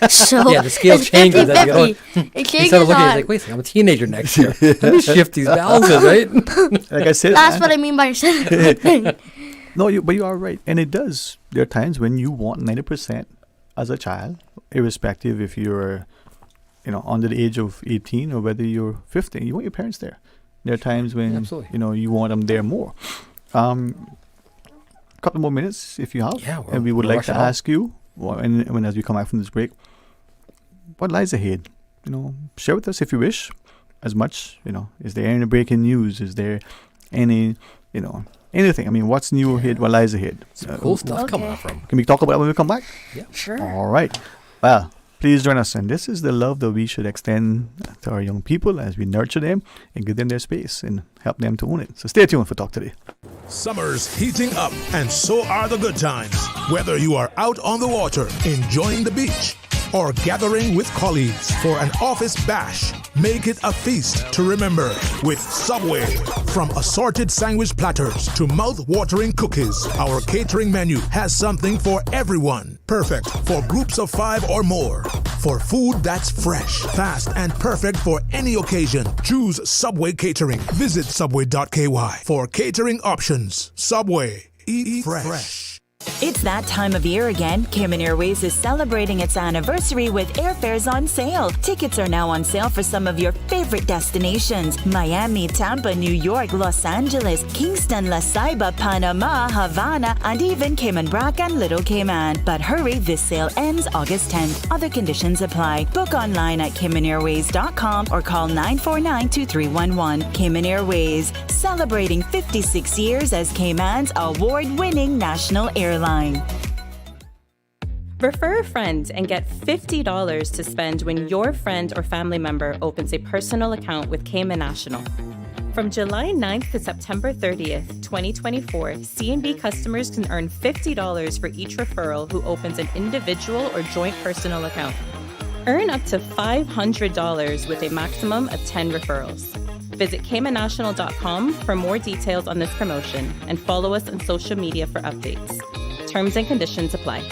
So the scale changes. 50-50. It changes. Instead of looking, like, wait a second, I'm a teenager next year. Let me shift these balances, right? Like I said, that's what I mean by saying the wrong thing. No, but you are right, and it does. There are times when you want 90% as a child, irrespective if you're, under the age of 18 or whether you're 15. You want your parents there. There are times when you want them there more. Couple more minutes if you have, and we would like to ask you, and as we come back from this break, what lies ahead? Share with us if you wish, as much. Is there any breaking news? Is there any, anything? I mean, what's new ahead? What lies ahead? Cool stuff coming up from. Can we talk about it when we come back? Yeah, sure. All right. Well, please join us, and this is the love that we should extend to our young people as we nurture them and give them their space and help them to own it. So stay tuned for Talk Today. Summer's heating up, and so are the good times. Whether you are out on the water, enjoying the beach, or gathering with colleagues for an office bash, make it a feast to remember with Subway. From assorted sandwich platters to mouth-watering cookies, our catering menu has something for everyone. Perfect for groups of 5 or more. For food that's fresh, fast, and perfect for any occasion, choose Subway Catering. Visit subway.ky for catering options. Subway. Eat fresh. It's that time of year again. Cayman Airways is celebrating its anniversary with airfares on sale. Tickets are now on sale for some of your favorite destinations: Miami, Tampa, New York, Los Angeles, Kingston, La Ceiba, Panama, Havana, and even Cayman Brac and Little Cayman. But hurry, this sale ends August 10th. Other conditions apply. Book online at CaymanAirways.com or call 949-2311. Cayman Airways, celebrating 56 years as Cayman's award-winning national airline. Refer a friend and get $50 to spend when your friend or family member opens a personal account with Cayman National. From July 9th to September 30th, 2024, C&B customers can earn $50 for each referral who opens an individual or joint personal account. Earn up to $500 with a maximum of 10 referrals. Visit CaymanNational.com for more details on this promotion and follow us on social media for updates. Terms and conditions apply.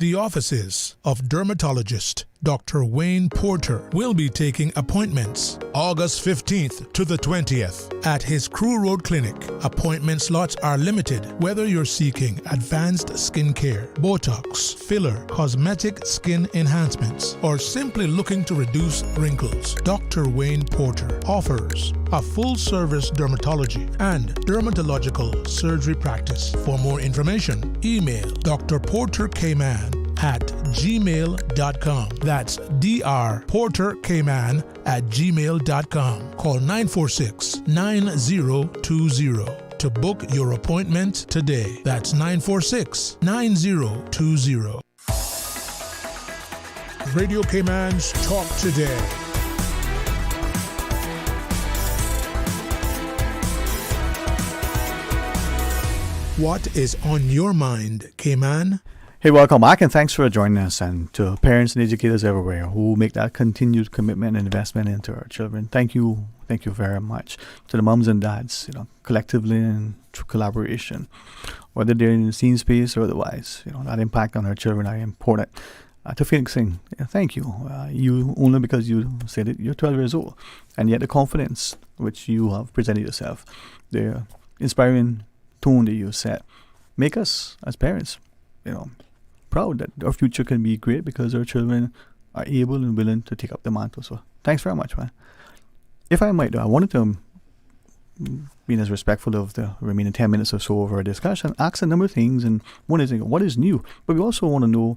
The offices of dermatologist Dr. Wayne Porter will be taking appointments August 15th to the 20th at his Crew Road Clinic. Appointment slots are limited whether you're seeking advanced skin care, Botox, filler, cosmetic skin enhancements, or simply looking to reduce wrinkles. Dr. Wayne Porter offers a full-service dermatology and dermatological surgery practice. For more information, email drporterkman drporterkman@gmail.com. That's drporterkman@gmail.com. Call 946-9020 to book your appointment today. That's 946-9020. Radio Cayman's Talk Today. What is on your mind, Cayman? Hey, welcome back, and thanks for joining us, and to parents and educators everywhere who make that continued commitment and investment into our children. Thank you very much. To the moms and dads, collectively and through collaboration, whether they're in the scene space or otherwise, that impact on our children are important. To Phoenix Sing, thank you. You, only because you said it, you're 12 years old, and yet the confidence which you have presented yourself, the inspiring tone that you set, make us as parents, proud that our future can be great because our children are able and willing to take up the mantle. So thanks very much, man. If I might, I wanted to, being as respectful of the remaining 10 minutes or so of our discussion, ask a number of things. And one is, what is new? But we also want to know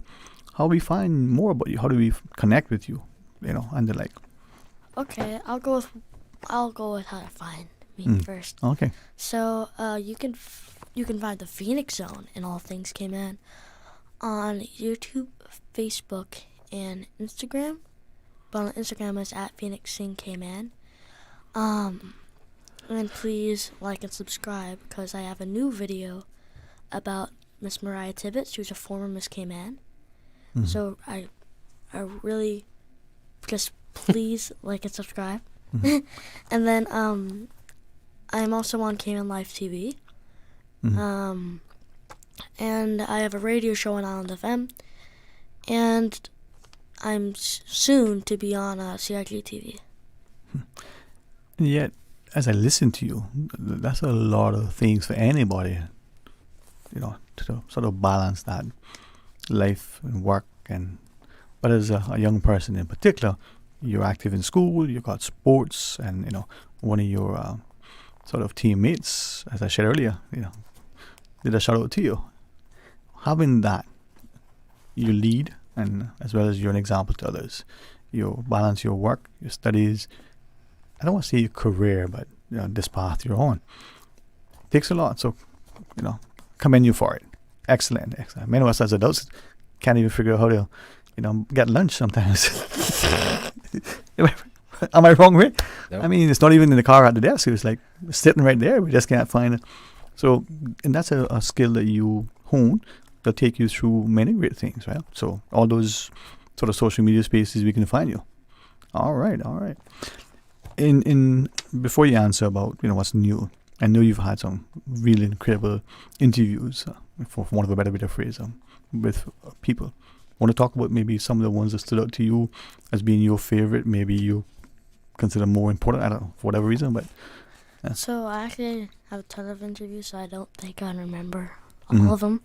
how we find more about you. How do we connect with you, and the like. Okay, I'll go with how to find me first. Okay. So you can find the Phoenix Zone and all things Cayman on YouTube, Facebook, and Instagram. But on Instagram it's at Phoenix Sing Cayman. And please like and subscribe because I have a new video about Miss Mariah Tibbetts, who's a former Miss Cayman. So I really just please like and subscribe. And then I'm also on Cayman Live TV. And I have a radio show on Island FM. And I'm soon to be on CRG TV. And yet, as I listen to you, that's a lot of things for anybody, to sort of balance that life and work. But as a young person in particular, you're active in school, you got sports, and one of your sort of teammates, as I shared earlier, did a shout out to you. Having that, you lead, and as well as you're an example to others. You balance your work, your studies. I don't want to say your career, but this path you're on. It takes a lot, so commend you for it. Excellent. Many of us as adults can't even figure out how to, get lunch sometimes. Am I wrong, Ray? No. I mean, it's not even in the car at the desk. It was like sitting right there. We just can't find it. So, and that's a skill that you hone that'll take you through many great things, right? So all those sort of social media spaces, we can find you. All right. In before you answer about what's new, I know you've had some really incredible interviews, for want of a better phrase, with people. Want to talk about maybe some of the ones that stood out to you as being your favorite? Maybe you consider more important. I don't know, for whatever reason, but. Yeah. So I actually have a ton of interviews, so I don't think I remember all of them.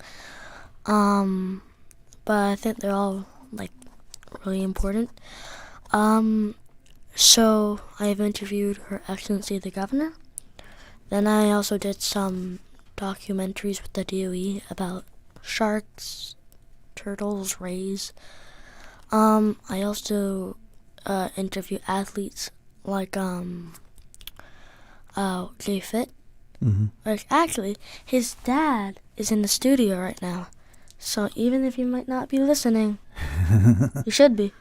But I think they're all really important. So I've interviewed Her Excellency the Governor. Then I also did some documentaries with the DOE about sharks, turtles, rays. I also interview athletes like Jay Fit. Actually, his dad is in the studio right now. So even if you might not be listening, you should be.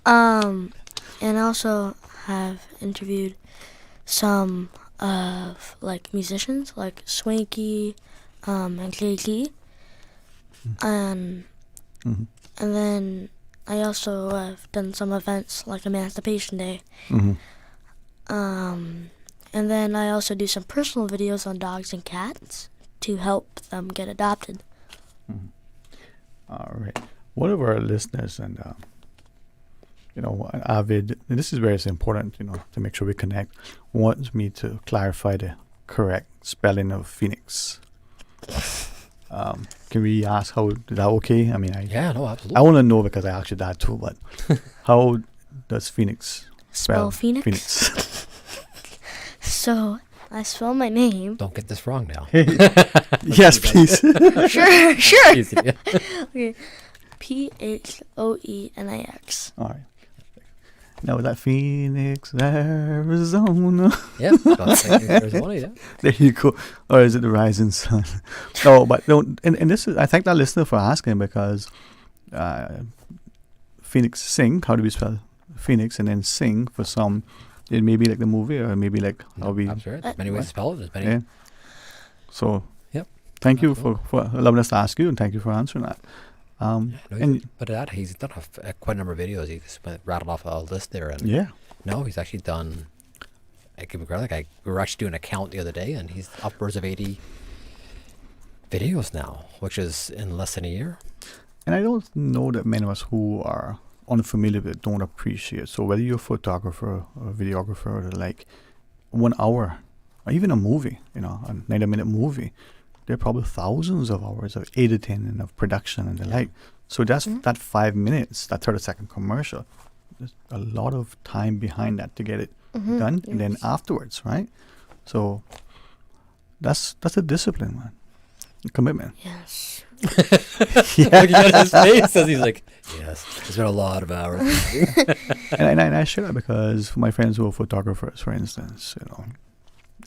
And I also have interviewed some of musicians like Swanky and Jay-Z. And then I also have done some events like Emancipation Day. And then I also do some personal videos on dogs and cats to help them get adopted. All right. One of our listeners and avid, and this is where it's important, to make sure we connect, wants me to clarify the correct spelling of Phoenix. Can we ask how, is that okay? I mean, yeah, no, absolutely. I want to know because I actually that too, but how does Phoenix spell Phoenix? Phoenix? So I spell my name. Don't get this wrong now. Yes, please. Sure. Easy, yeah. Okay. Phoenix. All right. Now that Phoenix, Arizona. Yeah, Arizona, yeah. There you go. Or is it the rising sun? No, but don't. And this is, I thank that listener for asking, because Phoenix Sing, how do we spell Phoenix, and then Sing for some, it may be like the movie, or maybe like how we. That's right. There's many ways to spell it. There's many. Yeah. So. Yep. Thank you for allowing us to ask you, and thank you for answering that. He's done quite a number of videos. He just rattled off a list there, and he's actually done. I give him credit. We were actually doing a count the other day, and he's upwards of 80 videos now, which is in less than a year. And I don't know that many of us who are unfamiliar with it don't appreciate. So whether you're a photographer or a videographer, or like 1 hour, or even a movie, a 90-minute movie, there are probably thousands of hours of editing and of production and the like. So that's that 5 minutes, that 30-second commercial. There's a lot of time behind that to get it done, and then afterwards, right? So that's a discipline, man. A commitment. Yes. Looking at his face as he's like, yes, it's been a lot of hours. and I share that because for my friends who are photographers, for instance,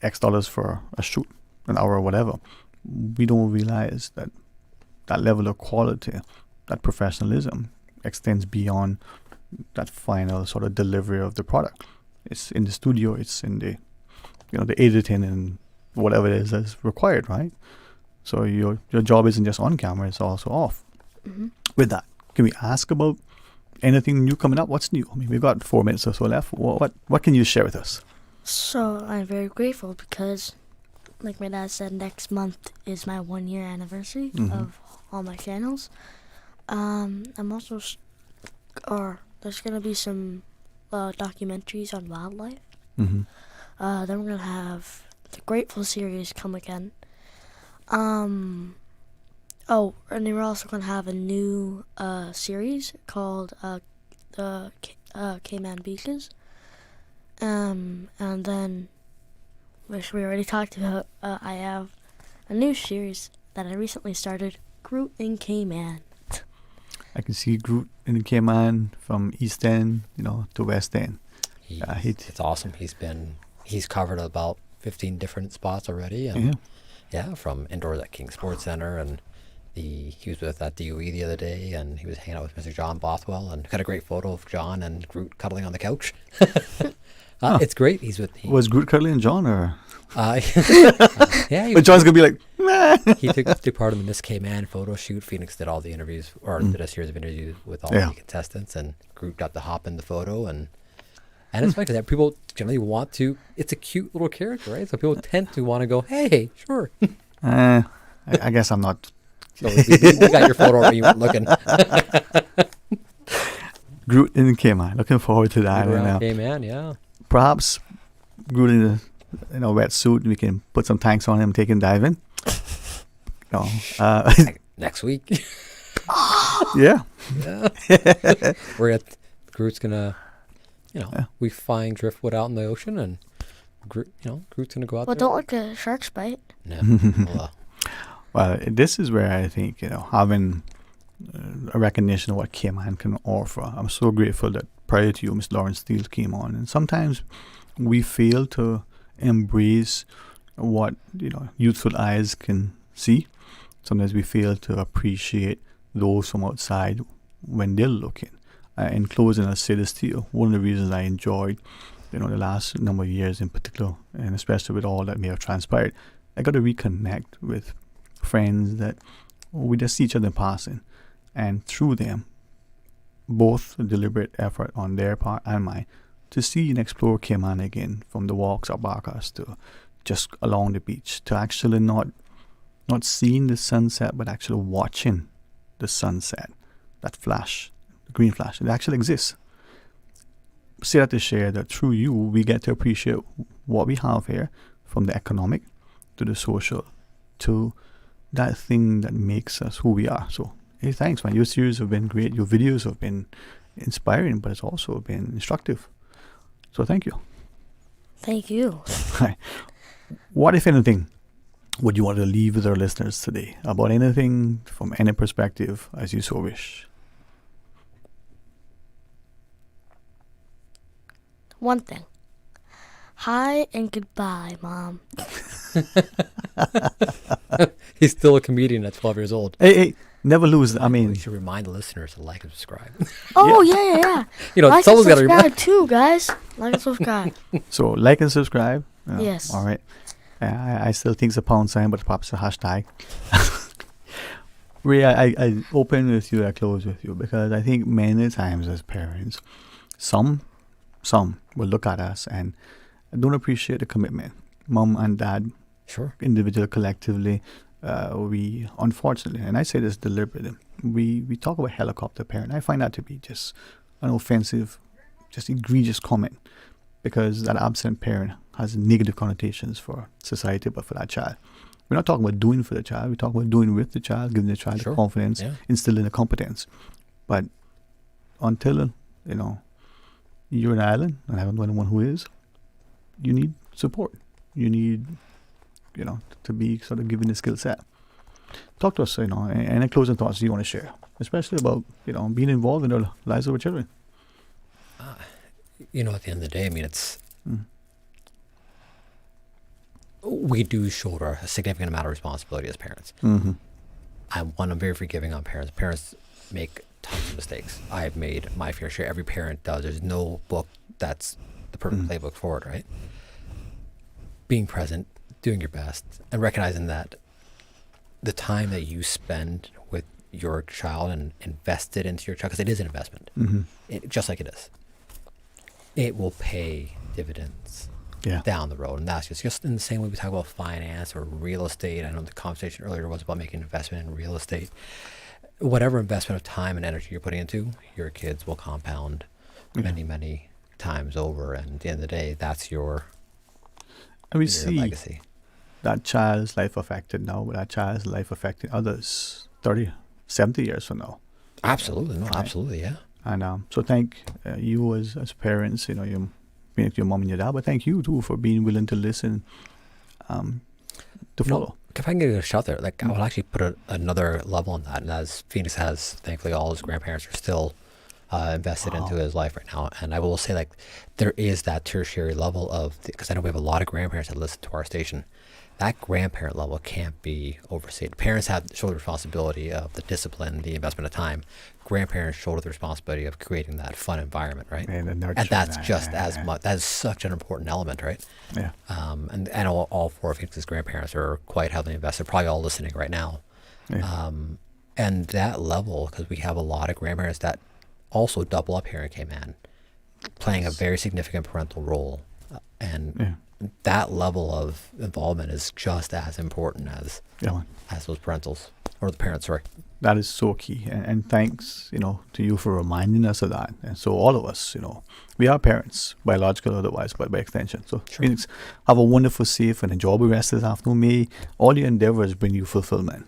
X dollars for a shoot, an hour or whatever, we don't realize that that level of quality, that professionalism extends beyond that final sort of delivery of the product. It's in the studio, it's in the the editing and whatever it is that's required, right? So your job isn't just on camera, it's also off. With that, can we ask about anything new coming up? What's new? I mean, we've got 4 minutes or so left. What can you share with us? So I'm very grateful because, like my dad said, next month is my 1-year anniversary of all my channels. I'm also, there's gonna be some documentaries on wildlife. Then we're gonna have the Grateful series come again. And then we're also gonna have a new series called the Cayman Beaches. And then, which we already talked about, I have a new series that I recently started, Groot in Cayman. I can see Groot in Cayman from East End, to West End. It's awesome. He's covered about 15 different spots already, and from indoors at King Sports Center, and he was with at DOE the other day, and he was hanging out with Mr. John Bothwell, and got a great photo of John and Groot cuddling on the couch. It's great. Was Groot cuddling John, or? Yeah. But John's gonna be like, nah. He took part in the Miss Cayman photo shoot. Phoenix did all the interviews, or did a series of interviews with all the contestants, and Groot got to hop in the photo, and it's funny because people generally want to. It's a cute little character, right? So people tend to want to go, hey, sure. I guess I'm not. So we got your photo already. You weren't looking. Groot in Cayman. Looking forward to that. Cayman, yeah. Perhaps Groot in a wetsuit. We can put some tanks on him, take him diving. Next week. Yeah. Groot's gonna, we find driftwood out in the ocean, and Groot's gonna go out there. Well, don't let the sharks bite. No. Well, this is where I think, having a recognition of what Cayman can offer. I'm so grateful that prior to you, Miss Lawrence Steele came on. And sometimes we fail to embrace what, youthful eyes can see. Sometimes we fail to appreciate those from outside when they're looking. In closing, I'll say this to you. One of the reasons I enjoyed, the last number of years in particular, and especially with all that may have transpired, I got to reconnect with friends that we just see each other in passing, and through them, both a deliberate effort on their part and mine, to see and explore Cayman again, from the walks up Barcas to just along the beach, to actually not seeing the sunset, but actually watching the sunset, that flash, the green flash, it actually exists. Say that to share that through you, we get to appreciate what we have here, from the economic to the social to that thing that makes us who we are. So, hey, thanks, man. Your series have been great. Your videos have been inspiring, but it's also been instructive. So, thank you. Thank you. what, if anything, would you want to leave with our listeners today about anything from any perspective as you so wish? One thing. Hi and goodbye, Mom. He's still a comedian at 12 years old. Hey, never lose. I mean, we should remind the listeners to like and subscribe. Oh, yeah. You know, like someone's and got to subscribe too, guys. Like and subscribe. So, like and subscribe. Yes. All right. I still think it's a pound sign, but perhaps a hashtag. Ray, I open with you, I close with you, because I think many times as parents, some will look at us and don't appreciate the commitment. Mom and dad, sure, individual, collectively, we unfortunately, and I say this deliberately, we talk about helicopter parent. I find that to be just an offensive, just egregious comment, because that absent parent has negative connotations for society, but for that child. We're not talking about doing for the child. We're talking about doing with the child, giving the child the confidence, instilling the competence. But until, you're an island, and I don't know anyone who is, you need support. You need, to be sort of given the skill set. Talk to us, any closing thoughts you want to share, especially about, being involved in the lives of our children. At the end of the day, I mean, it's... We do shoulder a significant amount of responsibility as parents. Mm-hmm. I'm very forgiving on parents. Parents make tons of mistakes. I've made my fair share. Every parent does. There's no book that's the perfect playbook for it, right? Being present, doing your best, and recognizing that the time that you spend with your child and invest it into your child, because it is an investment, just like it is, it will pay dividends down the road. And that's just in the same way we talk about finance or real estate. I know the conversation earlier was about making an investment in real estate. Whatever investment of time and energy you're putting into, your kids will compound many, many times over. And at the end of the day, that's your legacy. That child's life affected now, but that child's life affecting others 30, 70 years from now. Absolutely. No, absolutely, yeah. And so thank you as parents, you being your mom and your dad, but thank you too for being willing to listen, to follow. If I can give you a shout there, I will actually put another level on that. And as Phoenix has, thankfully, all his grandparents are still invested into his life right now. And I will say, there is that tertiary level of, because I know we have a lot of grandparents that listen to our station. That grandparent level can't be overstated. Parents have shoulder the responsibility of the discipline, the investment of time. Grandparents shoulder the responsibility of creating that fun environment, right? And that's just as much. That is such an important element, right? Yeah. And I know all four of Phoenix's grandparents are quite heavily invested. Probably all listening right now. Yeah. And that level, because we have a lot of grandparents that also double up here in Cayman, playing a very significant parental role, and that level of involvement is just as important as those parentals, or the parents, sorry. That is so key. And thanks, to you for reminding us of that. And so all of us, we are parents, biological or otherwise, but by extension. So Phoenix, have a wonderful, safe, and enjoyable rest this afternoon. May all your endeavors bring you fulfillment.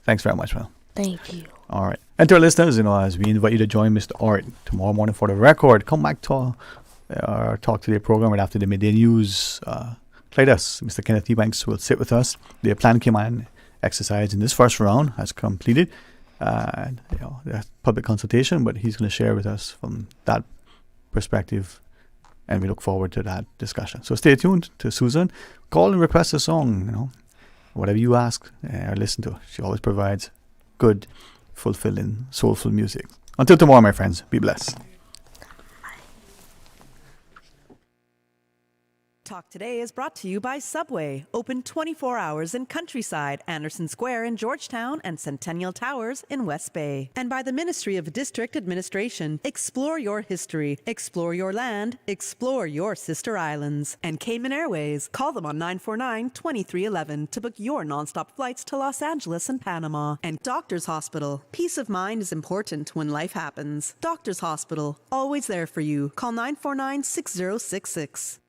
Thanks very much, man. Thank you. All right. And to our listeners, as we invite you to join Mr. Art tomorrow morning for the record, come back to our Talk Today program right after the midday news. Like us, Mr. Kenneth Ebanks will sit with us. The Plan Cayman exercise in this first round has completed. There's public consultation, but he's going to share with us from that perspective, and we look forward to that discussion. So stay tuned to Susan. Call and request a song, whatever you ask or listen to. She always provides good, fulfilling, soulful music. Until tomorrow, my friends, be blessed. Talk Today is brought to you by Subway, open 24 hours in Countryside, Anderson Square in Georgetown, and Centennial Towers in West Bay. And by the Ministry of District Administration. Explore your history, explore your land, explore your sister islands. And Cayman Airways. Call them on 949-2311 to book your nonstop flights to Los Angeles and Panama. And Doctors Hospital. Peace of mind is important when life happens. Doctors Hospital, always there for you. Call 949-6066.